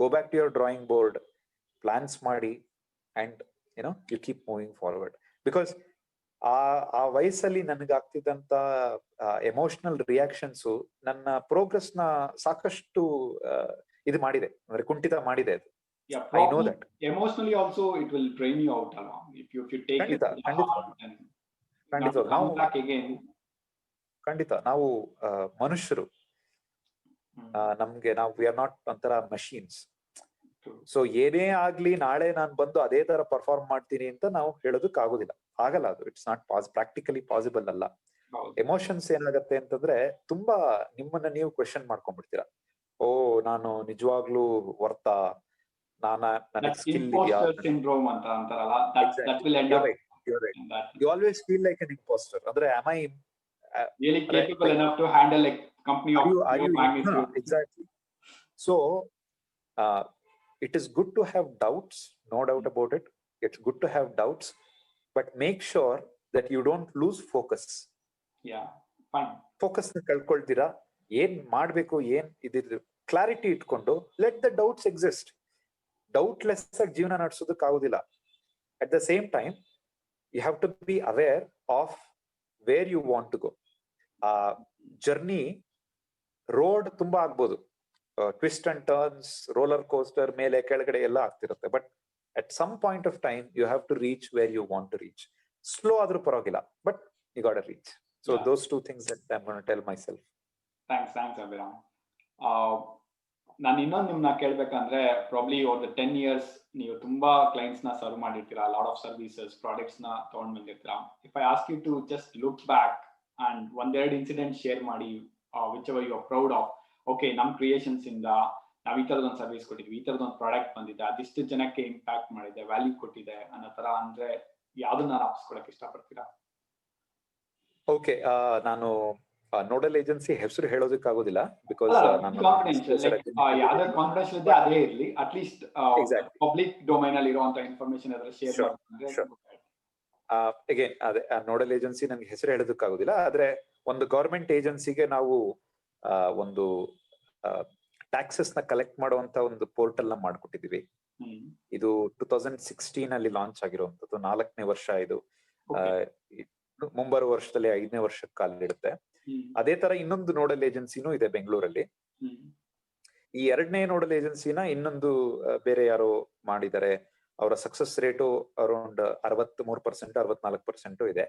go back to your drawing board, plans ಮಾಡಿ and you keep moving forward. Because ಆ ವಯಸ್ಸಲ್ಲಿ ನನಗಾಗ್ತಿದ್ದಂತ ಎಮೋಷನಲ್ ರಿಯಾಕ್ಷನ್ಸು ನನ್ನ ಪ್ರೋಗ್ರೆಸ್ ನ ಸಾಕಷ್ಟು ಇದು ಮಾಡಿದೆ, ಅಂದ್ರೆ ಕುಂಠಿತ ಮಾಡಿದೆ ಅದು. I know that. Emotionally also it will drain you out along. If you take it to the heart and not come back again. ಖಂಡಿತ ನಾವು ಮನುಷ್ಯರು, ನಮ್ಗೆ we are not ಒಂಥರ machines. ಸೊ ಏನೇ ಆಗ್ಲಿ ನಾಳೆ ನಾನು ಬಂದು ಅದೇ ತರ ಪರ್ಫಾರ್ಮ್ ಮಾಡ್ತೀನಿ ಅಂತ ನಾವು ಹೇಳೋದಕ್ ಆಗೋದಿಲ್ಲ, ಆಗಲ್ಲ. ಅದು ಇಟ್ಸ್ ನಾಟ್ ಪ್ರಾಕ್ಟಿಕಲಿ ಪಾಸಿಬಲ್ ಅಲ್ಲ. ಎಮೋಷನ್ಸ್ ಏನಾಗತ್ತೆ ಅಂತಂದ್ರೆ ತುಂಬಾ ನಿಮ್ಮನ್ನ ನೀವು ಕ್ವೆಶನ್ ಮಾಡ್ಕೊಂಡ್ಬಿಡ್ತೀರಾ. ಓ ನಾನು ನಿಜವಾಗ್ಲೂ ವರ್ತಾ, ನನಗೆ ಸ್ಕಿಲ್ ಇದೆಯಾ? You always feel like an imposter. ಅಂದ್ರೆ am I really capable enough to handle a company of your magnitude? Exactly. So it is good to have doubts, no doubt about it. It's good to have doubts, but make sure that you don't lose focus. Yeah, fine. Focus na kalkoltira, ಏನ್ ಮಾಡ್ಬೇಕು, ಏನ್ ಇದಿದ್ರು clarity ಇಟ್ಕೊಂಡು let the doubts exist. Doubtless ಆಗಿ ಜೀವನ ನಡೆಸೋದಕ್ಕೆ ಆಗುದಿಲ್ಲ. At the same time you have to be aware of where you want to go. ಆ ಜರ್ನಿ ರೋಡ್ ತುಂಬಾ ಆಗ್ಬೋದು, twist and turns, roller coaster, ಮೇಲೆ ಕೆಳಗಡೆ ಎಲ್ಲ ಆಗ್ತಿರುತ್ತೆ. But at some point of time you have to reach where you want to reach. Slow ಆದ್ರೂ ಪರವಾಗಿಲ್ಲ, but you got to reach. So those two things that I'm going to tell myself. Thanks Abhiram. ನಾನು ಇನ್ನೊಂದು ನಿಮ್ನ ಕೇಳ್ಬೇಕಂದ್ರೆ, probably over the 10 years ನೀವು ತುಂಬಾ clients ನ serve ಮಾಡಿರ್ತೀರಾ, ಲಾಟ್ ಆಫ್ ಸರ್ವಿಸಸ್, ಪ್ರಾಡಕ್ಟ್ಸ್ ನ ತಗೊಂಡ್ ಬಂದಿರ್ತೀರಾ. If I ask you to just look back and ಒಂದೆರಡು ಇನ್ಸಿಡೆಂಟ್ ಶೇರ್ ಮಾಡಿ, whichever you are proud of. Okay, ನಮ್ ಕ್ರಿಯೇಷನ್ಸ್ ಇಂದ ನಾವ್ ಈ ತರದೊಂದು ಸರ್ವಿಸ್ ಕೊಟ್ಟಿದ್ವಿ, ಈ ತರದೊಂದು ಪ್ರಾಡಕ್ಟ್ ಬಂದಿದೆ, ಅದಿಷ್ಟು ಜನಕ್ಕೆ ಇಂಪ್ಯಾಕ್ಟ್ ಮಾಡಿದೆ, ವ್ಯಾಲ್ಯೂ ಕೊಟ್ಟಿದೆ ಅನ್ನೋ ತರ, ಅಂದ್ರೆ ಯಾವ್ದನ್ನ ನಾಪಿಸ್ಕೊಳಕ್ ಇಷ್ಟಪಡ್ತೀರಾ? ಓಕೆ, ನಾನು ನೋಡಲ್ ಏಜೆನ್ಸಿ ಹೆಸರು ಹೇಳೋದಕ್ಕಾಗೋದಿಲ್ಲ, ಬಿಕಾಸ್ ಯಾವ್ದಾದ್ರು ಕಾನ್ಫಿಡೆನ್ಷಿಯಲ್ ಇದೆ ಅದೇ ಇರ್ಲಿ, ಅಟ್ ಲೀಸ್ಟ್ ಪಬ್ಲಿಕ್ ಡೊಮೈನ್ ಅಲ್ಲಿ ಇರುವಂತ ಇನ್ಫಾರ್ಮೇಶನ್ ಅದ್ರ ಶೇರ್ ಮಾಡಿದ್ರೆ. ಅಗೇನ್ ಅದೇ ನೋಡಲ್ ಏಜೆನ್ಸಿ ನಂಗೆ ಹೆಸರು ಹೇಳೋದಕ್ಕಾಗೋದಿಲ್ಲ, ಆದ್ರೆ ಒಂದು ಗವರ್ಮೆಂಟ್ ಏಜೆನ್ಸಿಗೆ ನಾವು ಒಂದು ಟ್ಯಾಕ್ಸಸ್ ನ ಕಲೆಕ್ಟ್ ಮಾಡುವಂತ ಒಂದು ಪೋರ್ಟಲ್ ನ ಮಾಡ್ಕೊಟ್ಟಿದೀವಿ. ಇದು 2016 ಅಲ್ಲಿ ಲಾಂಚ್ ಆಗಿರುವಂತದ್ದು, 4ನೇ ವರ್ಷ ಇದು. ಮುಂಬರುವ ವರ್ಷದಲ್ಲಿ 5ನೇ ವರ್ಷಕ್ಕೆ ಕಾಲಿಡುತ್ತೆ. ಅದೇ ತರ ಇನ್ನೊಂದು ನೋಡಲ್ ಏಜೆನ್ಸಿನೂ ಇದೆ ಬೆಂಗಳೂರಲ್ಲಿ. ಈ 2ನೇ ನೋಡಲ್ ಏಜೆನ್ಸಿನ ಇನ್ನೊಂದು ಬೇರೆ ಯಾರೋ ಮಾಡಿದ್ದಾರೆ. ಅವರ ಸಕ್ಸಸ್ ರೇಟು ಅರೌಂಡ್ 63%, 64% ಇದೆ.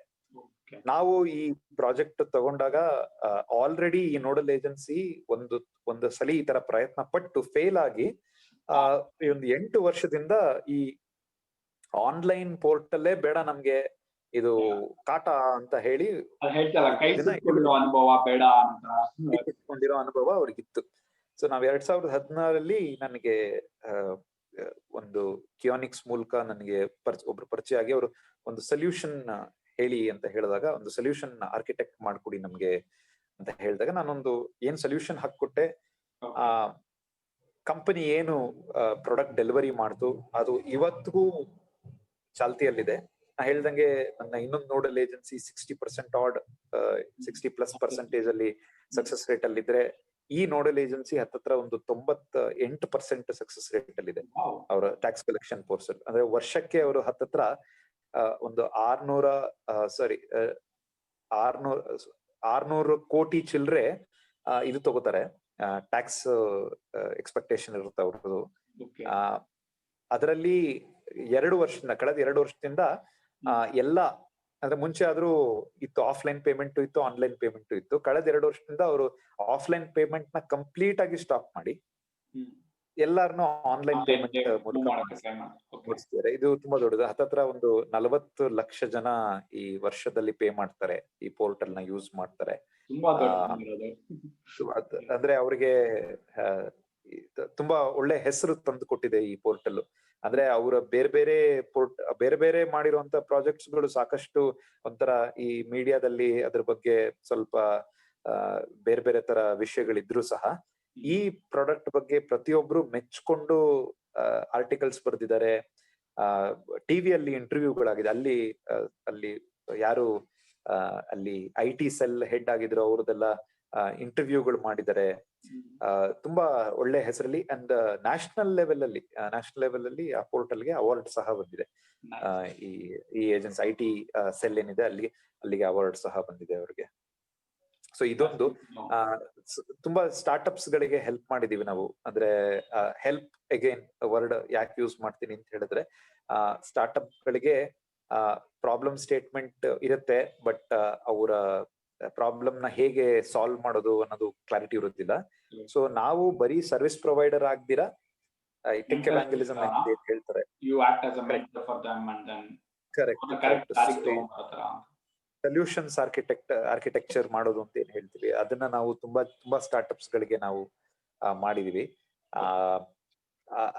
ನಾವು ಈ ಪ್ರಾಜೆಕ್ಟ್ ತಗೊಂಡಾಗ ಆಲ್ರೆಡಿ ಈ ನೋಡಲ್ ಏಜೆನ್ಸಿ ಒಂದು ಸಲ ಈ ತರ ಪ್ರಯತ್ನ ಪಟ್ಟು ಫೇಲ್ ಆಗಿ ಒಂದು 8 ವರ್ಷದಿಂದ ಈ ಆನ್ಲೈನ್ ಪೋರ್ಟಲ್ಲೇ ಬೇಡ ನಮ್ಗೆ, ಇದು ಕಾಟ ಅಂತ ಹೇಳಿ ಇಟ್ಕೊಂಡಿರೋ ಅನುಭವ ಅವ್ರಿಗಿತ್ತು. ಸೊ ನಾವ್ 2016 ನನಗೆ ಒಂದು ಕಿಯೋನಿಕ್ಸ್ ಮೂಲಕ ನನಗೆ ಒಬ್ರು ಪರಿಚಯ ಆಗಿ ಅವರು ಒಂದು ಸೊಲ್ಯೂಷನ್ ಹೇಳಿ ಅಂತ ಹೇಳಿದಾಗ, ಒಂದು ಸೊಲ್ಯೂಷನ್ ಆರ್ಕಿಟೆಕ್ಟ್ ಮಾಡ್ಕೊಡಿ ನಮ್ಗೆ ಅಂತ ಹೇಳಿದಾಗ, ನಾನೊಂದು ಏನ್ ಸೊಲ್ಯೂಷನ್ ಹಾಕೊಟ್ಟೆ. ಆ ಕಂಪನಿ ಏನು ಪ್ರಾಡಕ್ಟ್ ಡೆಲಿವರಿ ಮಾಡ್ತು ಅದು ಇವತ್ತಿಗೂ ಚಾಲ್ತಿಯಲ್ಲಿದೆ. ನಾ ಹೇಳ್ದಂಗೆ ನನ್ನ ಇನ್ನೊಂದು ನೋಡಲ್ ಏಜೆನ್ಸಿ 60% ಅಲ್ಲಿ ಸಕ್ಸಸ್ ರೇಟ್ ಅಲ್ಲಿದ್ರೆ, ಈ ನೋಡಲ್ ಏಜೆನ್ಸಿ ಹತ್ತತ್ರ ಒಂದು 98% ಸಕ್ಸಸ್ ರೇಟ್ ಅಲ್ಲಿ ಇದೆ ಅವರ ಟ್ಯಾಕ್ಸ್ ಕಲೆಕ್ಷನ್ ಪೋರ್ಸಲ್. ಅಂದ್ರೆ ವರ್ಷಕ್ಕೆ ಅವರು ಹತ್ತತ್ರ ಒಂದು 600 ಕೋಟಿ ಚಿಲ್ಲರೆ ಇದು ತಗೋತಾರೆ, ಟ್ಯಾಕ್ಸ್ ಎಕ್ಸ್ಪೆಕ್ಟೇಷನ್ ಇರುತ್ತೆ ಅವ್ರದ್ದು. ಅದರಲ್ಲಿ ಕಳೆದ 2 ವರ್ಷದಿಂದ ಎಲ್ಲ ಅಂದ್ರೆ ಮುಂಚೆ ಆದ್ರೂ ಇತ್ತು, ಆಫ್ಲೈನ್ ಪೇಮೆಂಟ್ ಇತ್ತು, ಆನ್ಲೈನ್ ಪೇಮೆಂಟ್ ಇತ್ತು. ಕಳೆದ 2 ವರ್ಷದಿಂದ ಅವರು ಆಫ್ಲೈನ್ ಪೇಮೆಂಟ್ ನ ಕಂಪ್ಲೀಟ್ ಆಗಿ ಸ್ಟಾಪ್ ಮಾಡಿ ಎಲ್ಲಾರನು ಆನ್ಲೈನ್ ಪೇಮೆಂಟ್ ಮೂಲಕ ಮುಗಿಸ್ತಿದ್ದಾರೆ. ಇದು ತುಂಬಾ ದೊಡ್ಡದು. ಹತ್ತತ್ರ ಒಂದು 40 ಲಕ್ಷ ಜನ ಈ ವರ್ಷದಲ್ಲಿ ಪೇ ಮಾಡ್ತಾರೆ, ಈ ಪೋರ್ಟಲ್ ನ ಯೂಸ್ ಮಾಡ್ತಾರೆ. ಅಂದ್ರೆ ಅವ್ರಿಗೆ ತುಂಬಾ ಒಳ್ಳೆ ಹೆಸರು ತಂದು ಕೊಟ್ಟಿದೆ ಈ ಪೋರ್ಟಲ್. ಅಂದ್ರೆ ಅವರ ಬೇರೆ ಬೇರೆ ಮಾಡಿರುವಂತ ಪ್ರಾಜೆಕ್ಟ್ಸ್ ಗಳು ಸಾಕಷ್ಟು ಒಂಥರ ಈ ಮೀಡಿಯಾದಲ್ಲಿ ಅದ್ರ ಬಗ್ಗೆ ಸ್ವಲ್ಪ ಬೇರೆ ಬೇರೆ ತರ ವಿಷಯಗಳಿದ್ರು ಸಹ ಈ ಪ್ರಾಡಕ್ಟ್ ಬಗ್ಗೆ ಪ್ರತಿಯೊಬ್ರು ಮೆಚ್ಕೊಂಡು ಆರ್ಟಿಕಲ್ಸ್ ಬರೆದಿದ್ದಾರೆ. ಟಿವಿಯಲ್ಲಿ ಇಂಟರ್ವ್ಯೂಗಳಾಗಿದೆ. ಅಲ್ಲಿ ಯಾರು ಅಲ್ಲಿ IT ಸೆಲ್ ಹೆಡ್ ಆಗಿದ್ರು ಅವ್ರದೆಲ್ಲ ಇಂಟರ್ವ್ಯೂಗಳು ಮಾಡಿದ್ದಾರೆ. ತುಂಬಾ ಒಳ್ಳೆ ಹೆಸರಲ್ಲಿ. ಅಂಡ್ ನ್ಯಾಷನಲ್ ಲೆವೆಲ್ ಅಲ್ಲಿ ಆ ಪೋರ್ಟಲ್ಗೆ ಅವಾರ್ಡ್ ಸಹ ಬಂದಿದೆ. ಈ ಏಜೆನ್ಸಿ IT ಸೆಲ್ ಏನಿದೆ ಅಲ್ಲಿಗೆ ಅವಾರ್ಡ್ ಸಹ ಬಂದಿದೆ ಅವ್ರಿಗೆ. ಸೊ ಇದೊಂದು ತುಂಬಾ ಸ್ಟಾರ್ಟ್ಅಪ್ಸ್ ಗಳಿಗೆ ಹೆಲ್ಪ್ ಮಾಡಿದೀವಿ ನಾವು. ಅಂದ್ರೆ ಹೆಲ್ಪ್ ಅಗೇನ್ ವರ್ಡ್ ಯಾಕೆ ಯೂಸ್ ಮಾಡ್ತೀನಿ ಅಂತ ಹೇಳಿದ್ರೆ, ಸ್ಟಾರ್ಟ್ಅಪ್ ಗಳಿಗೆ ಪ್ರಾಬ್ಲಮ್ ಸ್ಟೇಟ್ಮೆಂಟ್ ಇರುತ್ತೆ, ಬಟ್ ಅವರ ಪ್ರಾಬ್ಲಮ್ ನ ಹೇಗೆ ಸಾಲ್ವ್ ಮಾಡೋದು ಅನ್ನೋದು ಕ್ಲಾರಿಟಿ ಇರುತ್ತಿಲ್ಲ. ಸೊ ನಾವು ಬರೀ ಸರ್ವಿಸ್ ಪ್ರೊವೈಡರ್ ಆಗ್ದಿರಾ ಟೆಕ್ ಎವಾಂಜಲಿಸಂ ಅಂತ ಹೇಳ್ತಾರೆ. ಸೊಲ್ಯೂಷನ್ಸ್ ಆರ್ಕಿಟೆಕ್ಚರ್ ಮಾಡೋದು ಅಂತ ಏನ್ ಹೇಳ್ತೀವಿ, ಅದನ್ನ ನಾವು ತುಂಬಾ ಸ್ಟಾರ್ಟ್ಅಪ್ಸ್ ಗಳಿಗೆ ನಾವು ಮಾಡಿದೀವಿ.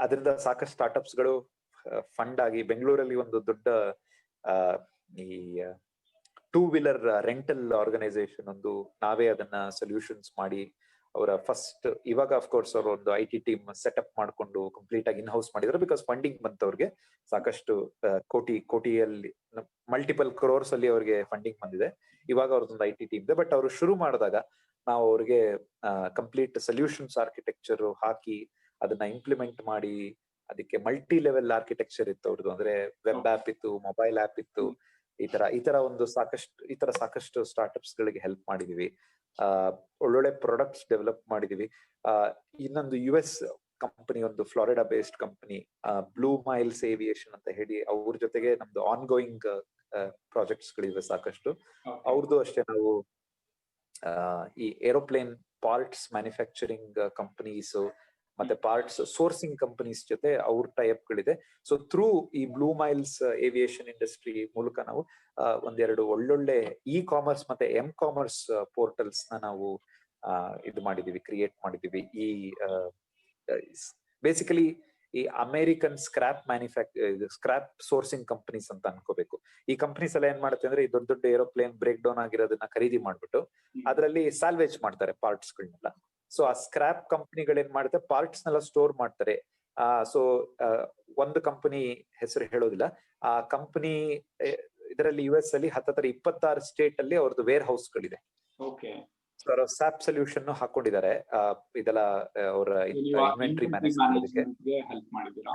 ಅದರಿಂದ ಸಾಕಷ್ಟು ಸ್ಟಾರ್ಟ್ಅಪ್ಸ್ ಗಳು ಫಂಡ್ ಆಗಿ ಬೆಂಗಳೂರಲ್ಲಿ ಒಂದು ದೊಡ್ಡ ಈ 2 ವೀಲರ್ ರೆಂಟಲ್ ಆರ್ಗನೈಸೇಷನ್ ಒಂದು ನಾವೇ ಅದನ್ನ ಸೊಲ್ಯೂಷನ್ಸ್ ಮಾಡಿ ಅವರ ಫಸ್ಟ್ ಇವಾಗ ಅಫ್ಕೋರ್ಸ್ ಅವರು ಒಂದು IT ಟೀಮ್ ಸೆಟಪ್ ಮಾಡ್ಕೊಂಡು ಕಂಪ್ಲೀಟ್ ಆಗಿ ಇನ್ ಹೌಸ್ ಮಾಡಿದ್ರು. ಬಿಕಾಸ್ ಫಂಡಿಂಗ್ ಬಂತವ್ರಿಗೆ ಸಾಕಷ್ಟು ಕೋಟಿಯಲ್ಲಿ ಮಲ್ಟಿಪಲ್ ಕ್ರೋರ್ಸ್ ಅಲ್ಲಿ ಅವ್ರಿಗೆ ಫಂಡಿಂಗ್ ಬಂದಿದೆ. ಇವಾಗ ಅವ್ರದ್ದೊಂದು IT ಟೀಮ್ ಇದೆ. ಬಟ್ ಅವರು ಶುರು ಮಾಡಿದಾಗ ನಾವು ಅವ್ರಿಗೆ ಕಂಪ್ಲೀಟ್ ಸೊಲ್ಯೂಷನ್ಸ್ ಆರ್ಕಿಟೆಕ್ಚರ್ ಹಾಕಿ ಅದನ್ನ ಇಂಪ್ಲಿಮೆಂಟ್ ಮಾಡಿ, ಅದಕ್ಕೆ ಮಲ್ಟಿ ಲೆವೆಲ್ ಆರ್ಕಿಟೆಕ್ಚರ್ ಇತ್ತು ಅವ್ರದ್ದು. ಅಂದ್ರೆ ವೆಬ್ ಆಪ್ ಇತ್ತು, ಮೊಬೈಲ್ ಆಪ್ ಇತ್ತು. ಈ ತರ ಒಂದು ಸಾಕಷ್ಟು ಸ್ಟಾರ್ಟ್ಅಪ್ಸ್ ಗಳಿಗೆ ಹೆಲ್ಪ್ ಮಾಡಿದೀವಿ. ಒಳ್ಳೊಳ್ಳೆ ಪ್ರಾಡಕ್ಟ್ಸ್ ಡೆವಲಪ್ ಮಾಡಿದೀವಿ. ಇನ್ನೊಂದು US ಕಂಪನಿ, ಒಂದು Florida based company, blue miles aviation ಅಂತ ಹೇಳಿ, ಅವ್ರ ಜೊತೆಗೆ ನಮ್ದು ಆನ್ ಗೋಯಿಂಗ್ ಪ್ರಾಜೆಕ್ಟ್ಸ್ ಗಳಿವೆ ಸಾಕಷ್ಟು. ಅವ್ರದ್ದು ಅಷ್ಟೇ ನಾವು ಈ ಏರೋಪ್ಲೇನ್ ಪಾರ್ಟ್ಸ್ ಮ್ಯಾನುಫ್ಯಾಕ್ಚರಿಂಗ್ ಕಂಪನೀಸ್ ಮತ್ತೆ ಪಾರ್ಟ್ಸ್ ಸೋರ್ಸಿಂಗ್ ಕಂಪನೀಸ್ ಜೊತೆ ಅವ್ರ ಟೈಅಪ್ ಗಳಿದೆ. ಸೊ ಥ್ರೂ ಈ ಬ್ಲೂ ಮೈಲ್ಸ್ ಏವಿಯೇಷನ್ ಇಂಡಸ್ಟ್ರಿ ಮೂಲಕ ನಾವು ಒಂದೆರಡು ಒಳ್ಳೊಳ್ಳೆ ಕಾಮರ್ಸ್ ಮತ್ತೆ ಕಾಮರ್ಸ್ ಪೋರ್ಟಲ್ಸ್ ನ ನಾವು ಕ್ರಿಯೇಟ್ ಮಾಡಿದೀವಿ. ಈ ಬೇಸಿಕಲಿ ಈ ಅಮೆರಿಕನ್ ಸ್ಕ್ರಾಪ್ ಸೋರ್ಸಿಂಗ್ ಕಂಪನೀಸ್ ಅಂತ ಅನ್ಕೋಬೇಕು. ಈ ಕಂಪನೀಸ್ ಎಲ್ಲ ಏನ್ ಮಾಡುತ್ತೆ ಅಂದ್ರೆ, ಈ ದೊಡ್ಡ ದೊಡ್ಡ ಏರೋಪ್ಲೇನ್ ಬ್ರೇಕ್ ಡೌನ್ ಆಗಿರೋದನ್ನ ಖರೀದಿ ಮಾಡ್ಬಿಟ್ಟು ಅದರಲ್ಲಿ ಸ್ಯಾಲ್ವೇಜ್ ಮಾಡ್ತಾರೆ ಪಾರ್ಟ್ಸ್ ಗಳನ್ನೆಲ್ಲ. ಸೊ ಆ ಸ್ಕ್ರಾಪ್ ಕಂಪನಿಗಳು ಏನ್ ಮಾಡುತ್ತೆ, ಪಾರ್ಟ್ಸ್ ನೆಲ್ಲ ಸ್ಟೋರ್ ಮಾಡ್ತಾರೆ. ಸೊ ಒಂದು ಕಂಪನಿ ಹೆಸರು ಹೇಳೋದಿಲ್ಲ. ಆ ಕಂಪನಿ ಇದರಲ್ಲಿ US ಅಲ್ಲಿ ಹತ್ತತ್ರ 26 ಸ್ಟೇಟ್ ಅಲ್ಲಿ ಅವ್ರದ್ದು ವೇರ್ ಹೌಸ್ ಗಳಿದೆ. ಸ್ಯಾಪ್ ಸೊಲ್ಯೂಷನ್ ಹಾಕೊಂಡಿದ್ದಾರೆ. ಇದೆಲ್ಲ ಅವರ ಇನ್ವೆಂಟರಿ ಮ್ಯಾನೇಜ್ ಮಾಡೋದಕ್ಕೆ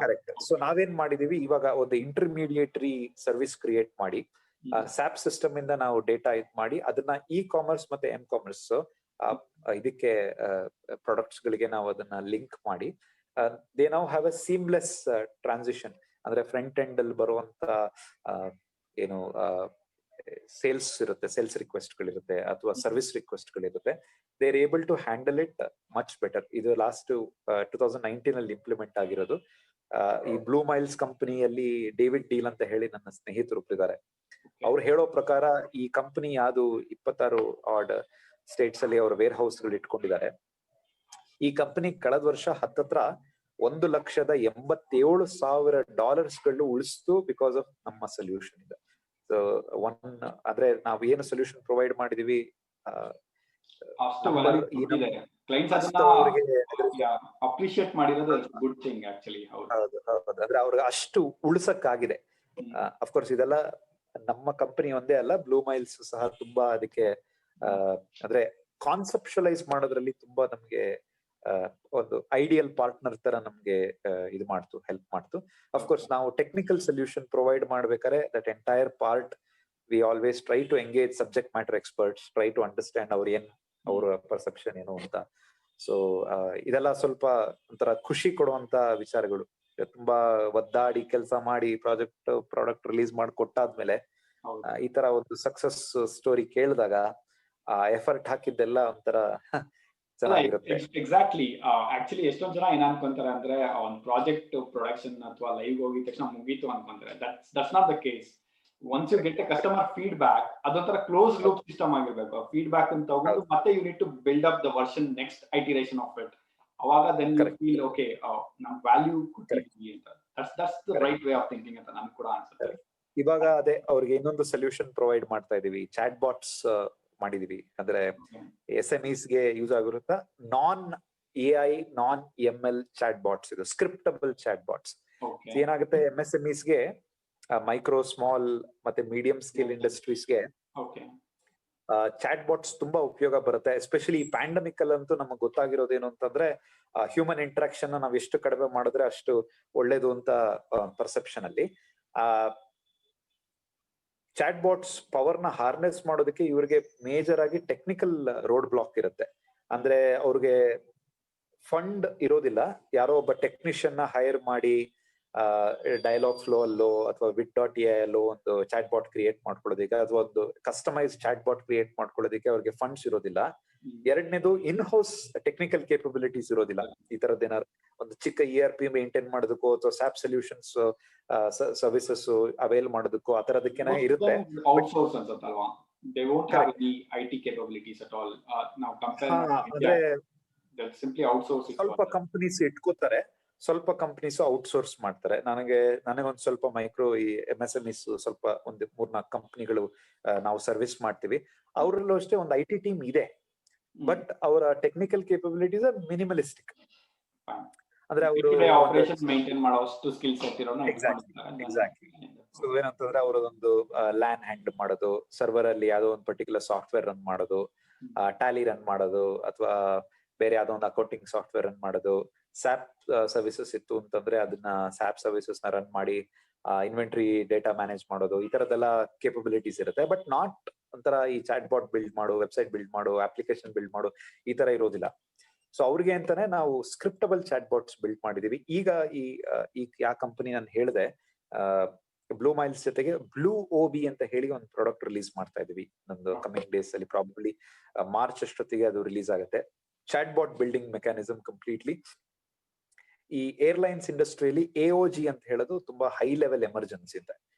ಕರೆಕ್ಟ್. ಸೊ ನಾವೇನ್ ಮಾಡಿದೀವಿ, ಇವಾಗ ಒಂದು ಇಂಟರ್ಮೀಡಿಯೇಟರಿ ಸರ್ವಿಸ್ ಕ್ರಿಯೇಟ್ ಮಾಡಿ ಸ್ಯಾಪ್ ಸಿಸ್ಟಮ್ ಇಂದ ನಾವು ಡೇಟಾ ಮಾಡಿ ಅದನ್ನ ಕಾಮರ್ಸ್ ಮತ್ತೆ ಕಾಮರ್ಸ್ ಇದಕ್ಕೆ ಪ್ರಾಡಕ್ಟ್ಸ್ ಗಳಿಗೆ ನಾವು ಅದನ್ನ ಲಿಂಕ್ ಮಾಡಿ they now have a seamless transition. ಅಂದ್ರೆ ಫ್ರಂಟ್ ಎಂಡ್ ಅಲ್ಲಿ ಬರುವಂತ ಏನು ಸೇಲ್ಸ್ ಇರುತ್ತೆ, ಸೇಲ್ಸ್ ರಿಕ್ವೆಸ್ಟ್ ಗಳಿರುತ್ತೆ ಅಥವಾ ಸರ್ವಿಸ್ ರಿಕ್ವೆಸ್ಟ್ ಗಳಿರುತ್ತೆ, they are able to handle it much better. ಇದು ಲಾಸ್ಟ್ 2019 ಅಲ್ಲಿ ಇಂಪ್ಲಿಮೆಂಟ್ ಆಗಿರೋದು. ಈ ಬ್ಲೂ ಮೈಲ್ಸ್ ಕಂಪನಿಯಲ್ಲಿ ಡೇವಿಡ್ ಡೀಲ್ ಅಂತ ಹೇಳಿ ನನ್ನ ಸ್ನೇಹಿತರು ಇದ್ದಾರೆ. ಅವ್ರು ಹೇಳೋ ಪ್ರಕಾರ ಈ ಕಂಪನಿ ಯಾವ್ದು 26 ಆಡ್ ಸ್ಟೇಟ್ಸ್ ಅಲ್ಲಿ ಅವರ ವೇರ್ ಹೌಸ್ ಗಳು ಇಟ್ಕೊಂಡಿದ್ದಾರೆ. ಈ ಕಂಪನಿ ಕಳೆದ ವರ್ಷ ಹತ್ತತ್ರ $1,87,000 ಉಳಿಸ್ತು ಬಿಕಾಸ್ ಆಫ್ ನಮ್ಮ ಸೊಲ್ಯೂಷನ್ ಇದೆ. ಸೊ ಅಂದ್ರೆ ನಾವು ಏನು ಸೊಲ್ಯೂಷನ್ ಪ್ರೊವೈಡ್ ಮಾಡಿದೀವಿ ಅಂದ್ರೆ ಅವ್ರಿಗೆ ಅಷ್ಟು ಉಳಿಸಕ್ಕಾಗಿದೆ. ಅಫ್ಕೋರ್ಸ್ ಇದೆಲ್ಲ ನಮ್ಮ ಕಂಪನಿ ಒಂದೇ ಅಲ್ಲ, ಬ್ಲೂ ಮೈಲ್ಸ್ ಸಹ ತುಂಬಾ ಅದಕ್ಕೆ ಅಂದ್ರೆ ಕಾನ್ಸೆಪ್ಷಲೈಸ್ ಮಾಡೋದ್ರಲ್ಲಿ ತುಂಬಾ ನಮ್ಗೆ ಒಂದು ಐಡಿಯಲ್ ಪಾರ್ಟ್ನರ್ ತರ ನಮ್ಗೆ ಹೆಲ್ಪ್ ಮಾಡ್ತು. ಅಫ್ಕೋರ್ಸ್ ನಾವು ಟೆಕ್ನಿಕಲ್ ಸೊಲ್ಯೂಷನ್ ಪ್ರೊವೈಡ್ ಮಾಡ್ಬೇಕಾದ್ರೆ that entire part we always try to engage subject matter experts, try to understand ಅವ್ರ ಪರ್ಸೆಪ್ಷನ್ ಏನು ಅಂತ. ಸೊ ಇದೆಲ್ಲ ಸ್ವಲ್ಪ ಒಂಥರ ಖುಷಿ ಕೊಡುವಂತ ವಿಚಾರಗಳು. ತುಂಬಾ ಒದ್ದಾಡಿ ಕೆಲಸ ಮಾಡಿ ಪ್ರಾಡಕ್ಟ್ ರಿಲೀಸ್ ಮಾಡಿ ಕೊಟ್ಟಾದ್ಮೇಲೆ ಈ ತರ ಒಂದು ಸಕ್ಸಸ್ ಸ್ಟೋರಿ ಕೇಳಿದಾಗ ಆ ಎಫರ್ಟ್ ಹಾಕಿದ್ದೆಲ್ಲ ಒಂಥರ ಚೆನ್ನಾಗಿರುತ್ತೆ. ಎಕ್ಸಾಕ್ಟ್ಲಿ. ಆಕ್ಚುಲಿ ಎಷ್ಟೊಂದ್ ಜನ ಏನ್ ಅನ್ಕೊಂತಾರೆ ಅಂದ್ರೆ ಒಂದು ಪ್ರಾಜೆಕ್ಟ್ ಪ್ರೊಡಕ್ಷನ್ ಅಥವಾ ಲೈವ್ ಹೋಗಿದ ತಕ್ಷಣ ಮುಗೀತು ಅನ್ಕೊಂತಾರೆ. That's not the case. Once you get a customer feedback, ಅದೊಂಥರ ಕ್ಲೋಸ್ ಲೂಪ್ ಸಿಸ್ಟಮ್ ಆಗಿರ್ಬೇಕು. ಫೀಡ್ಬ್ಯಾಕ್ ಅನ್ನು ತಗೊಂಡು ಮತ್ತೆ you need to build up the version next iteration of it. ಅವಾಗ ದೆನ್ ಯು ಫೀಲ್ ಓಕೆ ನಮ್ ವ್ಯಾಲ್ಯೂ ಕೊಟ್ಟಿದ್ದೀವಿ ಅಂತ. That's the right way of thinking ಅಂತ ನನ್ಗೆ ಕೂಡ ಅನ್ಸುತ್ತೆ. ಇವಾಗ ಅದೇ ಅವ್ರಿಗೆ ಇನ್ನೊಂದು ಸೊಲ್ಯೂಷನ್ ಪ್ರೊವೈಡ್ ಮಾಡ್ತಾ ಇದೀವಿ, ಚಾಟ್ ಬಾಟ್ಸ್ ಮಾಡಿದೀವಿ. ಅಂದ್ರೆ SMEs ಗೆ ಯೂಸ್ ಆಗಿರುತ್ತಾ ನಾನ್ AI ನಾನ್ ML ಚಾಟ್ ಬಾಟ್ಸ್, ಇದು ಸ್ಕ್ರಿಪ್ಟಬಲ್ ಚಾಟ್ ಬಾಟ್ಸ್. ಏನಾಗುತ್ತೆ MSMEs ಗೆ, ಮೈಕ್ರೋ ಸ್ಮಾಲ್ ಮತ್ತೆ ಮೀಡಿಯಂ ಸ್ಕೇಲ್ ಇಂಡಸ್ಟ್ರೀಸ್ಗೆ ಚಾಟ್ ಬಾಟ್ಸ್ ತುಂಬಾ ಉಪಯೋಗ ಬರುತ್ತೆ. ಎಸ್ಪೆಷಲಿ ಈ ಪ್ಯಾಂಡಮಿಕ್ ಅಲ್ಲಂತೂ ನಮಗೆ ಗೊತ್ತಾಗಿರೋದೇನು ಅಂತಂದ್ರೆ ಹ್ಯೂಮನ್ ಇಂಟರಾಕ್ಷನ್ ನಾವ್ ಎಷ್ಟು ಕಡಿಮೆ ಮಾಡಿದ್ರೆ ಅಷ್ಟು ಒಳ್ಳೇದು ಅಂತ ಪರ್ಸೆಪ್ಷನ್ ಅಲ್ಲಿ. ಚಾಟ್ ಬಾಟ್ಸ್ ಪವರ್ ನ ಹಾರ್ನೆಸ್ ಮಾಡೋದಕ್ಕೆ ಇವ್ರಿಗೆ ಮೇಜರ್ ಆಗಿ ಟೆಕ್ನಿಕಲ್ ರೋಡ್ ಬ್ಲಾಕ್ ಇರುತ್ತೆ. ಅಂದ್ರೆ ಅವ್ರಿಗೆ ಫಂಡ್ ಇರೋದಿಲ್ಲ. ಯಾರೋ ಒಬ್ಬ ಟೆಕ್ನಿಷಿಯನ್ ನ ಹೈರ್ ಮಾಡಿ ಡೈಲಾಗ್ ಫ್ಲೋ ಅಲ್ಲೋ ಅಥವಾ Wit.ai ಅಲ್ಲೋ ಒಂದು ಚಾಟ್ ಬಾಟ್ ಕ್ರಿಯೇಟ್ ಮಾಡ್ಕೊಳ್ಳೋದಕ್ಕೆ, ಅಥವಾ ಒಂದು ಕಸ್ಟಮೈಸ್ ಚಾಟ್ ಬಾಟ್ ಕ್ರಿಯೇಟ್ ಮಾಡ್ಕೊಳ್ಳೋದಕ್ಕೆ ಅವ್ರಿಗೆ ಫಂಡ್ಸ್ ಇರೋದಿಲ್ಲ. ಎರಡನೇದು ಇನ್ ಹೌಸ್ ಟೆಕ್ನಿಕಲ್ ಕೇಪಬಿಲಿಟೀಸ್ ಇರೋದಿಲ್ಲ. ಈ ತರದ್ ಏನಾದ್ರು ಒಂದು ಚಿಕ್ಕ ERP ಮೇಂಟೈನ್ ಮಾಡೋದಕ್ಕೋ ಅಥವಾ ಸ್ಯಾಪ್ ಸೊಲ್ಯೂಷನ್ಸ್ ಸರ್ವಿಸಸ್ ಅವೈಲ್ ಮಾಡೋದಕ್ಕೂ ಆ ತರದಕ್ಕೆನೇ ಇರುತ್ತೆ. ಸ್ವಲ್ಪ ಕಂಪನೀಸ್ ಇಟ್ಕೋತಾರೆ, ಸ್ವಲ್ಪ ಕಂಪನೀಸ್ ಔಟ್ಸೋರ್ಸ್ ಮಾಡ್ತಾರೆ. ನನಗೊಂದು ಸ್ವಲ್ಪ ಮೈಕ್ರೋ ಈ MSMEs ಸ್ವಲ್ಪ ಒಂದು 3-4 ಕಂಪನಿಗಳು ನಾವು ಸರ್ವಿಸ್ ಮಾಡ್ತೀವಿ. ಅವರಲ್ಲೂ ಅಷ್ಟೇ ಒಂದು IT ಟೀಮ್ ಇದೆ, ಬಟ್ ಅವರ ಟೆಕ್ನಿಕಲ್ ಕೇಪಬಿಲಿಟೀಸ್ ಆರ್ ಮಿನಿಮಲಿಸ್ಟಿಕ್. ಅಂದ್ರೆ ಅವರು ಆಪರೇಷನ್ ಮೇಂಟೈನ್ ಮಾಡೋಷ್ಟು ಸ್ಕಿಲ್ಸ್ ಇರೋನು. ಎಕ್ಸಾಕ್ಟ್ಲಿ. ಸೊ ಏನಂತಂದ್ರೆ ಅವರದೊಂದು ಲ್ಯಾನ್ ಹ್ಯಾಂಡಲ್ ಮಾಡೋದು, ಸರ್ವರ್ ಅಲ್ಲಿ ಯಾವ್ದೋ ಒಂದು ಪರ್ಟಿಕ್ಯುಲರ್ ಸಾಫ್ಟ್ವೇರ್ ರನ್ ಮಾಡೋದು, ಟ್ಯಾಲಿ ರನ್ ಮಾಡೋದು, ಅಥವಾ ಬೇರೆ ಯಾವ್ದೋ ಒಂದು ಅಕೌಂಟಿಂಗ್ ಸಾಫ್ಟ್ವೇರ್ ರನ್ ಮಾಡೋದು. ಸ್ಯಾಪ್ ಸರ್ವಿಸಸ್ ಇತ್ತು ಅಂತಂದ್ರೆ ಅದನ್ನ ಸ್ಯಾಪ್ ಸರ್ವಿಸಸ್ ನ ರನ್ ಮಾಡಿ ಇನ್ವೆಂಟ್ರಿ ಡೇಟಾ ಮ್ಯಾನೇಜ್ ಮಾಡೋದು, ಈ ತರದೆಲ್ಲ ಕೇಪಬಿಲಿಟೀಸ್ ಇರುತ್ತೆ. ಬಟ್ ನಾಟ್ ಒಂಥರ ಈ ಚಾಟ್ ಬಾಟ್ ಬಿಲ್ಡ್ ಮಾಡು, ವೆಬ್ಸೈಟ್ ಬಿಲ್ಡ್ ಮಾಡು, ಅಪ್ಲಿಕೇಶನ್ ಬಿಲ್ಡ್ ಮಾಡು, ಈ ತರ ಇರೋದಿಲ್ಲ. ಸೊ ಅವ್ರಿಗೆ ಅಂತಾನೆ ನಾವು ಸ್ಕ್ರಿಪ್ಟಬಲ್ ಚಾಟ್ ಬಾಟ್ಸ್ ಬಿಲ್ಡ್ ಮಾಡಿದೀವಿ. ಈಗ ಈ ಯಾವ ಕಂಪನಿ ನಾನು ಹೇಳಿದೆ, ಬ್ಲೂ ಮೈಲ್ಸ್ ಜೊತೆಗೆ ಬ್ಲೂ OB ಅಂತ ಹೇಳಿ ಒಂದು ಪ್ರಾಡಕ್ಟ್ ರಿಲೀಸ್ ಮಾಡ್ತಾ ಇದೀವಿ. ನಮ್ದು ಕಮಿಂಗ್ ಡೇಸ್ ಅಲ್ಲಿ ಪ್ರಾಬಬ್ಲಿ ಮಾರ್ಚ್ ಅಷ್ಟೊತ್ತಿಗೆ ಅದು ರಿಲೀಸ್ ಆಗುತ್ತೆ. Chat bot building mechanism completely. ಈ ಏರ್ಲೈನ್ಸ್ ಇಂಡಸ್ಟ್ರಿಯಲ್ಲಿ AOG ಅಂತ ಹೇಳೋದು ತುಂಬಾ ಹೈ ಲೆವೆಲ್ ಎಮರ್ಜೆನ್ಸಿ ಅಂತ,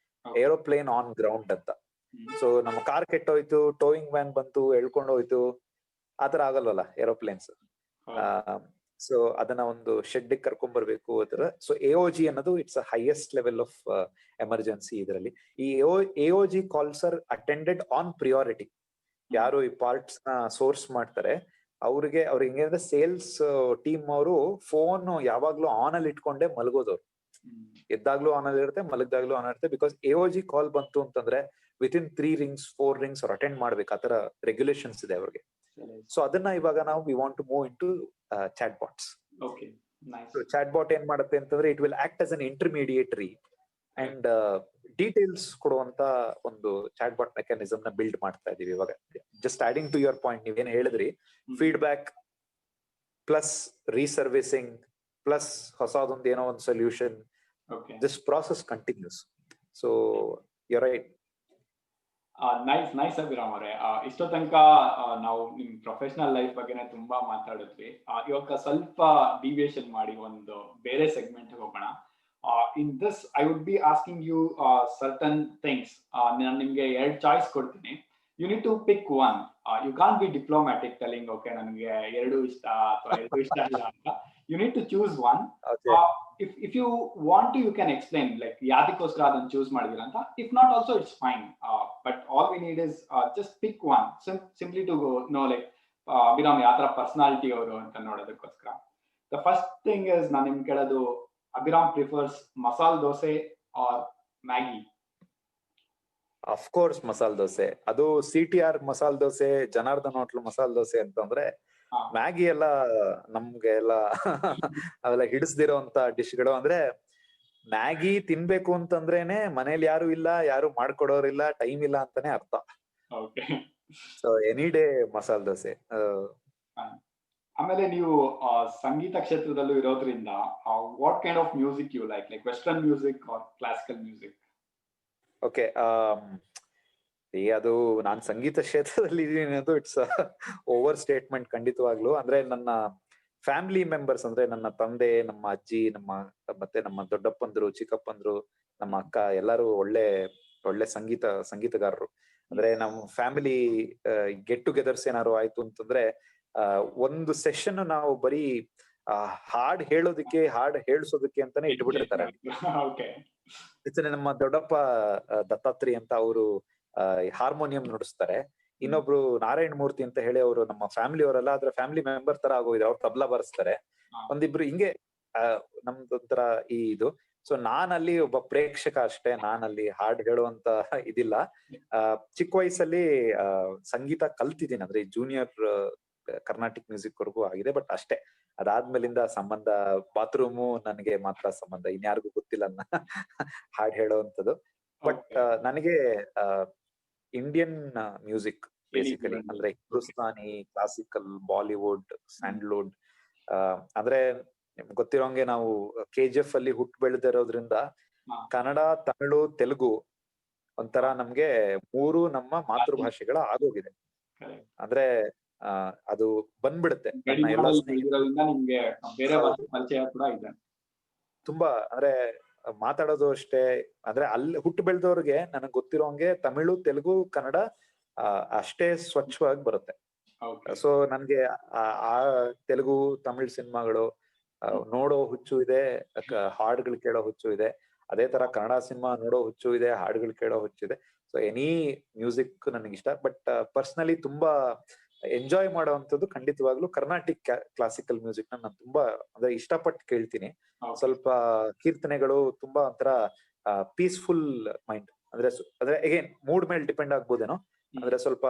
ಏರೋಪ್ಲೇನ್ ಆನ್ ಗ್ರೌಂಡ್ ಅಂತ. ಸೊ ನಮ್ಮ ಕಾರ್ ಕೆಟ್ಟೋಯ್ತು, ಟೋಯಿಂಗ್ ವ್ಯಾನ್ ಬಂತು, ಎಳ್ಕೊಂಡು ಹೋಯ್ತು, ಆತರ ಆಗಲ್ವಲ್ಲ ಏರೋಪ್ಲೇನ್ಸ್. ಸೊ ಅದನ್ನ ಒಂದು ಶೆಡ್ ಕರ್ಕೊಂಡ್ ಬರ್ಬೇಕು ಆತರ. ಸೊ AOG ಅನ್ನೋದು it's a highest level of emergency ಇದರಲ್ಲಿ. ಈ AOG calls are attended on priority. ಯಾರು ಈ ಪಾರ್ಟ್ಸ್ ನ ಸೋರ್ಸ್ ಮಾಡ್ತಾರೆ ಅವ್ರಿಗೆ ಹೆಂಗೆ ಅಂದ್ರೆ ಸೇಲ್ಸ್ ಟೀಮ್ ಅವರು ಫೋನ್ ಯಾವಾಗ್ಲೂ ಆನ್ ಅಲ್ಲಿ ಇಟ್ಕೊಂಡೆ ಮಲಗೋದವ್ರು. ಎದ್ದಾಗ್ಲೂ ಆನ್ ಅಲ್ಲಿ ಇರುತ್ತೆ, ಮಲಗ್ದಾಗ್ಲೂ ಆನ್ ಇರುತ್ತೆ. ಬಿಕಾಸ್ AOG ಕಾಲ್ ಬಂತು ಅಂತಂದ್ರೆ ವಿತಿನ್ 3 rings 4 rings ಅವ್ರು ಅಟೆಂಡ್ ಮಾಡ್ಬೇಕು. ಆತರ ರೆಗ್ಯುಲೇಷನ್ಸ್ ಇದೆ ಅವ್ರಿಗೆ. ಸೊ ಅದನ್ನ ಇವಾಗ ನಾವು we want to move into chatbots. Chatbot ಏನ್ ಮಾಡುತ್ತೆ ಅಂತಂದ್ರೆ it will act as an intermediary and details ಕೊಡುವಂತ ಒಂದು ಚಾಟ್ ಬಾಟ್ ಮೆಕ್ಯಾನಿಸಮ್ ನ ಬಿಲ್ಡ್ ಮಾಡ್ತಾ ಇದೀವಿ ಇವಾಗ. Just adding to your point, ನೀವೇನ್ ಹೇಳಿದ್ರಿ, ಫೀಡ್ಬ್ಯಾಕ್ ಪ್ಲಸ್ ರೀಸರ್ವಿಸಿಂಗ್ ಪ್ಲಸ್ ಹೊಸದೊಂದು ಏನೋ ಒಂದು solution, this process continues. So you are right. Nice Abhiram ಅವರೇ. ಇಷ್ಟೋ ತನಕ ನಾವು ನಿಮ್ ಪ್ರೊಫೆಷನಲ್ ಲೈಫ್ ಬಗ್ಗೆನೇ ತುಂಬಾ ಮಾತಾಡಿದ್ವಿ. ಇವಾಗ ಸ್ವಲ್ಪ ಡಿವಿಯೇಷನ್ ಮಾಡಿ ಒಂದು ಬೇರೆ ಸೆಗ್ಮೆಂಟ್ ಹೋಗೋಣ. In this I would be asking you certain things. ನಾನು ನಿಮ್ಗೆ 2 ಚಾಯ್ಸ್ ಕೊಡ್ತೀನಿ. You need to pick one. You can't be diplomatic telling okay ನನಗೆ 2 ಇಷ್ಟ ಅಥವಾ 2 ಇಷ್ಟ ಇಲ್ಲ ಅಂತ. You need to choose one. If you want to, you can explain like yadikoskara adan choose madidira anta. If not also it's fine. But all we need is just pick one. Simply to know like Abhiram yatra personality avaru anta nododakoskara. The first thing is nan nimge keladu, Abhiram prefers masala dosa or Maggi? Of course masala dosa. Adu CTR masala dosa, Janardhan Hotel masala dosa ಅಂತಂದ್ರೆ Maggi ಎಲ್ಲ ನಮ್ಗೆ ಎಲ್ಲ ಅವೆಲ್ಲ ಹಿಡಿಸ್ದಿರೋಂತ ಡಿಶ್ಗಳು. ಅಂದ್ರೆ Maggi ತಿನ್ಬೇಕು ಅಂತಂದ್ರೇನೆ ಮನೇಲಿ ಯಾರು ಇಲ್ಲ, ಯಾರು ಮಾಡ್ಕೊಡೋರಿಲ್ಲ, ಟೈಮ್ ಇಲ್ಲ ಅಂತಾನೆ ಅರ್ಥ. So any day masala dosa. ಆಮೇಲೆ ನೀವು ಸಂಗೀತ ಕ್ಷೇತ್ರದಲ್ಲೂ ಇರೋದ್ರಿಂದ what kind of music you like western music or classical music? Okay, ಅದು ನಾನ್ ಸಂಗೀತ ಕ್ಷೇತ್ರದಲ್ಲಿ ಇದೀನಿ ಅನ್ನೋದು ಇಟ್ಸ್ ಓವರ್ ಸ್ಟೇಟ್ಮೆಂಟ್ ಖಂಡಿತವಾಗ್ಲು. ಅಂದ್ರೆ ನನ್ನ ಫ್ಯಾಮಿಲಿ ಮೆಂಬರ್ಸ್ ಅಂದ್ರೆ ನನ್ನ ತಂದೆ, ನಮ್ಮ ಅಜ್ಜಿ, ಮತ್ತೆ ನಮ್ಮ ದೊಡ್ಡಪ್ಪಂದ್ರು, ಚಿಕ್ಕಪ್ಪಂದ್ರು, ನಮ್ಮ ಅಕ್ಕ ಎಲ್ಲರೂ ಒಳ್ಳೆ ಒಳ್ಳೆ ಸಂಗೀತಗಾರರು. ಅಂದ್ರೆ ನಮ್ ಫ್ಯಾಮಿಲಿ ಗೆಟ್ ಟುಗೆದರ್ಸ್ ಏನಾರು ಆಯ್ತು ಅಂತಂದ್ರೆ ಒಂದು ಸೆಷನ್ ನಾವು ಬರೀ ಹಾಡ್ ಹೇಳೋದಕ್ಕೆ, ಹಾಡ್ ಹೇಳ್ಸೋದಕ್ಕೆ ಅಂತಾನೆ ಇಟ್ಬಿಟ್ಟಿರ್ತಾರೆ. ನಮ್ಮ ದೊಡ್ಡಪ್ಪ ದತ್ತಾತ್ರಿ ಅಂತ ಅವರು ಹಾರ್ಮೋನಿಯಂ ನುಡಿಸ್ತಾರೆ. ಇನ್ನೊಬ್ರು ನಾರಾಯಣ ಮೂರ್ತಿ ಅಂತ ಹೇಳಿ ಅವರು ನಮ್ಮ ಫ್ಯಾಮಿಲಿ ಅವರೆಲ್ಲ ಅದ್ರ ಫ್ಯಾಮಿಲಿ ಮೆಂಬರ್ ತರ ಆಗೋಗಿದೆ, ಅವ್ರು ತಬ್ಲಾ ಬಾರಿಸ್ತಾರೆ. ಒಂದಿಬ್ರು ಹಿಂಗೆ ನಮ್ದೊಂಥರ ಇದು. ಸೊ ನಾನಲ್ಲಿ ಒಬ್ಬ ಪ್ರೇಕ್ಷಕ ಅಷ್ಟೇ, ನಾನಲ್ಲಿ ಹಾಡ್ ಹೇಳುವಂತ ಇದಿಲ್ಲ. ಚಿಕ್ಕ ವಯಸ್ಸಲ್ಲಿ ಸಂಗೀತ ಕಲ್ತಿದ್ದೀನಿ, ಅಂದ್ರೆ ಜೂನಿಯರ್ ಕರ್ನಾಟಿಕ್ ಮ್ಯೂಸಿಕ್ ವರ್ಗೂ ಆಗಿದೆ, ಬಟ್ ಅಷ್ಟೇ. ಅದಾದ್ಮೇಲಿಂದ ಸಂಬಂಧ ಬಾತ್ರೂಮು ನನಗೆ ಮಾತ್ರ ಸಂಬಂಧ, ಇನ್ಯಾರಿಗೂ ಗೊತ್ತಿಲ್ಲ ನನ್ನ ಹಾಡ್ ಹೇಳುವಂಥದ್ದು. ಬಟ್ ನನಗೆ ಇಂಡಿಯನ್ ಮ್ಯೂಸಿಕ್ ಬೇಸಿಕಲಿ ಅಂದ್ರೆ ಹಿಂದೂಸ್ತಾನಿ, ಕ್ಲಾಸಿಕಲ್, ಬಾಲಿವುಡ್, ಸ್ಯಾಂಡ್ಲ್ವುಡ್, ಅಂದ್ರೆ ನಿಮ್ಗೆ ಗೊತ್ತಿರೋಂಗೆ ನಾವು KGF ಅಲ್ಲಿ ಹುಟ್ಟು ಬೆಳೆದಿರೋದ್ರಿಂದ ಕನ್ನಡ, ತಮಿಳು, ತೆಲುಗು ಒಂಥರ ನಮ್ಗೆ ಮೂರು ನಮ್ಮ ಮಾತೃಭಾಷೆಗಳ ಆಗೋಗಿದೆ. ಅಂದ್ರೆ ಅದು ಬಂದ್ಬಿಡುತ್ತೆ. ತುಂಬಾ ಅಂದ್ರೆ ಮಾತಾಡೋದು ಅಷ್ಟೇ. ಅಂದ್ರೆ ಅಲ್ಲಿ ಹುಟ್ಟು ಬೆಳೆದವ್ರಿಗೆ ನನಗ್ ಗೊತ್ತಿರೋಂಗೆ ತಮಿಳು, ತೆಲುಗು, ಕನ್ನಡ ಅಷ್ಟೇ ಸ್ವಚ್ಛವಾಗಿ ಬರುತ್ತೆ. ಸೊ ನನ್ಗೆ ಆ ತೆಲುಗು, ತಮಿಳ್ ಸಿನಿಮಾಗಳು ನೋಡೋ ಹುಚ್ಚು ಇದೆ, ಹಾಡುಗಳು ಕೇಳೋ ಹುಚ್ಚು ಇದೆ. ಅದೇ ತರ ಕನ್ನಡ ಸಿನಿಮಾ ನೋಡೋ ಹುಚ್ಚು ಇದೆ, ಹಾಡುಗಳು ಕೇಳೋ ಹುಚ್ಚು ಇದೆ. ಸೊ ಎನಿ ಮ್ಯೂಸಿಕ್ ನನಗಿಷ್ಟ. ಬಟ್ ಪರ್ಸನಲಿ ತುಂಬಾ ಎಂಜಾಯ್ ಮಾಡುವಂಥದ್ದು ಖಂಡಿತವಾಗ್ಲೂ ಕರ್ನಾಟಿಕ್ ಕ್ಲಾಸಿಕಲ್ ಮ್ಯೂಸಿಕ್ ನಾನು ತುಂಬಾ ಅಂದ್ರೆ ಇಷ್ಟಪಟ್ಟು ಕೇಳ್ತೀನಿ. ಸ್ವಲ್ಪ ಕೀರ್ತನೆಗಳು ತುಂಬಾ ಒಂಥರ ಪೀಸ್ಫುಲ್ ಮೈಂಡ್. ಅಂದ್ರೆ ಅಗೇನ್ ಮೂಡ್ ಮೇಲೆ ಡಿಪೆಂಡ್ ಆಗ್ಬೋದೇನೋ. ಅಂದ್ರೆ ಸ್ವಲ್ಪ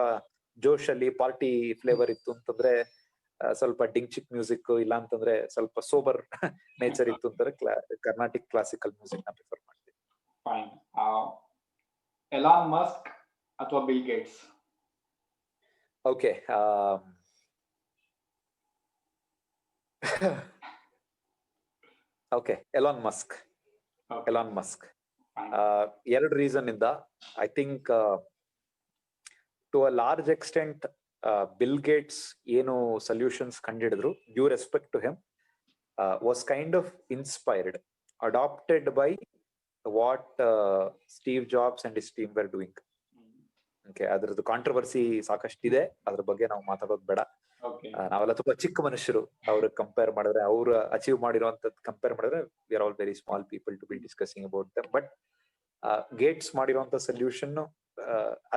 ಜೋಶ್ ಅಲ್ಲಿ ಪಾರ್ಟಿ ಫ್ಲೇವರ್ ಇತ್ತು ಅಂತಂದ್ರೆ ಸ್ವಲ್ಪ ಡಿಂಗ್ ಚಿಕ್ ಮ್ಯೂಸಿಕ್, ಇಲ್ಲ ಅಂತಂದ್ರೆ ಸ್ವಲ್ಪ ಸೋಬರ್ ನೇಚರ್ ಇತ್ತು ಅಂತಂದ್ರೆ ಕರ್ನಾಟಿಕ್ ಕ್ಲಾಸಿಕಲ್ ಮ್ಯೂಸಿಕ್ ನ ಪ್ರಿಫರ್ ಮಾಡ್ತೀನಿ. ಎಲಾನ್ ಮಸ್ಕ್ ಅಥವಾ Bill Gates? Okay, okay, Elon Musk. ಎರಡು ರೀಸನ್ ಇಂದ. I think to a large extent Bill Gates ಏನು ಸೊಲ್ಯೂಷನ್ಸ್ ಕಂಡಿಡಿದ್ರು, due respect to him, was kind of inspired, adapted by what Steve Jobs and his team were doing. Okay, ಅದ್ರದ್ದು controversy ಸಾಕಷ್ಟಿದೆ, ಅದ್ರ ಬಗ್ಗೆ ನಾವು ಮಾತಾಡೋದು ಬೇಡ. ನಾವೆಲ್ಲ ತುಂಬಾ ಚಿಕ್ಕ ಮನುಷ್ಯರು ಅವ್ರಿಗೆ ಕಂಪೇರ್ ಮಾಡಿದ್ರೆ, ಅವ್ರು ಅಚೀವ್ ಮಾಡಿರುವಂತದ್ದು ಕಂಪೇರ್ ಮಾಡಿದ್ರೆ we are all very small people to be discussing about them. But Gates ಮಾಡಿರುವಂತ ಸೊಲ್ಯೂಷನ್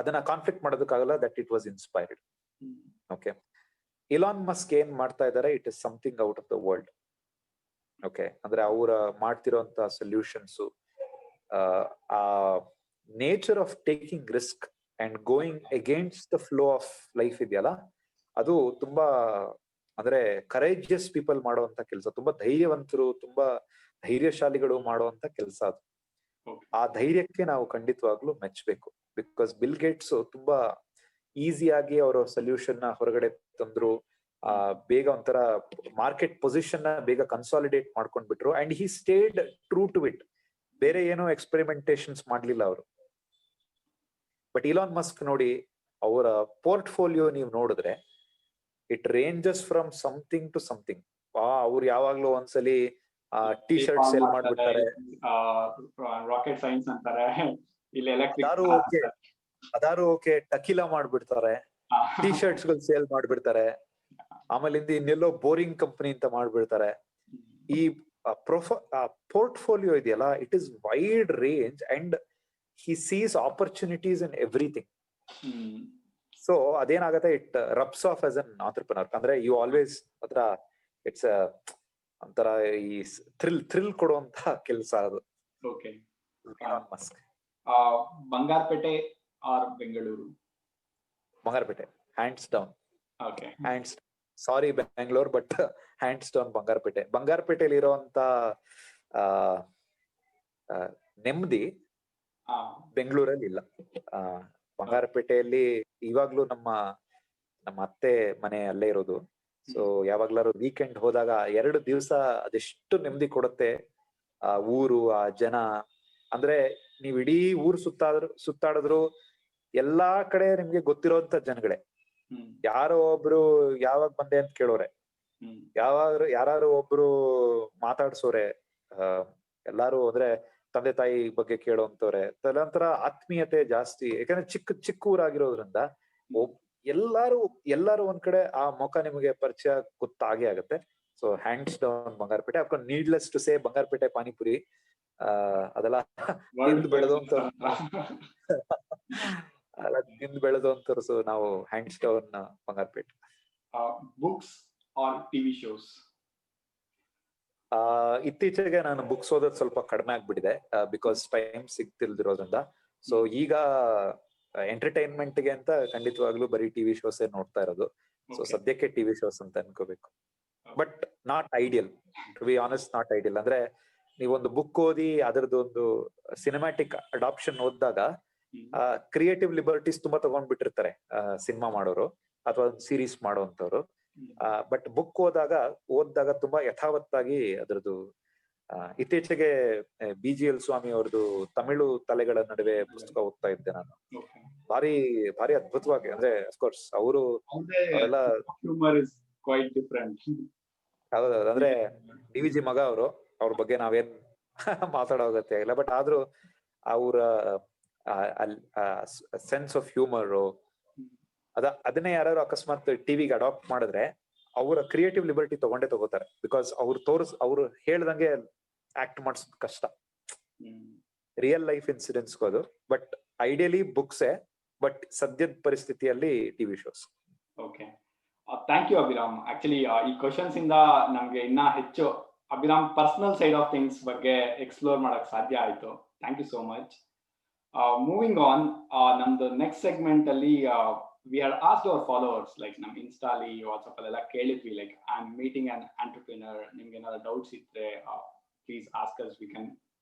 ಅದನ್ನ ಕಾನ್ಫ್ಲಿಕ್ಟ್ ಮಾಡೋದಕ್ಕಾಗಲ್ಲ, that it was inspired. Okay, Elon Musk ಏನ್ ಮಾಡ್ತಾ ಇದಾರೆ, it is something out of the world. Okay, ಅಂದ್ರೆ ಅವರ ಮಾಡ್ತಿರೋಂತ ಸೊಲ್ಯೂಷನ್ಸ್, ಆ nature of taking risk and going against the flow of life ಇದೆಯಲ್ಲ, ಅದು ತುಂಬಾ ಅಂದ್ರೆ ಕರೇಜಿಯಸ್ ಪೀಪಲ್ ಮಾಡುವಂತ ಕೆಲಸ, ತುಂಬಾ ಧೈರ್ಯವಂತರು, ತುಂಬಾ ಧೈರ್ಯಶಾಲಿಗಳು ಮಾಡುವಂತ ಕೆಲಸ ಅದು. ಆ ಧೈರ್ಯಕ್ಕೆ ನಾವು ಖಂಡಿತವಾಗ್ಲೂ ಮೆಚ್ಚಬೇಕು. ಬಿಕಾಸ್ ಬಿಲ್ ಗೇಟ್ಸ್ ತುಂಬಾ ಈಸಿಯಾಗಿ ಅವರ ಸೊಲ್ಯೂಷನ್ ನ ಹೊರಗಡೆ ತಂದ್ರು, ಬೇಗ ಒಂಥರ ಮಾರ್ಕೆಟ್ ಪೊಸಿಷನ್ ನ ಬೇಗ ಕನ್ಸಾಲಿಡೇಟ್ ಮಾಡ್ಕೊಂಡ್ಬಿಟ್ರು. And he stayed true to it. ಬೇರೆ ಏನೋ ಎಕ್ಸ್ಪೆರಿಮೆಂಟೇಶನ್ಸ್ ಮಾಡ್ಲಿಲ್ಲ ಅವರು. ಬಟ್ ಇಲಾನ್ ಮಸ್ಕ್ ನೋಡಿ, ಅವರ ಪೋರ್ಟ್ಫೋಲಿಯೋ ನೀವು ನೋಡಿದ್ರೆ it ranges from something to something. ಅವ್ರು ಯಾವಾಗ್ಲೂ ಒಂದ್ಸಲಿ ಟಿ ಶರ್ಟ್ ಸೇಲ್ ಮಾಡ್ಬಿಡ್ತಾರೆ, ರಾಕೆಟ್ ಸೈನ್ಸ್ ಅಂತಾರೆ, ಅದಾರು ಓಕೆ, ಟಕಿಲಾ ಮಾಡ್ಬಿಡ್ತಾರೆ, ಟಿ ಶರ್ಟ್ಸ್ ಗಳು ಸೇಲ್ ಮಾಡ್ಬಿಡ್ತಾರೆ, ಆಮೇಲೆ ಇನ್ನೆಲ್ಲೋ ಬೋರಿಂಗ್ ಕಂಪನಿ ಅಂತ ಮಾಡ್ಬಿಡ್ತಾರೆ. ಈ ಪೋರ್ಟ್ಫೋಲಿಯೋ ಇದೆಯಲ್ಲ, it is wide range and he sees opportunities in everything. So ಅದೇನಾಗತ್ತೆ, it rubs off as an entrepreneur. ಅಂದ್ರೆ ಯು ಆಲ್ವೇಸ್ ಅದರ ಇಟ್ಸ್ ಒಂಥರ ಈ ಥ್ರಿಲ್ ಕೊಡುವಂತ ಕೆಲಸ ಅದು. Okay, Bangarapete or Bengaluru? Bangarapete, hands down. Okay, hands, sorry Bengaluru, but hands down Bangarapete. ಬಂಗಾರಪೇಟೆಯಲ್ಲಿ ಇರುವಂತ ನೆಮ್ಮದಿ ಬೆಂಗಳೂರಲ್ಲಿ ಇಲ್ಲ. ಬಂಗಾರಪೇಟೆಯಲ್ಲಿ ಇವಾಗ್ಲೂ ನಮ್ಮ ಅತ್ತೆ ಮನೆ ಅಲ್ಲೇ ಇರೋದು. ಸೊ ಯಾವಾಗ್ಲಾರು ವೀಕೆಂಡ್ ಹೋದಾಗ 2 ದಿವಸ ಅದೆಷ್ಟು ನೆಮ್ಮದಿ ಕೊಡುತ್ತೆ ಆ ಊರು, ಆ ಜನ. ಅಂದ್ರೆ ನೀವ್ ಇಡೀ ಊರು ಸುತ್ತಾಡಿದ್ರು ಎಲ್ಲಾ ಕಡೆ ನಿಮ್ಗೆ ಗೊತ್ತಿರೋಂತ ಜನಗಳೇ. ಯಾರೋ ಒಬ್ರು ಯಾವಾಗ ಬಂದೆ ಅಂತ ಕೇಳೋರೆ, ಯಾರು ಒಬ್ರು ಮಾತಾಡ್ಸೋರೆ, ಎಲ್ಲಾರು ಅಂದ್ರೆ ತಂದೆ ತಾಯಿ ಬಗ್ಗೆ ಕೇಳೋಂತವ್ರೆ. ತದನಂತರ ಆತ್ಮೀಯತೆ ಜಾಸ್ತಿ, ಯಾಕಂದ್ರೆ ಚಿಕ್ಕ ಊರಾಗಿರೋದ್ರಿಂದ ಎಲ್ಲಾರು ಒಂದ್ ಕಡೆ ಆ ಮುಖ ನಿಮಗೆ ಪರಿಚಯ ಗೊತ್ತಾಗೇ ಆಗತ್ತೆ. So hands down Bangarapete. Of course needless to say Bangarapete panipuri ಅದೆಲ್ಲ ತಿಂದು ಬೆಳೆದಂತವ್ರು ಅಲ್ಲ ತಿಂದು ಬೆಳೆದಂತವ್ರು. ಸೊ ನಾವು hands down Bangarapete. Books or TV shows? ಇತ್ತೀಚೆಗೆ ನಾನು ಬುಕ್ಸ್ ಓದೋದು ಸ್ವಲ್ಪ ಕಡಿಮೆ ಆಗ್ಬಿಟ್ಟಿದೆ, ಬಿಕಾಸ್ ಟೈಮ್ ಸಿಗ್ತಿಲ್ದಿರೋದ್ರಿಂದ. ಸೊ ಈಗ ಎಂಟರ್ಟೈನ್ಮೆಂಟ್ ಗೆ ಅಂತ ಖಂಡಿತವಾಗ್ಲೂ ಬರೀ ಟಿವಿ ಶೋಸ್ ನೋಡ್ತಾ ಇರೋದು. ಸೊ ಸದ್ಯಕ್ಕೆ ಟಿವಿ ಶೋಸ್ ಅಂತ ಅನ್ಕೋಬೇಕು. But not ideal, to be honest, not ideal. ಅಂದ್ರೆ ನೀವೊಂದು ಬುಕ್ ಓದಿ ಅದರದ್ದು ಒಂದು ಸಿನಿಮ್ಯಾಟಿಕ್ ಅಡಾಪ್ಷನ್ ಓದಿದಾಗ ಕ್ರಿಯೇಟಿವ್ ಲಿಬರ್ಟೀಸ್ ತುಂಬಾ ತಗೊಂಡ್ಬಿಟ್ಟಿರ್ತಾರೆ ಸಿನಿಮಾ ಮಾಡೋರು ಅಥವಾ ಸೀರೀಸ್ ಮಾಡೋಂಥವ್ರು. ಬಟ್ ಬುಕ್ ಓದಿದಾಗ ತುಂಬಾ ಯಥಾವತ್ತಾಗಿ ಅದರದ್ದು. ಇತ್ತೀಚೆಗೆ BGL ಸ್ವಾಮಿ ಅವ್ರದ್ದು ತಮಿಳು ತಲೆಗಳ ನಡುವೆ ಪುಸ್ತಕ ಓದ್ತಾ ಇದ್ದೆ ನಾನು. ಭಾರಿ ಅದ್ಭುತವಾಗಿ, ಅಂದ್ರೆ ಅಫ್ಕೋರ್ಸ್ ಅವರು ಅವರೆಲ್ಲ ಹೌದೌದು, ಅಂದ್ರೆ DVG ಮಗ ಅವ್ರ ಬಗ್ಗೆ ನಾವೇನ್ ಮಾತಾಡೋಗತ್ತೆ ಇಲ್ಲ. ಬಟ್ ಆದ್ರೂ ಅವರ ಸೆನ್ಸ್ ಆಫ್ ಹ್ಯೂಮರ್ ಅದನ್ನೇ ಯಾರು ಅಕಸ್ಮಾತ್ ಟಿವಿಗೆ ಅಡಾಪ್ಟ್ ಮಾಡಿದ್ರೆ ಅವರ ಕ್ರಿಯೇಟಿವ್ ಲಿಬರ್ಟಿ ತಗೋತಾರೆ. ಬಿಕಾಸ್ ಅವ್ರು ಹೇಳ್ದಂಗೆ ಆಕ್ಟ್ ಮಾಡಿಸೋದು ಕಷ್ಟ, ರಿಯಲ್ ಲೈಫ್ ಇನ್ಸಿಡೆಂಟ್ಸ್ ಅದು. ಬಟ್ ಐಡಿಯಲಿ ಬುಕ್ಸೇ, ಬಟ್ ಸದ್ಯದ ಪರಿಸ್ಥಿತಿಯಲ್ಲಿ TV shows. Okay, thank you Abhiram. Actually ಈ ಕ್ವಶನ್ಸ್ ಇಂದ ನಮ್ಗೆ ಇನ್ನ ಹೆಚ್ಚು Abhiram personal side of things ಬಗ್ಗೆ ಎಕ್ಸ್ಪ್ಲೋರ್ ಮಾಡಕ್ ಸಾಧ್ಯ ಆಯ್ತು. Thank you so much. Moving on, ನಮ್ದು ನೆಕ್ಸ್ಟ್ ಸೆಗ್ಮೆಂಟ್ ಅಲ್ಲಿ we had asked our followers, like ನಮ್ ಇನ್ಸ್ಟಾಲಿ ವಾಟ್ಸ್ಆಪ್ ಅಲ್ಲೆಲ್ಲ ಕೇಳಿದ್ವಿ, like I am meeting an entrepreneur, ನಿಮ್ಗೆ ಏನಾದ್ರು ಡೌಟ್ಸ್ ಇದ್ರೆ please ask us, we can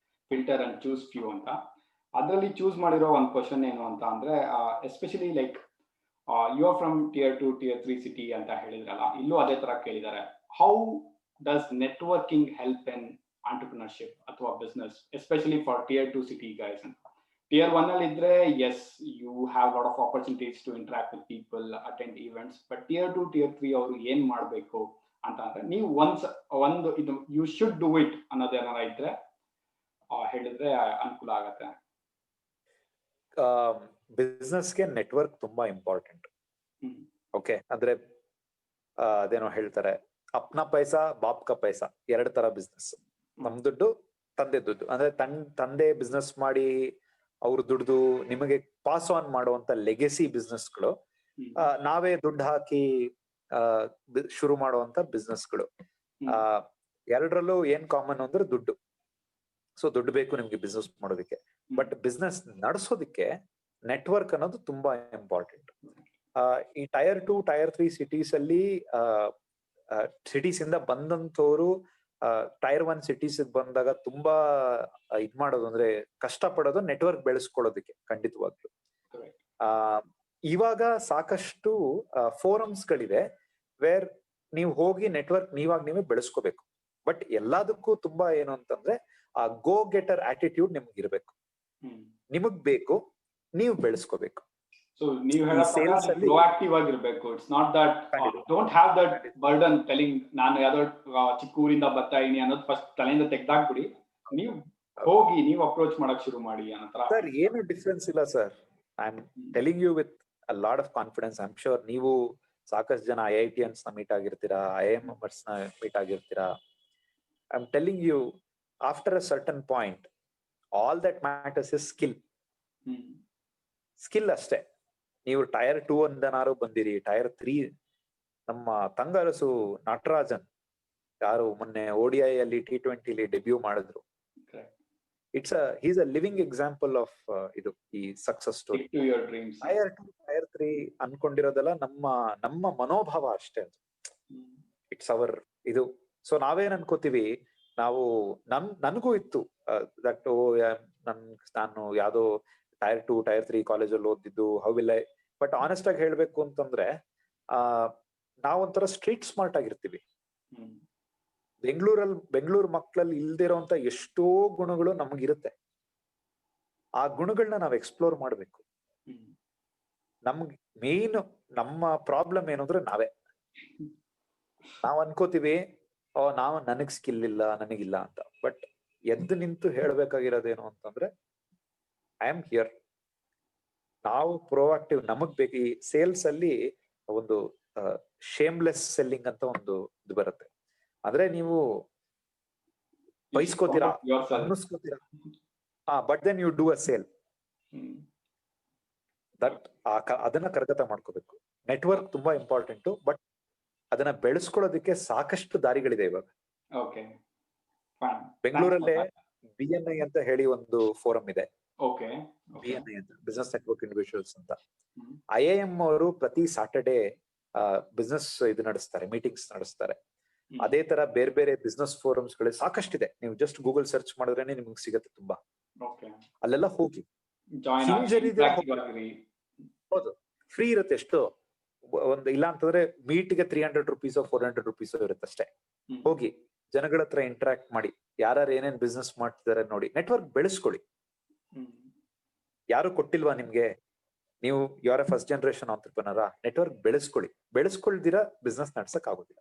filter and choose few ಅಂತ. ಅದರಲ್ಲಿ ಚೂಸ್ ಮಾಡಿರೋ ಒಂದು ಕ್ವಶನ್ ಏನು ಅಂತ ಅಂದ್ರೆ, especially like you are from tier 2 tier 3 city ಅಂತ ಹೇಳಿದ್ರಲ್ಲ, ಇಲ್ಲೂ ಅದೇ ತರ ಕೇಳಿದ್ದಾರೆ. How does networking help in entrepreneurship ಅಥವಾ business, especially for tier 2 city guys ಅಂತ? tier 1 ಅಲ್ಲಿ ಇದ್ರೆ yes, you have lot of opportunities to interact with people, attend events. But tier 2 tier 3 ಅವರು ಏನ್ ಮಾಡ್ಬೇಕು ಅಂತ ಅಂದ್ರೆ, ನೀವು ಒಂದು ಇದು ಯು ಶುಡ್ ಡೂ ಇಟ್ ಅನ್ನೋದೇನಾರ ಇದ್ರೆ ಹೇಳಿದ್ರೆ ಅನುಕೂಲ ಆಗತ್ತೆ. ಬಿಸ್ನೆಸ್ಗೆ ನೆಟ್ವರ್ಕ್ ತುಂಬಾ ಇಂಪಾರ್ಟೆಂಟ್. ಓಕೆ, ಅಂದ್ರೆ ಅದೇನೋ ಹೇಳ್ತಾರೆ, ಅಪ್ನಾ ಪೈಸಾ ಬಾಪ್ ಕಾ ಪೈಸಾ, ಎರಡ್ ತರ ಬಿಸ್ನೆಸ್. ನಮ್ ದುಡ್ಡು, ತಂದೆ ದುಡ್ಡು. ಅಂದ್ರೆ ತಂದೆ ಬಿಸ್ನೆಸ್ ಮಾಡಿ ಅವ್ರು ದುಡ್ದು ನಿಮಗೆ ಪಾಸ್ ಆನ್ ಮಾಡುವಂತ ಲೆಗೆಸಿ ಬಿಸ್ನೆಸ್ಗಳು, ನಾವೇ ದುಡ್ಡು ಹಾಕಿ ಶುರು ಮಾಡುವಂತ ಬಿಸ್ನೆಸ್ಗಳು. ಎರಡರಲ್ಲೂ ಏನ್ ಕಾಮನ್ ಅಂದ್ರೆ ದುಡ್ಡು. ಸೊ ದುಡ್ಡು ಬೇಕು ನಿಮ್ಗೆ ಬಿಸ್ನೆಸ್ ಮಾಡೋದಕ್ಕೆ. ಬಟ್ ಬಿಸ್ನೆಸ್ ನಡೆಸೋದಕ್ಕೆ ನೆಟ್ವರ್ಕ್ ಅನ್ನೋದು ತುಂಬಾ ಇಂಪಾರ್ಟೆಂಟ್. ಈ tier 2 tier 3 ಸಿಟೀಸ್ ಅಲ್ಲಿ ಸಿಟೀಸ್ ಇಂದ ಬಂದಂತವ್ರು tier 1 ಸಿಟೀಸ್ ಬಂದಾಗ ತುಂಬಾ ಇದ್ ಮಾಡೋದು ಅಂದ್ರೆ ಕಷ್ಟ ಪಡೋದು ನೆಟ್ವರ್ಕ್ ಬೆಳೆಸ್ಕೊಳ್ಳೋದಕ್ಕೆ ಖಂಡಿತವಾಗ್ಲು. ಇವಾಗ ಸಾಕಷ್ಟು ಫೋರಮ್ಸ್ ಗಳಿದೆ ವೇರ್ ನೀವು ಹೋಗಿ ನೆಟ್ವರ್ಕ್ ನೀವೇ ಬೆಳೆಸ್ಕೋಬೇಕು. ಬಟ್ ಎಲ್ಲದಕ್ಕೂ ತುಂಬಾ ಏನು ಅಂತಂದ್ರೆ ಆ ಗೋ ಗೆಟರ್ ಆಟಿಟ್ಯೂಡ್ ನಿಮ್ಗೆ ಇರ್ಬೇಕು. ನಿಮಗ್ ಬೇಕು, ನೀವು ಬೆಳೆಸ್ಕೋಬೇಕು. ಸೊ ನೀವು ಪ್ರೋಆಕ್ಟಿವ್ ಆಗಿರ್ಬೇಕು. It's not that don't have that burden telling ನಾನು ಯಾವ್ದೋ ಚಿಕ್ಕ ಊರಿಂದ ಬರ್ತಾ ಇದೀನಿ ಅನ್ನೋದು ಫಸ್ಟ್ ತಲೆಯಿಂದ ತೆಗ್ದಾಕ್ಬಿಡಿ. ನೀವು ಹೋಗಿ ನೀವು ಅಪ್ರೋಚ್ ಮಾಡಕ್ ಶುರು ಮಾಡಿ ಅನ್ನೋ. ಸರ್ ಏನು ಡಿಫ್ರೆನ್ಸ್ ಇಲ್ಲ sir. I am telling you with a lot of confidence. I am sure ನೀವು ಸಾಕಷ್ಟು ಜನ IITians ನ ಮೀಟ್ ಆಗಿರ್ತೀರಾ, IIMers ನ ಮೀಟ್ ಆಗಿರ್ತೀರಾ. I am telling you, after a certain point all that matters is skill. Skill ಅಷ್ಟೇ. ನೀವು tier 2 ಅಂದನಾರು ಬಂದಿರಿ, tier 3 ನಮ್ಮ ತಂಗರಸು ನಟರಾಜನ್ ಯಾರು ಮೊನ್ನೆ ODI ಅಲ್ಲಿ T20 ಡೆಬ್ಯೂ ಮಾಡಿದ್ರು. he's a living example of ಇದು ಈ ಸಕ್ಸಸ್ ಸ್ಟೋರಿ. tier 2 tier 3 ಅನ್ಕೊಂಡಿರೋದೆಲ್ಲ ನಮ್ಮ ಮನೋಭಾವ ಅಷ್ಟೇ. ಇಟ್ಸ್ ಅವರ್ ಇದು. ಸೊ ನಾವೇನ್ ಅನ್ಕೋತೀವಿ, ನಾವು ನನ್ಗೂ ಇತ್ತು ದಟ್ ನಾನು ಯಾವ್ದೋ tier 2 tier 3 ಕಾಲೇಜಲ್ಲಿ ಓದಿದ್ದು, how will I. But honest ಆಗಿ ಹೇಳ್ಬೇಕು ಅಂತಂದ್ರೆ ನಾವೊಂಥರ ಸ್ಟ್ರೀಟ್ ಸ್ಮಾರ್ಟ್ ಆಗಿರ್ತೀವಿ. ಬೆಂಗಳೂರು ಮಕ್ಕಳಲ್ಲಿ ಇಲ್ದಿರೋಂತ ಎಷ್ಟೋ ಗುಣಗಳು ನಮಗಿರುತ್ತೆ. ಆ ಗುಣಗಳನ್ನ ನಾವ್ ಎಕ್ಸ್ಪ್ಲೋರ್ ಮಾಡ್ಬೇಕು. ನಮ್ಗೆ ಮೇನ್ ನಮ್ಮ ಪ್ರಾಬ್ಲಮ್ ಏನು ಅಂದ್ರೆ ನಾವ್ ಅನ್ಕೋತೀವಿ ನನಗ್ ಸ್ಕಿಲ್ ಇಲ್ಲ, ನನಗಿಲ್ಲ ಅಂತ. ಬಟ್ ಎದ್ದು ನಿಂತು ಹೇಳ್ಬೇಕಾಗಿರೋದೇನು ಅಂತಂದ್ರೆ ಐ ಆಮ್ ಹಿಯರ್. ನಾವು ಪ್ರೋಆಕ್ಟಿವ್, ನಮಗ್ ಬೇಕು. ಈ ಸೇಲ್ಸ್ ಅಲ್ಲಿ ಒಂದು ಶೇಮ್ಲೆಸ್ ಸೆಲ್ಲಿಂಗ್ ಅಂತ ಒಂದು ಇದು ಬರುತ್ತೆ. ಅಂದ್ರೆ ನೀವು ಬೈಸ್ಕೋತೀರಾ, ಅನ್ನಿಸ್ಕೋತೀರಾ, but then you do a sale. That ಅದನ್ನ ಕರಗತ ಮಾಡ್ಕೋಬೇಕು. ನೆಟ್ವರ್ಕ್ ತುಂಬಾ ಇಂಪಾರ್ಟೆಂಟ್, ಬಟ್ ಅದನ್ನ ಬೆಳೆಸ್ಕೊಳ್ಳೋದಕ್ಕೆ ಸಾಕಷ್ಟು ದಾರಿಗಳಿದೆ ಇವಾಗ. ಬೆಂಗಳೂರಲ್ಲೇ BNI ಅಂತ ಹೇಳಿ ಒಂದು ಫೋರಂ ಇದೆ. BNI ಅಂತ, ಬಿಸ್ನೆಸ್ ನೆಟ್ವರ್ಕ್ ಇಂಡಿವಿಜುವಲ್ಸ್ ಅಂತ. IIM ಅವರು ಪ್ರತಿ ಸಾಟರ್ಡೆ ಬಿಸ್ನೆಸ್ ಇದು ನಡೆಸ್ತಾರೆ, ಮೀಟಿಂಗ್ಸ್ ನಡೆಸ್ತಾರೆ. ಅದೇ ತರ ಬೇರೆ ಬೇರೆ ಬಿಸ್ನೆಸ್ ಫೋರಮ್ಸ್ ಗಳು ಸಾಕಷ್ಟಿದೆ. ನೀವು ಜಸ್ಟ್ ಗೂಗಲ್ ಸರ್ಚ್ ಮಾಡಿದ್ರೇನೆ ನಿಮ್ಗೆ ಸಿಗತ್ತೆ ತುಂಬಾ. ಅಲ್ಲೆಲ್ಲ ಹೋಗಿ ಹೌದು, ಫ್ರೀ ಇರುತ್ತೆ. ಎಷ್ಟು ಒಂದು ಇಲ್ಲ ಅಂತಂದ್ರೆ ಮೀಟ್ಗೆ 300 ರುಪೀಸ್ 400 ರುಪೀಸ್ ಇರುತ್ತೆ ಅಷ್ಟೇ. ಹೋಗಿ ಜನಗಳ ಹತ್ರ ಇಂಟರಾಕ್ಟ್ ಮಾಡಿ, ಯಾರು ಏನೇನ್ ಬಿಸ್ನೆಸ್ ಮಾಡ್ತಿದ್ದಾರೆ ನೋಡಿ, ನೆಟ್ವರ್ಕ್ ಬೆಳೆಸ್ಕೊಳ್ಳಿ. ಯಾರು ಕೊಟ್ಟಿಲ್ವಾ ನಿಮ್ಗೆ? ನೀವು ಯಾರ ಫಸ್ಟ್ ಜನರೇಷನ್ ಆಂಟ್ರಪ್ರನರ್, ನೆಟ್ವರ್ಕ್ ಬೆಳೆಸ್ಕೊಳ್ದಿರಾ ಬಿಸ್ನೆಸ್ ನಡ್ಸಕ್ ಆಗೋದಿಲ್ಲ.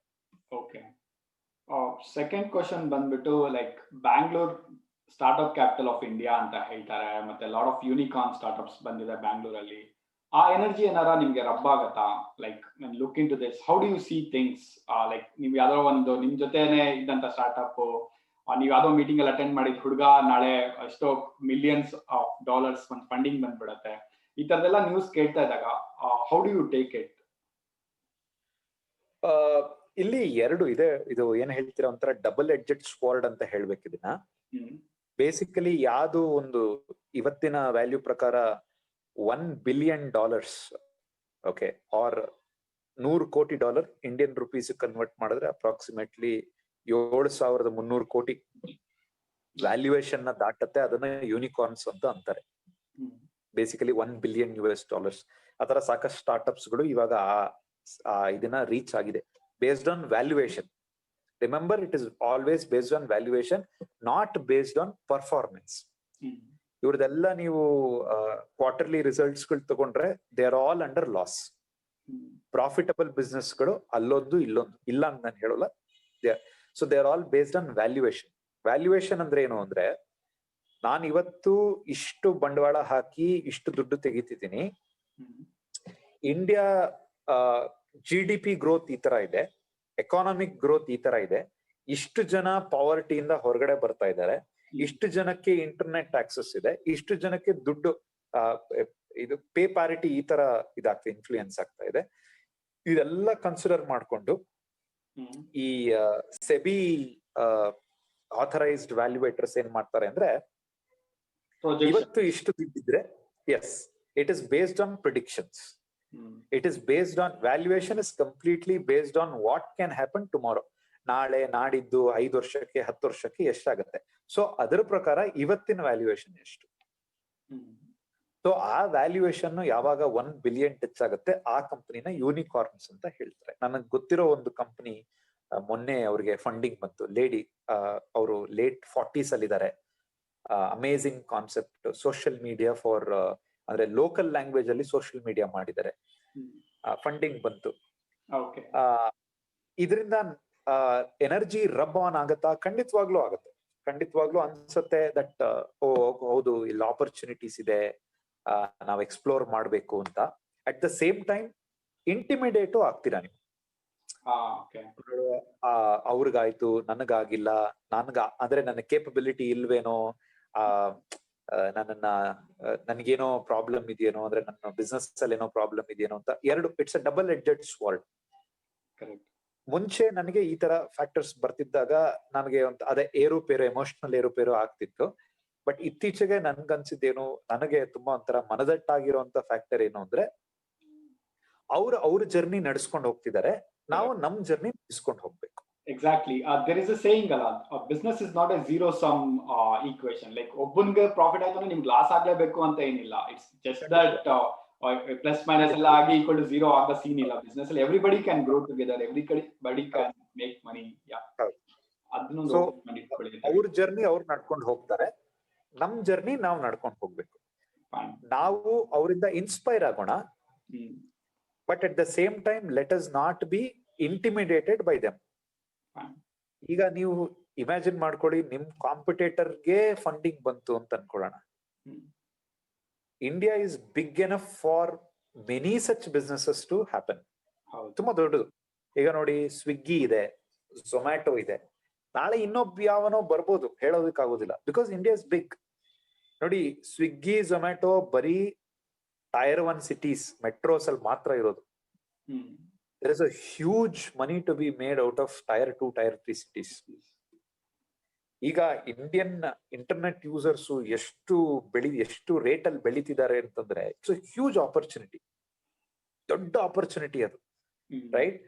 ಸೆಕೆಂಡ್ ಕ್ವಶನ್ ಬಂದ್ಬಿಟ್ಟು, like Bangalore startup capital of India ಅಂತ ಹೇಳ್ತಾರೆ, ಮತ್ತೆ ಲಾಟ್ ಆಫ್ ಯೂನಿಕಾರ್ನ್ ಸ್ಟಾರ್ಟ್ಅಪ್ಸ್ ಬಂದಿದೆ ಬ್ಯಾಂಗ್ಳೂರಲ್ಲಿ. ಆ ಎನರ್ಜಿ ಏನಾರ ನಿಮ್ಗೆ ರಬ್ ಆಗತ್ತಾ? Like look into this, how do you see things? Like ನೀವು ಯಾವ್ದೋ ಒಂದು ನಿಮ್ ಜೊತೆನೆ ಇದ್ದಂತ ಸ್ಟಾರ್ಟ್ಅಪ್, ನೀವು ಯಾವ್ದೋ ಮೀಟಿಂಗ್ ಅಲ್ಲಿ ಅಟೆಂಡ್ ಮಾಡಿದ ಹುಡುಗ ನಾಳೆ ಎಷ್ಟೋ $millions ಒಂದು ಫಂಡಿಂಗ್ ಬಂದ್ಬಿಡತ್ತೆ. ಈ ತರದೆಲ್ಲ ನ್ಯೂಸ್ ಕೇಳ್ತಾ ಇದ್ದಾಗ how do you take it? ಇಲ್ಲಿ ಎರಡು ಇದೆ. ಇದು ಏನ್ ಹೇಳ್ತೀರಾ, ಒಂಥರ ಡಬಲ್ ಎಡ್ಜೆಡ್ ಸ್ವರ್ಡ್ ಅಂತ ಹೇಳ್ಬೇಕು ಇದನ್ನ. ಬೇಸಿಕಲಿ ಯಾವ್ದು ಒಂದು ಇವತ್ತಿನ ವ್ಯಾಲ್ಯೂ ಪ್ರಕಾರ $1 billion, ಓಕೆ, ಆರ್ $100 ಕೋಟಿ ಇಂಡಿಯನ್ ರುಪೀಸ್ ಕನ್ವರ್ಟ್ ಮಾಡಿದ್ರೆ ಅಪ್ರಾಕ್ಸಿಮೇಟ್ಲಿ 7,300 ಕೋಟಿ ವ್ಯಾಲ್ಯೂಯೇಷನ್ ನ ದಾಟತ್ತೆ. ಅದನ್ನ ಯೂನಿಕಾರ್ನ್ಸ್ ಅಂತ ಅಂತಾರೆ. Basically $1 billion. ಆತರ ಸಾಕಷ್ಟು ಸ್ಟಾರ್ಟ್ಅಪ್ಸ್ ಗಳು ಇವಾಗ ಇದನ್ನ ರೀಚ್ ಆಗಿದೆ based on valuation. Remember, it is always based on valuation, not based on performance. ಇವ್ರದೆಲ್ಲ ನೀವು ಕ್ವಾರ್ಟರ್ಲಿ ರಿಸಲ್ಟ್ಸ್ ಗಳು ತಗೊಂಡ್ರೆ they are all under loss. Profitable business ಗಳು ಅಲ್ಲೊಂದು ಇಲ್ಲೊಂದು ಇಲ್ಲ ಅಂತ ನಾನು ಹೇಳೋಲ್ಲ. So they are all based on valuation. Valuation ಅಂದ್ರೆ ಏನು ಅಂದ್ರೆ, ನಾನು ಇವತ್ತು ಇಷ್ಟು ಬಂಡವಾಳ ಹಾಕಿ ಇಷ್ಟು ದುಡ್ಡು ತೆಗಿತಿದ್ದೀನಿ, ಇಂಡಿಯಾ GDP ಗ್ರೋತ್ ಈ ತರ ಇದೆ, ಎಕಾನಮಿಕ್ ಗ್ರೋತ್ ಈ ತರ ಇದೆ, ಇಷ್ಟು ಜನ ಪಾವರ್ಟಿಯಿಂದ ಹೊರಗಡೆ ಬರ್ತಾ ಇದ್ದಾರೆ, ಇಷ್ಟು ಜನಕ್ಕೆ ಇಂಟರ್ನೆಟ್ ಆಕ್ಸೆಸ್ ಇದೆ, ಇಷ್ಟು ಜನಕ್ಕೆ ದುಡ್ಡು ಇದು ಪೇ ಪ್ಯಾರಿಟಿ ಈ ತರ ಇದಾಗ್ತದೆ, ಇನ್ಫ್ಲೂಯೆನ್ಸ್ ಆಗ್ತಾ ಇದೆ. ಇದೆಲ್ಲ ಕನ್ಸಿಡರ್ ಮಾಡ್ಕೊಂಡು ಈ ಸೆಬಿ ಆಥರೈಸ್ಡ್ ವ್ಯಾಲ್ಯೂಯೇಟರ್ಸ್ ಏನ್ ಮಾಡ್ತಾರೆ ಅಂದ್ರೆ, ಇವತ್ತು ಇಷ್ಟು ದುಡ್ಡಿದ್ರೆ, yes, it is based on predictions. It is based on valuation is completely based on what can happen tomorrow. ನಾಳೆ, ನಾಡಿದ್ದು, 5 ವರ್ಷಕ್ಕೆ 10 ವರ್ಷಕ್ಕೆ ಎಷ್ಟಾಗುತ್ತೆ. ಸೊ ಅದರ ಪ್ರಕಾರ ಇವತ್ತಿನ ವ್ಯಾಲ್ಯೂಯೇಷನ್ ಎಷ್ಟು. ಸೊ ಆ ವ್ಯಾಲ್ಯೂಯೇಷನ್ ಯಾವಾಗ $1 billion ಟಚ್ ಆಗುತ್ತೆ, ಆ ಕಂಪನಿನ ಯೂನಿಕಾರ್ನ್ಸ್ ಅಂತ ಹೇಳ್ತಾರೆ. ನನಗೆ ಗೊತ್ತಿರೋ ಒಂದು ಕಂಪನಿ, ಮೊನ್ನೆ ಅವ್ರಿಗೆ ಫಂಡಿಂಗ್ ಬಂತು. ಲೇಡಿ, ಅವರು ಲೇಟ್ 40s ಅಲ್ಲಿದ್ದಾರೆ. Amazing concept, social media for ಅಂದ್ರೆ ಲೋಕಲ್ ಲ್ಯಾಂಗ್ವೇಜ್ ಅಲ್ಲಿ ಸೋಷಿಯಲ್ ಮೀಡಿಯಾ ಮಾಡಿದ್ದಾರೆ. ಫಂಡಿಂಗ್ ಬಂತು. ಇದರಿಂದ ಎನರ್ಜಿ ರಬ್ ಆನ್ ಆಗತ್ತಾ? ಖಂಡಿತವಾಗ್ಲೂ ಆಗುತ್ತೆ. ಖಂಡಿತವಾಗ್ಲೂ ಅನ್ಸುತ್ತೆ ದಟ್ ಹೌದು, ಇಲ್ಲಿ ಆಪರ್ಚುನಿಟೀಸ್ ಇದೆ, ನಾವ್ ಎಕ್ಸ್ಪ್ಲೋರ್ ಮಾಡ್ಬೇಕು ಅಂತ. ಅಟ್ ದ ಸೇಮ್ ಟೈಮ್ ಇಂಟಿಮಿಡೇಟು ಆಗ್ತೀರಾ ನೀವು. ಅವ್ರಿಗಾಯ್ತು, ನನಗಾಗಿಲ್ಲ, ಅಂದ್ರೆ ನನ್ನ ಕೇಪಬಿಲಿಟಿ ಇಲ್ವೇನೋ, ನನ್ಗೇನೋ ಪ್ರಾಬ್ಲಮ್ ಇದೆಯೇನೋ, ಅಂದ್ರೆ ನನ್ನ ಬಿಸ್ನೆಸ್ ಅಲ್ಲಿ ಏನೋ ಪ್ರಾಬ್ಲಮ್ ಇದೆಯೇನೋ ಅಂತ. ಎರಡು, it's a double edged sword. ಮುಂಚೆ ನನಗೆ ಈ ತರ ಫ್ಯಾಕ್ಟರ್ಸ್ ಬರ್ತಿದ್ದಾಗ ನನಗೆ ಅದೇ ಏರುಪೇರು, ಎಮೋಷನಲ್ ಏರುಪೇರು ಆಗ್ತಿತ್ತು. ಬಟ್ ಇತ್ತೀಚೆಗೆ ನನ್ಗನ್ಸಿದ್ದೇನು, ನನಗೆ ತುಂಬಾ ಒಂಥರ ಮನದಟ್ಟಾಗಿರುವಂತ ಫ್ಯಾಕ್ಟರ್ ಏನು ಅಂದ್ರೆ, ಅವ್ರ ಜರ್ನಿ ನಡೆಸ್ಕೊಂಡು ಹೋಗ್ತಿದ್ದಾರೆ, ನಾವು ನಮ್ ಜರ್ನಿ ನಡೆಸ್ಕೊಂಡು ಹೋಗ್ಬೇಕು. Exactly. There is a saying, business is not a zero sum equation. Like ಒಬ್ಬನಿಗೆ ಪ್ರಾಫಿಟ್ ಆಯ್ತು ನಿಮ್ಗೆ ಲಾಸ್ ಆಗ್ಲೇಬೇಕು ಅಂತ ಏನಿಲ್ಲ. It's just that plus minus ಎಲ್ಲ ಆಗಿ ಈಕ್ವಲ್ ಟು ಝೀರೋ ಆಗೋ ಸೀನ್ ಇಲ್ಲ. ಬಿಸ್ನೆಸ್ ಅಲ್ಲಿ everybody can grow together, everybody can make money. ಅದನ್ನೊಂದು ಅವ್ರ ಜರ್ನಿ ಅವ್ರು ನಡ್ಕೊಂಡು ಹೋಗ್ತಾರೆ, ನಮ್ ಜರ್ನಿ ನಾವು ನಡ್ಕೊಂಡು ಹೋಗ್ಬೇಕು. ನಾವು ಅವರಿಂದ ಇನ್ಸ್ಪೈರ್ ಆಗೋಣ, hmm but at the same time let us not be intimidated by them. Fine. ಈಗ ನೀವು ಇಮ್ಯಾಜಿನ್ ಮಾಡ್ಕೊಳ್ಳಿ, ನಿಮ್ ಕಾಂಪಿಟೇಟರ್ಗೆ ಫಂಡಿಂಗ್ ಬಂತು ಅಂತ ಅನ್ಕೊಳ್ಳೋಣ. Hmm India is big enough for many such businesses to happen. ಹೌದು. ತುಂಬಾ ದೊಡ್ಡದು. ಈಗ ನೋಡಿ, ಸ್ವಿಗ್ಗಿ ಇದೆ, ಝೊಮ್ಯಾಟೊ ಇದೆ, ನಾಳೆ ಇನ್ನೊಬ್ಬ ಯಾವನೋ ಬರ್ಬೋದು, ಹೇಳೋದಕ್ಕಾಗೋದಿಲ್ಲ, ಬಿಕಾಸ್ ಇಂಡಿಯಾ ಇಸ್ ಬಿಗ್. ನೋಡಿ, ಸ್ವಿಗ್ಗಿ ಝೊಮ್ಯಾಟೊ ಬರೀ ಟೈರ್ 1 ಸಿಟೀಸ್, ಮೆಟ್ರೋಸ್ ಅಲ್ಲಿ ಮಾತ್ರ ಇರೋದು. ಹ್ಮ್ there is a huge money to be made out of tier 2, tier 3 cities. ಈಗ ಇಂಡಿಯನ್ ಇಂಟರ್ನೆಟ್ ಯೂಸರ್ಸ್ ಎಷ್ಟು ರೇಟ್ ಅಲ್ಲಿ ಬೆಳೀತಿದ್ದಾರೆ ಅಂತಂದ್ರೆ ಇಟ್ಸ್ ಅ ಹ್ಯೂಜ್ ಆಪರ್ಚುನಿಟಿ, ದೊಡ್ಡ ಆಪರ್ಚುನಿಟಿ ಅದು, right?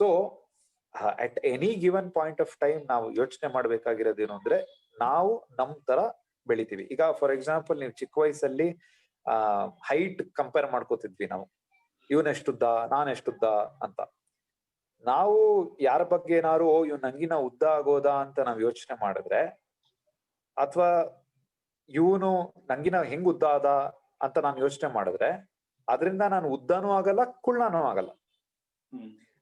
So at any given point of time ನಾವು ಯೋಚನೆ ಮಾಡ್ಬೇಕಾಗಿರೋದೇನು ಅಂದ್ರೆ, ನಾವು ನಮ್ ತರ ಬೆಳಿತೀವಿ. ಈಗ ಫಾರ್ ಎಕ್ಸಾಂಪಲ್, ನೀವು ಚಿಕ್ಕ ವಯಸ್ಸಲ್ಲಿ ಹೈಟ್ ಕಂಪೇರ್ ಮಾಡ್ಕೋತಿದ್ವಿ ನಾವು, ಇವನೆಷ್ಟುದ್ದ ನಾನೆಷ್ಟುದ್ದ ಅಂತ. ನಾವು ಯಾರ ಬಗ್ಗೆ ಏನಾದ್ರು ಇವ್ ನಂಗಿನ ಉದ್ದ ಆಗೋದಾ ಅಂತ ನಾವ್ ಯೋಚನೆ ಮಾಡಿದ್ರೆ, ಅಥವಾ ಇವನು ನಂಗಿನ ಹೆಂಗ್ ಉದ್ದ ಆದ ಅಂತ ನಾನು ಯೋಚನೆ ಮಾಡಿದ್ರೆ, ಅದರಿಂದ ನಾನು ಉದ್ದನೂ ಆಗಲ್ಲ, ಕುಳ್ಳನೂ ಆಗಲ್ಲ.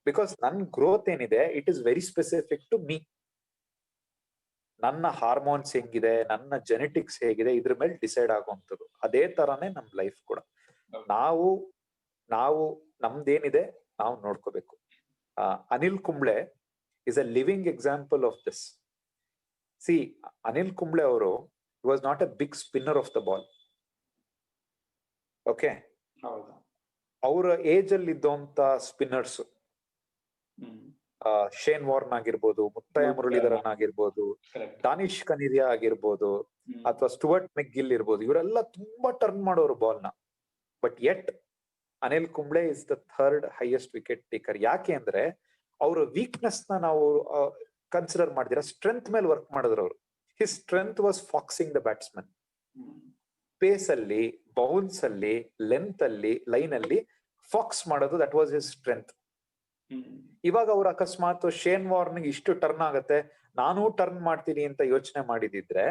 ಬಿಕಾಸ್ ನನ್ ಗ್ರೋತ್ ಏನಿದೆ, it is very specific to me. ನನ್ನ ಹಾರ್ಮೋನ್ಸ್ ಹೆಂಗಿದೆ, ನನ್ನ ಜೆನೆಟಿಕ್ಸ್ ಹೇಗಿದೆ, ಇದ್ರ ಮೇಲೆ ಡಿಸೈಡ್ ಆಗುವಂಥದ್ದು. ಅದೇ ತರಾನೇ ನಮ್ ಲೈಫ್ ಕೂಡ. ನಾವು ನಮ್ದೇನಿದೆ ನಾವು ನೋಡ್ಕೋಬೇಕು. Anil Kumble is a living example of this. See, Anil Kumble ಅವರು was not a big spinner of the ball. Okay? ಹೌದು. ಅವರ ಏಜ್ ಅಲ್ಲಿ ಇದ್ದಂತ ಸ್ಪಿನ್ನರ್ಸ್, ಶೇನ್ ವಾರ್ನ್ ಆಗಿರ್ಬೋದು, ಮುತ್ತಯ್ಯ ಮುರಳೀಧರನ್ ಆಗಿರ್ಬೋದು, ದಾನಿಶ್ ಕನೇರಿಯಾ ಆಗಿರ್ಬೋದು, ಅಥವಾ ಸ್ಟುವರ್ಟ್ ಮೆಕ್ಗಿಲ್ ಇರ್ಬೋದು, ಇವರೆಲ್ಲ ತುಂಬಾ ಟರ್ನ್ ಮಾಡೋರು ಬಾಲ್ ನ. But yet Anil Kumble is the 3rd highest wicket taker. ಯಾಕೆ ಅಂದ್ರೆ ಅವ್ರ ವೀಕ್ನೆಸ್ ನ ನಾವು ಕನ್ಸಿಡರ್ ಮಾಡಿದಿರ, ಸ್ಟ್ರೆಂತ್ ಮೇಲೆ ವರ್ಕ್ ಮಾಡಿದ್ರು ಅವರು. His strength was foxing the batsman. Pace ಅಲ್ಲಿ, ಬೌನ್ಸ್ ಅಲ್ಲಿ, ಲೆಂತ್ ಅಲ್ಲಿ, ಲೈನ್ ಅಲ್ಲಿ ಫಾಕ್ಸ್ ಮಾಡೋದು, ದಟ್ ವಾಸ್ ಹಿಸ್ ಸ್ಟ್ರೆಂತ್. ಇವಾಗ ಅವ್ರು ಅಕಸ್ಮಾತ್ ಶೇನ್ ವಾರ್ನ್ ಇಷ್ಟು ಟರ್ನ್ ಆಗತ್ತೆ, ನಾನು ಟರ್ನ್ ಮಾಡ್ತೀನಿ ಅಂತ ಯೋಚನೆ ಮಾಡಿದಿದ್ರೆ,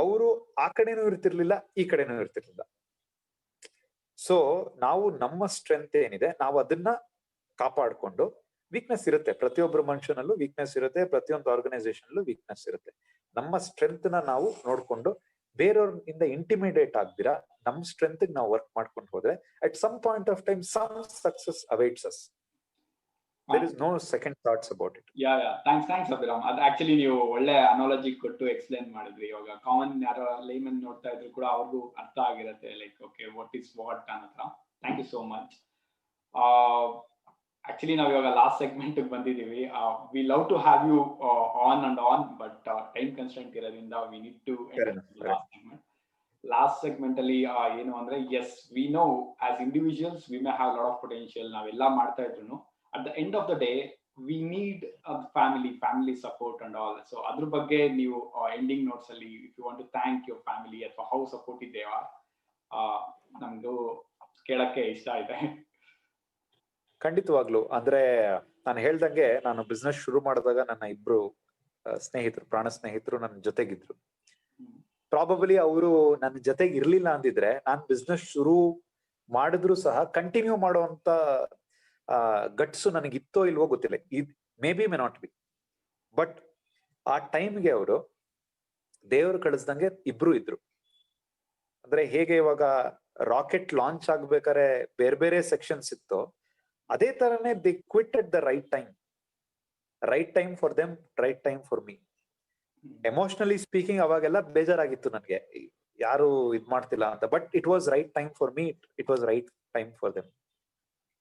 ಅವರು ಆ ಕಡೆನೂ ಇರ್ತಿರ್ಲಿಲ್ಲ, ಈ ಕಡೆನೂ ಇರ್ತಿರ್ಲಿಲ್ಲ. ಸೊ ನಾವು ನಮ್ಮ ಸ್ಟ್ರೆಂತ್ ಏನಿದೆ ನಾವು ಅದನ್ನ ಕಾಪಾಡ್ಕೊಂಡು, ವೀಕ್ನೆಸ್ ಇರುತ್ತೆ ಪ್ರತಿಯೊಬ್ಬರು ಮನುಷ್ಯನಲ್ಲೂ, ವೀಕ್ನೆಸ್ ಇರುತ್ತೆ ಪ್ರತಿಯೊಂದು ಆರ್ಗನೈಸೇಷನ್ ವೀಕ್ನೆಸ್ ಇರುತ್ತೆ. ನಮ್ಮ ಸ್ಟ್ರೆಂತ್ ನ ನಾವು ನೋಡ್ಕೊಂಡು ಬೇರೆಯವ್ರಿಂದ ಇಂಟಿಮಿಡೇಟ್ ಆಗ್ದಿರಾ ನಮ್ ಸ್ಟ್ರೆಂತ್ ನಾವು ವರ್ಕ್ ಮಾಡ್ಕೊಂಡು ಹೋದ್ರೆ, at some point of time some success awaits us. There is no second thoughts about it. Thanks Abhiram. ಅದು ಆಕ್ಚುಲಿ ನೀವು ಒಳ್ಳೆ ಅನಾಲಜಿ ಕೊಟ್ಟು ಎಕ್ಸ್ಪ್ಲೇನ್ ಮಾಡಿದ್ರಿ. ಇವಾಗ ಕಾಮನ್ ಯಾರೋ ಲೈಮನ್ ನೋಡ್ತಾ ಇದ್ರು ಕೂಡ ಅವ್ರಿಗೂ ಅರ್ಥ ಆಗಿರುತ್ತೆ, like okay what is what ಅನ್ನತ್ರ. Thank you so much. Actually ನಾವು ಇವಾಗ ಲಾಸ್ಟ್ ಸೆಗ್ಮೆಂಟ್ ಬಂದಿದ್ದೀವಿ. We love to have you on and on, but time constant ಇರೋದ್ರಿಂದ we need to last segment. Last segment ಅಲ್ಲಿ ಏನು ಅಂದ್ರೆ, yes we know as individuals we may have lot of potential, ನಾವೆಲ್ಲ ಮಾಡ್ತಾ ಇದ್ರು at the end of the day we need a family support and all. So ಅದ್ರ ಬಗ್ಗೆ ನೀವು ending notes ಅಲ್ಲಿ if you want to thank your family ಅಥವಾ how supportive they are, ನಮ್ದು ಕೇಳಕ್ಕೆ ಇಷ್ಟ ಇದೆ. ಖಂಡಿತವಾಗ್ಲು. ಅಂದ್ರೆ ನಾನು ಹೇಳ್ದಂಗೆ, ನಾನು ಬಿಸ್ನೆಸ್ ಶುರು ಮಾಡಿದಾಗ ನನ್ನ ಇಬ್ರು ಸ್ನೇಹಿತರು, ಪ್ರಾಣ ಸ್ನೇಹಿತರು ನನ್ನ ಜೊತೆಗಿದ್ರು. ಪ್ರಾಬಬಲಿ ಅವರು ನನ್ನ ಜೊತೆಗೆ ಇರ್ಲಿಲ್ಲ ಅಂದಿದ್ರೆ ನಾನ್ ಬಿಸ್ನೆಸ್ ಶುರು ಮಾಡಿದ್ರು ಸಹ ಕಂಟಿನ್ಯೂ ಮಾಡುವಂತ ಗಟ್ಸು ನನಗಿತ್ತೋ ಇಲ್ವೋ ಗೊತ್ತಿಲ್ಲ. May be may not be. But ಆ ಟೈಮ್ಗೆ ಅವರು ದೇವರು ಕಳಿಸ್ದಂಗೆ ಇಬ್ರು ಇದ್ರು. ಅಂದ್ರೆ ಹೇಗೆ ಇವಾಗ ರಾಕೆಟ್ ಲಾಂಚ್ ಆಗ್ಬೇಕಾದ್ರೆ ಬೇರೆ ಬೇರೆ ಸೆಕ್ಷನ್ಸ್ ಇತ್ತು, ಅದೇ ತರನೇ they quit at the right time for them, right time for me. Emotionally speaking ಅವಾಗೆಲ್ಲ ಬೇಜಾರಾಗಿತ್ತು ನನ್ಗೆ, ಯಾರು ಇದ್ ಮಾಡ್ತಿಲ್ಲ ಅಂತ. But it was right time for me, it was right time for them.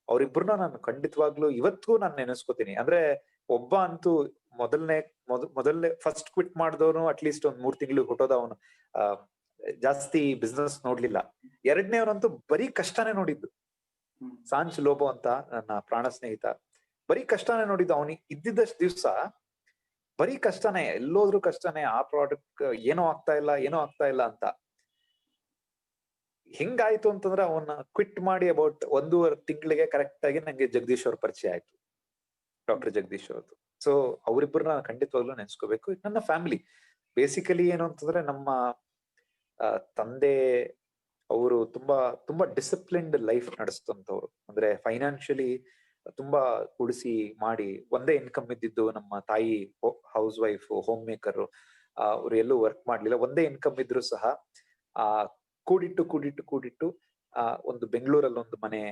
ಅವ್ರಿಬ್ರನ್ನ ನಾನು ಖಂಡಿತವಾಗ್ಲೂ ಇವತ್ತಿಗೂ ನಾನು ನೆನೆಸ್ಕೋತೀನಿ. ಅಂದ್ರೆ ಒಬ್ಬ ಅಂತೂ ಮೊದಲನೇ ಫಸ್ಟ್ ಕ್ವಿಟ್ ಮಾಡಿದವನು ಅಟ್ಲೀಸ್ಟ್ ಒಂದ್ 3 ತಿಂಗಳು ಹುಟ್ಟೋದ, ಅವನು ಜಾಸ್ತಿ ಬಿಸ್ನೆಸ್ ನೋಡ್ಲಿಲ್ಲ. ಎರಡನೇವನಂತೂ ಬರೀ ಕಷ್ಟನೇ ನೋಡಿದ್ದು. ಸಾಂಚ್ ಲೋಬೋ ಅಂತ ನನ್ನ ಪ್ರಾಣ ಸ್ನೇಹಿತ, ಬರೀ ಕಷ್ಟನೇ ನೋಡಿದ್ದು. ಅವನಿಗೆ ಇದ್ದಿದ್ದಷ್ಟು ದಿವ್ಸ ಬರೀ ಕಷ್ಟನೇ, ಎಲ್ಲೋದ್ರು ಕಷ್ಟನೇ. ಆ ಪ್ರಾಡಕ್ಟ್ ಏನೋ ಆಗ್ತಾ ಇಲ್ಲ ಅಂತ. ಹೆಂಗಾಯ್ತು ಅಂತಂದ್ರೆ, ಅವನ್ನ ಕ್ವಿಟ್ ಮಾಡಿ ಅಬೌಟ್ 1.5 ತಿಂಗಳಿಗೆ ಕರೆಕ್ಟ್ ಆಗಿ ನಂಗೆ ಜಗದೀಶ್ ಅವ್ರ ಪರಿಚಯ ಆಯ್ತು, ಡಾಕ್ಟರ್ ಜಗದೀಶ್ ಅವ್ರದ್ದು. ಸೊ ಅವರಿಬ್ಬರನ್ನ ಖಂಡಿತವಾಗ್ಲೂ ನೆನ್ಸ್ಕೋಬೇಕು. ನನ್ನ ಫ್ಯಾಮಿಲಿ ಬೇಸಿಕಲಿ ಏನು ಅಂತಂದ್ರೆ, ನಮ್ಮ ತಂದೆ ಅವರು ತುಂಬಾ ಡಿಸಿಪ್ಲಿನ್ಡ್ ಲೈಫ್ ನಡೆಸ್ತಂತವ್ರು. ಅಂದ್ರೆ ಫೈನಾನ್ಷಿಯಲಿ ತುಂಬಾ ಉಳಿಸಿ ಮಾಡಿ, ಒಂದೇ ಇನ್ಕಮ್ ಇದ್ದಿದ್ದು. ನಮ್ಮ ತಾಯಿ ಹೌಸ್ ವೈಫ್, ಹೋಮ್ ಮೇಕರ್, ಅವ್ರು ಎಲ್ಲೂ ವರ್ಕ್ ಮಾಡ್ಲಿಲ್ಲ. ಒಂದೇ ಇನ್ಕಮ್ ಇದ್ರು ಸಹ ಆ ಕೂಡಿಟ್ಟು ಒಂದು ಬೆಂಗಳೂರಲ್ಲಿ ಒಂದು ಮನೆ,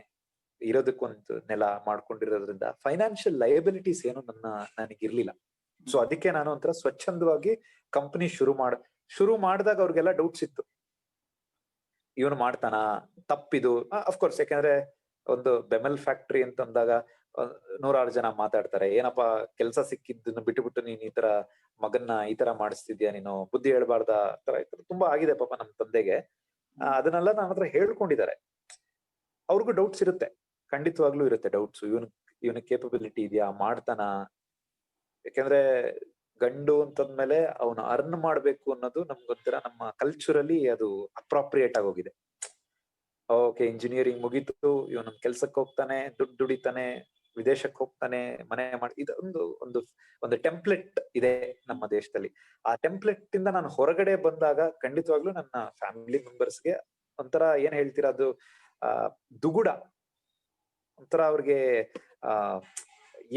ಇರೋದಕ್ಕೊಂದು ನೆಲ ಮಾಡ್ಕೊಂಡಿರೋದ್ರಿಂದ ಫೈನಾನ್ಷಿಯಲ್ ಲಯಬಿಲಿಟೀಸ್ ಏನು ನನಗಿರ್ಲಿಲ್ಲ. ಸೊ ಅದಕ್ಕೆ ನಾನು ಒಂಥರ ಸ್ವಚ್ಛಂದವಾಗಿ ಕಂಪನಿ ಶುರು ಮಾಡಿದಾಗ ಅವ್ರಿಗೆಲ್ಲ ಡೌಟ್ಸ್ ಇತ್ತು, ಇವನು ಮಾಡ್ತಾನ, ತಪ್ಪಿದು. ಅಫ್ಕೋರ್ಸ್, ಯಾಕಂದ್ರೆ ಒಂದು ಬೆಮೆಲ್ ಫ್ಯಾಕ್ಟ್ರಿ ಅಂತಂದಾಗ 100 ಜನ ಮಾತಾಡ್ತಾರೆ, ಏನಪ್ಪಾ ಕೆಲ್ಸ ಸಿಕ್ಕಿದ್ದನ್ನು ಬಿಟ್ಟುಬಿಟ್ಟು ನೀನ್ ಈ ತರ ಮಗನ್ನ ಈ ತರ ಮಾಡಿಸ್ತಿದ್ಯಾ, ನೀನು ಬುದ್ಧಿ ಹೇಳ್ಬಾರ್ದ ತರ ತುಂಬಾ ಆಗಿದೆ ಪಾಪ ನಮ್ ತಂದೆಗೆ. ಅದನ್ನೆಲ್ಲ ನನ್ನ ಹತ್ರ ಹೇಳ್ಕೊಂಡಿದ್ದಾರೆ. ಅವ್ರಿಗೂ ಡೌಟ್ಸ್ ಇರುತ್ತೆ, ಖಂಡಿತವಾಗ್ಲೂ ಇರುತ್ತೆ ಡೌಟ್ಸ್. ಇವನ ಕೇಪಬಿಲಿಟಿ ಇದೆಯಾ, ಮಾಡ್ತಾನ? ಯಾಕಂದ್ರೆ ಗಂಡು ಅಂತಂದ್ಮೇಲೆ ಅವನು ಅರ್ನ್ ಮಾಡ್ಬೇಕು ಅನ್ನೋದು ನಮ್ಗೊಂಥರ ನಮ್ಮ ಕಲ್ಚರಲಿ ಅದು ಅಪ್ರಾಪ್ರಿಯೇಟ್ ಆಗೋಗಿದೆ. ಓಕೆ, ಇಂಜಿನಿಯರಿಂಗ್ ಮುಗೀತು, ಇವನ ಕೆಲ್ಸಕ್ಕೆ ಹೋಗ್ತಾನೆ, ದುಡ್ಡು ದುಡಿತಾನೆ, ವಿದೇಶಕ್ಕೆ ಹೋಗ್ತಾನೆ, ಮನೆ ಮಾಡಿ, ಇದೊಂದು ಒಂದು ಟೆಂಪ್ಲೆಟ್ ಇದೆ ನಮ್ಮ ದೇಶದಲ್ಲಿ. ಆ ಟೆಂಪ್ಲೆಟ್ ಇಂದ ನಾನು ಹೊರಗಡೆ ಬಂದಾಗ ಖಂಡಿತವಾಗ್ಲೂ ನನ್ನ ಫ್ಯಾಮಿಲಿ ಮೆಂಬರ್ಸ್ಗೆ ಒಂಥರ ಏನ್ ಹೇಳ್ತೀರಾ, ಅದು ದುಗುಡ, ಒಂಥರ ಅವ್ರಿಗೆ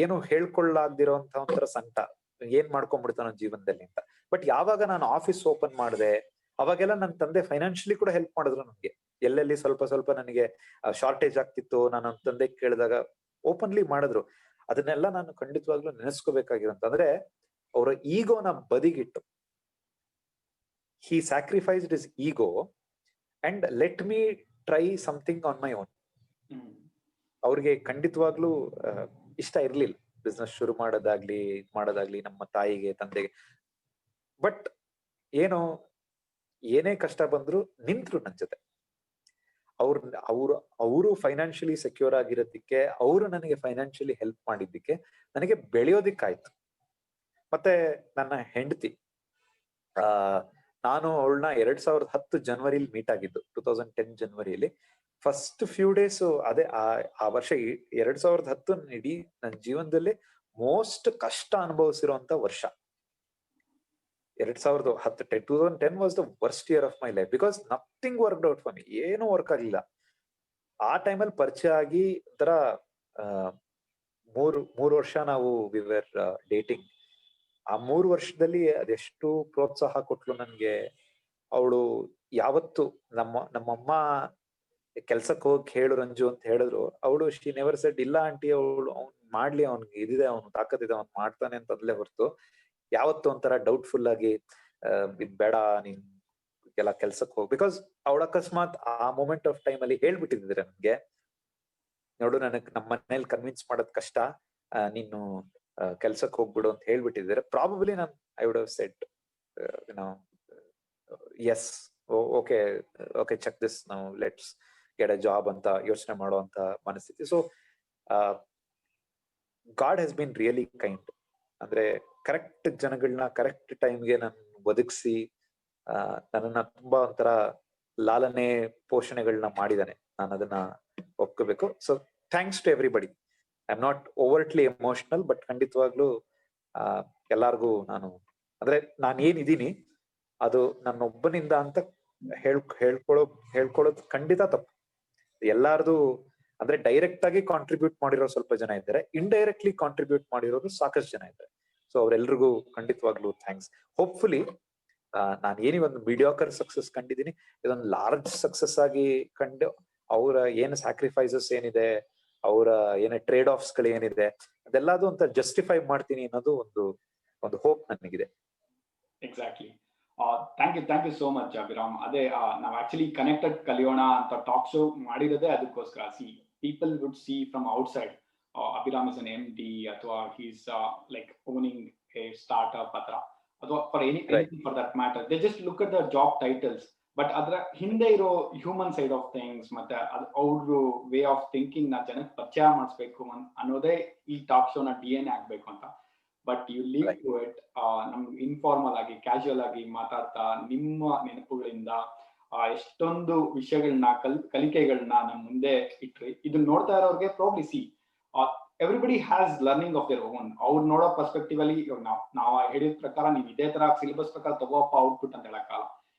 ಏನು ಹೇಳ್ಕೊಳ್ಳಾಗ್ದಿರೋಂತ ಒಂಥರ ಸಂಕಟ, ಏನ್ ಮಾಡ್ಕೊಂಡ್ಬಿಡ್ತಾನೋ ಜೀವನದಲ್ಲಿ ಅಂತ. ಬಟ್ ಯಾವಾಗ ನಾನು ಆಫೀಸ್ ಓಪನ್ ಮಾಡಿದೆ, ಅವಾಗೆಲ್ಲ ನನ್ನ ತಂದೆ ಫೈನಾನ್ಷಿಯಲಿ ಕೂಡ ಹೆಲ್ಪ್ ಮಾಡಿದ್ರು ನನ್ಗೆ. ಎಲ್ಲೆಲ್ಲಿ ಸ್ವಲ್ಪ ನನಗೆ ಶಾರ್ಟೇಜ್ ಆಗ್ತಿತ್ತು, ನಾನು ನನ್ನ ತಂದೆ ಕೇಳಿದಾಗ ಓಪನ್ಲಿ ಮಾಡಿದ್ರು. ಅದನ್ನೆಲ್ಲ ನಾನು ಖಂಡಿತವಾಗ್ಲೂ ನೆನೆಸ್ಕೋಬೇಕಾಗಿರೋಂತ, ಅಂದ್ರೆ ಅವರ ಈಗೋನ ಬದಿಗಿಟ್ಟು, he sacrificed his ego and let me try something on my own. ಅವ್ರಿಗೆ ಖಂಡಿತವಾಗ್ಲೂ ಇಷ್ಟ ಇರ್ಲಿಲ್ಲ ಬಿಸ್ನೆಸ್ ಶುರು ಮಾಡೋದಾಗ್ಲಿ ನಮ್ಮ ತಾಯಿಗೆ, ತಂದೆಗೆ. ಬಟ್ ಏನೇ ಕಷ್ಟ ಬಂದ್ರು ನಿಂತ್ರು ನನ್ ಜೊತೆ. ಅವರು ಫೈನಾನ್ಷಿಯಲಿ ಸೆಕ್ಯೂರ್ ಆಗಿರೋದಕ್ಕೆ, ಅವರು ನನಗೆ ಫೈನಾನ್ಷಿಯಲಿ ಹೆಲ್ಪ್ ಮಾಡಿದ್ದಕ್ಕೆ ನನಗೆ ಬೆಳೆಯೋದಿಕ್ಕಾಯ್ತು. ಮತ್ತೆ ನನ್ನ ಹೆಂಡತಿ, ನಾನು ಅವಳನ್ನ 2010 ಜನವರಿಲಿ ಮೀಟ್ ಆಗಿದ್ದು, 2010 ಜನವರಿಯಲ್ಲಿ. ಫಸ್ಟ್ ಫ್ಯೂ ಡೇಸ್, ಅದೇ ಆ ವರ್ಷ 2010 ಇಡೀ ನನ್ನ ಜೀವನದಲ್ಲಿ ಮೋಸ್ಟ್ ಕಷ್ಟ ಅನುಭವಿಸಿರುವಂತ ವರ್ಷ. 2010 was the worst year of my life, because nothing worked out for me. ಏನೂ ವರ್ಕ್ ಆಗ್ಲಿಲ್ಲ. ಆ ಟೈಮಲ್ಲಿ ಪರಿಚಯ ಆಗಿ ಒಂಥರ 3 ವರ್ಷ ನಾವು ವಿ ವರ್ ಡೇಟಿಂಗ್. ಆ 3 ವರ್ಷದಲ್ಲಿ ಅದೆಷ್ಟು ಪ್ರೋತ್ಸಾಹ ಕೊಟ್ಲು ನನ್ಗೆ. ಅವಳು ಯಾವತ್ತು ನಮ್ಮಮ್ಮ ಕೆಲ್ಸಕ್ಕೆ ಹೋಗಿ ಹೇಳು ರಂಜು ಅಂತ ಹೇಳಿದ್ರು, ಅವಳು ಶಿ ನೆವರ್ ಸೆಡ್ ಇಲ್ಲ ಆಂಟಿ, ಅವಳು ಅವ್ನ್ ಮಾಡ್ಲಿ, ಅವ್ನಿಗೆ ಇದಿದೆ, ಅವ್ನು ತಾಕತ್ತಿದೆ, ಅವ್ನು ಮಾಡ್ತಾನೆ ಅಂತಂದ್ಲೇ ಹೊರತು ಯಾವತ್ತು ಒಂಥರ ಡೌಟ್ಫುಲ್ ಆಗಿ ಇದ್ ಬೇಡ, ನೀನ್ ಎಲ್ಲ ಕೆಲ್ಸಕ್ಕೆ ಹೋಗ್. ಬಿಕಾಸ್ ಅವಳ ಅಕಸ್ಮಾತ್ ಆ ಮೂಮೆಂಟ್ ಆಫ್ ಟೈಮ್ ಅಲ್ಲಿ ಹೇಳ್ಬಿಟ್ಟಿದ್ರೆ ನನ್ಗೆ, ನೋಡು ನನಗ್ ನಮ್ಮ ಮನೇಲಿ ಕನ್ವಿನ್ಸ್ ಮಾಡೋದ್ ಕಷ್ಟ, ನೀನು ಕೆಲ್ಸಕ್ಕೆ ಹೋಗ್ಬಿಡು ಅಂತ ಹೇಳ್ಬಿಟ್ಟಿದ್ದಾರೆ, ಪ್ರಾಬಬ್ಲಿ ನಾನು I would have said yes, okay check this, ನಾವು ಲೆಟ್ಸ್ ಗೆಟ್ ಅ ಜಾಬ್ ಅಂತ ಯೋಚನೆ ಮಾಡುವಂತ ಮನಸ್ಥಿತಿ. So God has been really kind. ಅಂದ್ರೆ ಕರೆಕ್ಟ್ ಜನಗಳನ್ನ ಕರೆಕ್ಟ್ ಟೈಮ್ಗೆ ನಾನು ಒದಗಿಸಿ ನನ್ನನ್ನ ತುಂಬಾ ಒಂಥರ ಲಾಲನೆ ಪೋಷಣೆಗಳನ್ನ ಮಾಡಿದಾನೆ. ನಾನು ಅದನ್ನ ಒಪ್ಕೋಬೇಕು. So thanks to everybody. I am not overtly emotional, but ಖಂಡಿತವಾಗ್ಲೂ ಎಲ್ಲಾರ್ಗು ಅಂದ್ರೆ ನಾನು ಏನಿದ್ದೀನಿ ಅದು ನನ್ನೊಬ್ಬನಿಂದ ಅಂತ ಹೇಳ್ಕೊಳ್ಳೋದು ಖಂಡಿತ ತಪ್ಪು. ಎಲ್ಲಾರ್ದು ಅಂದ್ರೆ ಡೈರೆಕ್ಟ್ ಆಗಿ ಕಾಂಟ್ರಿಬ್ಯೂಟ್ ಮಾಡಿರೋ ಸ್ವಲ್ಪ ಜನ ಇದ್ದಾರೆ, ಇಂಡೈರೆಕ್ಟ್ಲಿ ಕಾಂಟ್ರಿಬ್ಯೂಟ್ ಮಾಡಿರೋರು ಸಾಕಷ್ಟು ಜನ ಇದ್ದಾರೆ. ಸೊ ಅವ್ರೆಲ್ರಿಗೂ ಖಂಡಿತವಾಗ್ಲೂ ಥ್ಯಾಂಕ್ಸ್. ಹೋಪ್ಫುಲಿ ನಾನು ಒಂದು ಮೀಡಿಯಾಕರ್ ಸಕ್ಸಸ್ ಕಂಡಿದ್ದೀನಿ, ಇದೊಂದು ಲಾರ್ಜ್ ಸಕ್ಸಸ್ ಆಗಿ ಕಂಡು ಅವರ ಏನು ಸ್ಯಾಕ್ರಿಫೈಸಸ್ ಏನಿದೆ, ಅವರ ಏನೇ ಟ್ರೇಡ್ ಆಫ್ಸ್ ಗಳು ಏನಿದೆ, ಅದೆಲ್ಲದು ಅಂತ ಜಸ್ಟಿಫೈ ಮಾಡ್ತೀನಿ ಅನ್ನೋದು ಒಂದು ಹೋಪ್ ನನಗಿದೆ. Exactly. Thank you so much Abhiram. ಅದೇ ನಾವು ಆಕ್ಚುಲಿ ಕನೆಕ್ಟೆಡ್ ಕಲಿಯೋಣ ಅಂತ ಟಾಕ್ ಶೋ ಮಾಡಿರೋದೇ ಅದಕ್ಕೋಸ್ಕರ. People would see from outside Abhiram is an MD ಅಥವಾ he's like owning a startup ಅಥವಾ for anything for that matter, they just look at the job titles. But ಅದರ ಹಿಂದೆ ಇರೋ ಹ್ಯೂಮನ್ ಸೈಡ್ ಆಫ್ ಥಿಂಗ್ಸ್ ಮತ್ತೆ ಅವ್ರ way of thinking ನ ಜನಕ್ಕೆ ಪರಿಚಯ ಮಾಡಿಸ್ಬೇಕು ಅನ್ನೋದೇ ಈ ಟಾಕ್ ಶೋನ DNA ಆಗ್ಬೇಕು ಅಂತ. But you leave to it. ನಮ್ಗೆ ಇನ್ಫಾರ್ಮಲ್ ಆಗಿ, ಕ್ಯಾಶುಯಲ್ ಆಗಿ ಮಾತಾಡ್ತಾ ನಿಮ್ಮ ನೆನಪುಗಳಿಂದ ಎಷ್ಟೊಂದು ವಿಷಯಗಳನ್ನ ಕಲಿಕೆಗಳನ್ನ ನಮ್ ಮುಂದೆ ಇಟ್ರಿ. ಇದನ್ನ ನೋಡ್ತಾ ಇರೋರಿಗೆ probably everybody has learning of their own. ಅವ್ರು ನೋಡೋ ಪರ್ಸ್ಪೆಕ್ಟಿವ್ ಅಲ್ಲಿ ನಾವು ಹೇಳಿದ ಪ್ರಕಾರ ನೀವು ಇದೇ ತರ ಸಿಲೆಬಸ್ ಪ್ರಕಾರ ತಗೋಪ್ಪ ಔಟ್ಪುಟ್ ಅಂತ ಹೇಳಕ್ಕಲ್ಲ.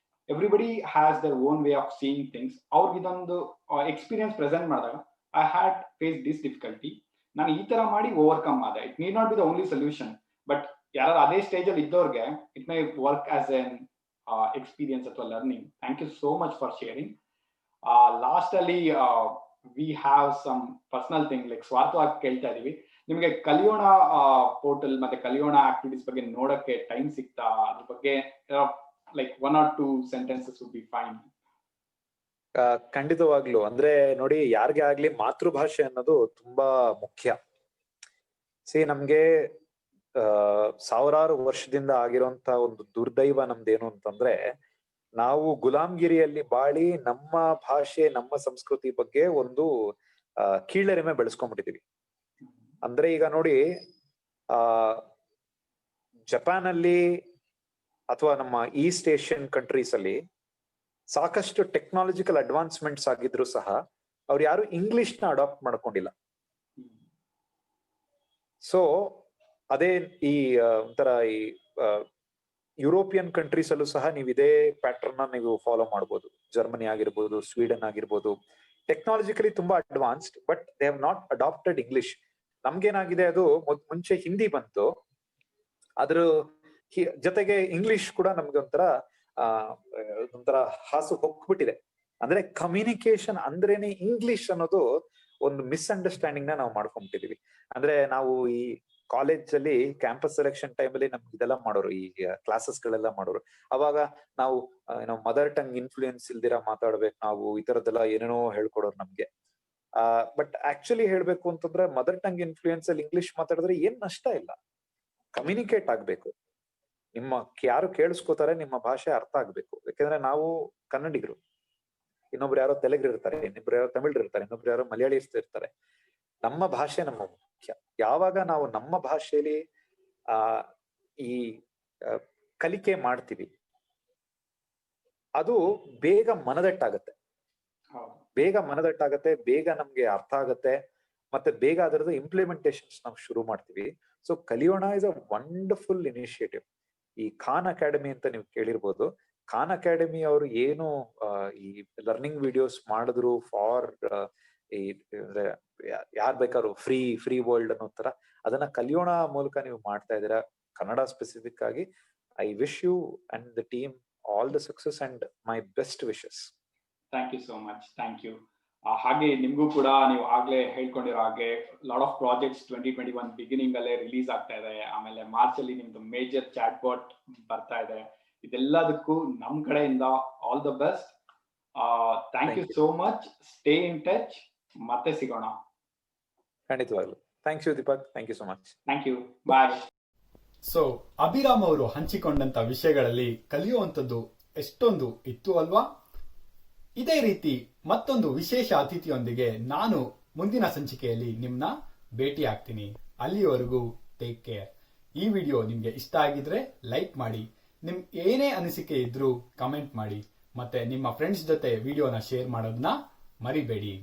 Everybody has their own way of seeing things. ಅವ್ರಿಗೆ ಇದೊಂದು ಎಕ್ಸ್ಪೀರಿಯನ್ಸ್ ಪ್ರೆಸೆಂಟ್ ಮಾಡಿದಾಗ I had face this difficulty, ನಾನು ಈ ತರ ಮಾಡಿ ಓವರ್ಕಮ್ ಆದೆ. It need not be the only solution, but ಯಾರು ಅದೇ ಸ್ಟೇಜ್ ಅಲ್ಲಿ ಇದ್ದವ್ರಿಗೆ it may work as an experience ಅಥವಾ learning. Thank you so much for sharing. Last ಅಲ್ಲಿ we have some personal thing, like ಸ್ವಾರ್ಥವಾಗಿ ಕೇಳ್ತಾ ಇದೀವಿ, ನಿಮಗೆ ಕಲಿಯೋಣ ಪೋರ್ಟಲ್ ಮತ್ತೆ ಕಲಿಯೋಣ ಆಕ್ಟಿವಿಟೀಸ್ ಬಗ್ಗೆ ನೋಡಕ್ಕೆ ಟೈಮ್ ಸಿಗ್ತಾ? ಅದ್ರ ಬಗ್ಗೆ like 1 or 2 sentences would be fine. ಖಂಡಿತವಾಗ್ಲು. ಅಂದ್ರೆ ನೋಡಿ, ಯಾರಿಗೆ ಆಗ್ಲಿ ಮಾತೃಭಾಷೆ ಅನ್ನೋದು ತುಂಬಾ ಮುಖ್ಯ. ನಮ್ಗೆ ಸಾವಿರಾರು ವರ್ಷದಿಂದ ಆಗಿರುವಂತ ಒಂದು ದುರ್ದೈವ ನಮ್ದೇನು ಅಂತಂದ್ರೆ, ನಾವು ಗುಲಾಮ್ಗಿರಿಯಲ್ಲಿ ಬಾಳಿ ನಮ್ಮ ಭಾಷೆ ನಮ್ಮ ಸಂಸ್ಕೃತಿ ಬಗ್ಗೆ ಒಂದು ಕೀಳರಿಮೆ ಬೆಳೆಸ್ಕೊಂಡ್ಬಿಟ್ಟಿದೀವಿ. ಅಂದ್ರೆ ಈಗ ನೋಡಿ, ಜಪಾನ್ ಅಲ್ಲಿ ಅಥವಾ ನಮ್ಮ ಈಸ್ಟ್ ಏಷ್ಯನ್ ಕಂಟ್ರೀಸ್ ಅಲ್ಲಿ ಸಾಕಷ್ಟು ಟೆಕ್ನಾಲಜಿಕಲ್ ಅಡ್ವಾನ್ಸ್ಮೆಂಟ್ಸ್ ಆಗಿದ್ರು ಸಹ ಅವ್ರು ಯಾರು ಇಂಗ್ಲಿಷ್ ನ ಅಡಾಪ್ಟ್ ಮಾಡ್ಕೊಂಡಿಲ್ಲ. ಸೊ ಅದೇ ಈ ಒಂಥರ ಈ ಯುರೋಪಿಯನ್ ಕಂಟ್ರೀಸ್ ಅಲ್ಲೂ ಸಹ ನೀವು ಇದೇ ಪ್ಯಾಟರ್ನ್ ನೀವು ಫಾಲೋ ಮಾಡ್ಬೋದು. ಜರ್ಮನಿ ಆಗಿರ್ಬೋದು, ಸ್ವೀಡನ್ ಆಗಿರ್ಬೋದು, ಟೆಕ್ನಾಲಜಿಕಲಿ ತುಂಬಾ advanced, but they have not adapted English. ನಮ್ಗೇನಾಗಿದೆ, ಅದು ಮುಂಚೆ ಹಿಂದಿ ಬಂತು, ಅದ್ರ ಜೊತೆಗೆ ಇಂಗ್ಲಿಷ್ ಕೂಡ ನಮ್ಗೆ ಒಂಥರ ಹಾಸು ಹೋಗ್ಬಿಟ್ಟಿದೆ. ಅಂದ್ರೆ ಕಮ್ಯುನಿಕೇಶನ್ ಅಂದ್ರೇನೆ ಇಂಗ್ಲಿಷ್ ಅನ್ನೋದು ಒಂದು ಮಿಸ್ಅಂಡರ್ಸ್ಟ್ಯಾಂಡಿಂಗ್ ನಾವು ಮಾಡ್ಕೊಂಡ್ಬಿಟ್ಟಿದೀವಿ. ಅಂದ್ರೆ ನಾವು ಈ ಕಾಲೇಜ್ ಅಲ್ಲಿ ಕ್ಯಾಂಪಸ್ ಸೆಲೆಕ್ಷನ್ ಟೈಮ್ ಅಲ್ಲಿ ನಮ್ಗೆ ಇದೆಲ್ಲ ಮಾಡೋರು, ಈ ಕ್ಲಾಸಸ್ ಗಳೆಲ್ಲ ಮಾಡೋರು. ಅವಾಗ ನಾವು ಮದರ್ ಟಂಗ್ ಇನ್ಫ್ಲೂಯೆನ್ಸ್ ಇಲ್ದಿರ ಮಾತಾಡ್ಬೇಕು ನಾವು, ಈ ತರದ್ದೆಲ್ಲ ಏನೇನೋ ಹೇಳ್ಕೊಡೋರು ನಮ್ಗೆ. ಬಟ್ ಆಕ್ಚುಲಿ ಹೇಳ್ಬೇಕು ಅಂತಂದ್ರೆ ಮದರ್ ಟಂಗ್ ಇನ್ಫ್ಲೂಯೆನ್ಸ್ ಅಲ್ಲಿ ಇಂಗ್ಲಿಷ್ ಮಾತಾಡಿದ್ರೆ ಏನ್ ನಷ್ಟ ಇಲ್ಲ. ಕಮ್ಯುನಿಕೇಟ್ ಆಗ್ಬೇಕು, ನಿಮ್ಮ ಯಾರು ಕೇಳಿಸ್ಕೋತಾರೆ, ನಿಮ್ಮ ಭಾಷೆ ಅರ್ಥ ಆಗ್ಬೇಕು. ಯಾಕಂದ್ರೆ ನಾವು ಕನ್ನಡಿಗರು, ಇನ್ನೊಬ್ರು ಯಾರೋ ತೆಲುಗರು ಇರ್ತಾರೆ, ಇನ್ನೊಬ್ರು ಯಾರೋ ತಮಿಳ್ ಇರ್ತಾರೆ, ಇನ್ನೊಬ್ರು ಯಾರೋ ಮಲಯಾಳೀಸ್ ಇರ್ತಾರೆ. ನಮ್ಮ ಭಾಷೆ ನಮ್ಮ ಮುಖ್ಯ. ಯಾವಾಗ ನಾವು ನಮ್ಮ ಭಾಷೆಯಲ್ಲಿ ಈ ಕಲಿಕೆ ಮಾಡ್ತೀವಿ, ಅದು ಬೇಗ ಮನದಟ್ಟಾಗತ್ತೆ, ಬೇಗ ನಮ್ಗೆ ಅರ್ಥ ಆಗತ್ತೆ, ಮತ್ತೆ ಬೇಗ ಅದರದ್ದು ಇಂಪ್ಲಿಮೆಂಟೇಷನ್ಸ್ ನಾವು ಶುರು ಮಾಡ್ತೀವಿ. ಸೊ ಕಲಿಯೋಣ ಇಸ್ ಅ ವಂಡರ್ಫುಲ್ ಇನಿಷಿಯೇಟಿವ್. ಈ ಖಾನ್ ಅಕಾಡೆಮಿ ಅಂತ ನೀವು ಕೇಳಿರ್ಬೋದು. ಖಾನ್ ಅಕಾಡೆಮಿ ಅವರು ಏನು ಈ ಲರ್ನಿಂಗ್ ವಿಡಿಯೋಸ್ ಮಾಡಿದ್ರು ಫಾರ್ ಈ ಯಾರ್ ಬೇಕಾದ್ರು ಫ್ರೀ ವರ್ಲ್ಡ್ ಅನ್ನೋ ತರ, ಅದನ್ನ ಕಲಿಯೋಣ ಮೂಲಕ ನೀವು ಮಾಡ್ತಾ ಇದ್ದೀರಾ. ಕನ್ನಡ ಸ್ಪೆಸಿಫಿಕ್ ಆಗಿ I wish you and the team all the success and my best wishes. Thank you so much. Thank you. ಹಾಗೆ ನಿಮ್ಗೂ ಕೂಡ ನೀವು ಆಗ್ಲೇ ಹೇಳ್ಕೊಂಡಿರೋ ಹಾಗೆ ಲಾಟ್ ಆಫ್ ಪ್ರಾಜೆಕ್ಟ್ಸ್ 2021 ಬಿಗಿನಿಂಗ್ ಅಲ್ಲೇ ರಿಲೀಸ್ ಆಗ್ತಾ ಇದೆ. ಆಮೇಲೆ ಮಾರ್ಚ್ ಅಲ್ಲಿ ನಿಮ್ದು ಮೇಜರ್ ಚಾಟ್ ಬಾಟ್ ಬರ್ತಾ ಇದೆ. ಇದೆಲ್ಲದಕ್ಕೂ ನಮ್ ಕಡೆಯಿಂದ all the best. Thank you so much. Stay in touch. ಮತ್ತೆ ಸಿಗೋಣ. ಖಂಡಿತವಾಗ್ಲು. Thank you Deepak. Thank you so much. Thank you. Bye. So Abhiram ಅವರು ಹಂಚಿಕೊಂಡಂತ ವಿಷಯಗಳಲ್ಲಿ ಕಲಿಯುವಂಥದ್ದು ಎಷ್ಟೊಂದು ಇತ್ತು ಅಲ್ವಾ? ಇದೇ ರೀತಿ ಮತ್ತೊಂದು ವಿಶೇಷ ಅತಿಥಿಯೊಂದಿಗೆ ನಾನು ಮುಂದಿನ ಸಂಚಿಕೆಯಲ್ಲಿ ನಿಮ್ನ ಭೇಟಿ ಆಗ್ತೀನಿ. ಅಲ್ಲಿಯವರೆಗೂ ಟೇಕ್ ಕೇರ್. ಈ ವಿಡಿಯೋ ನಿಮ್ಗೆ ಇಷ್ಟ ಆಗಿದ್ರೆ ಲೈಕ್ ಮಾಡಿ, ನಿಮ್ ಏನೇ ಅನಿಸಿಕೆ ಇದ್ರೂ ಕಮೆಂಟ್ ಮಾಡಿ, ಮತ್ತೆ ನಿಮ್ಮ ಫ್ರೆಂಡ್ಸ್ ಜೊತೆ ವಿಡಿಯೋನ ಶೇರ್ ಮಾಡೋದನ್ನ ಮರಿಬೇಡಿ.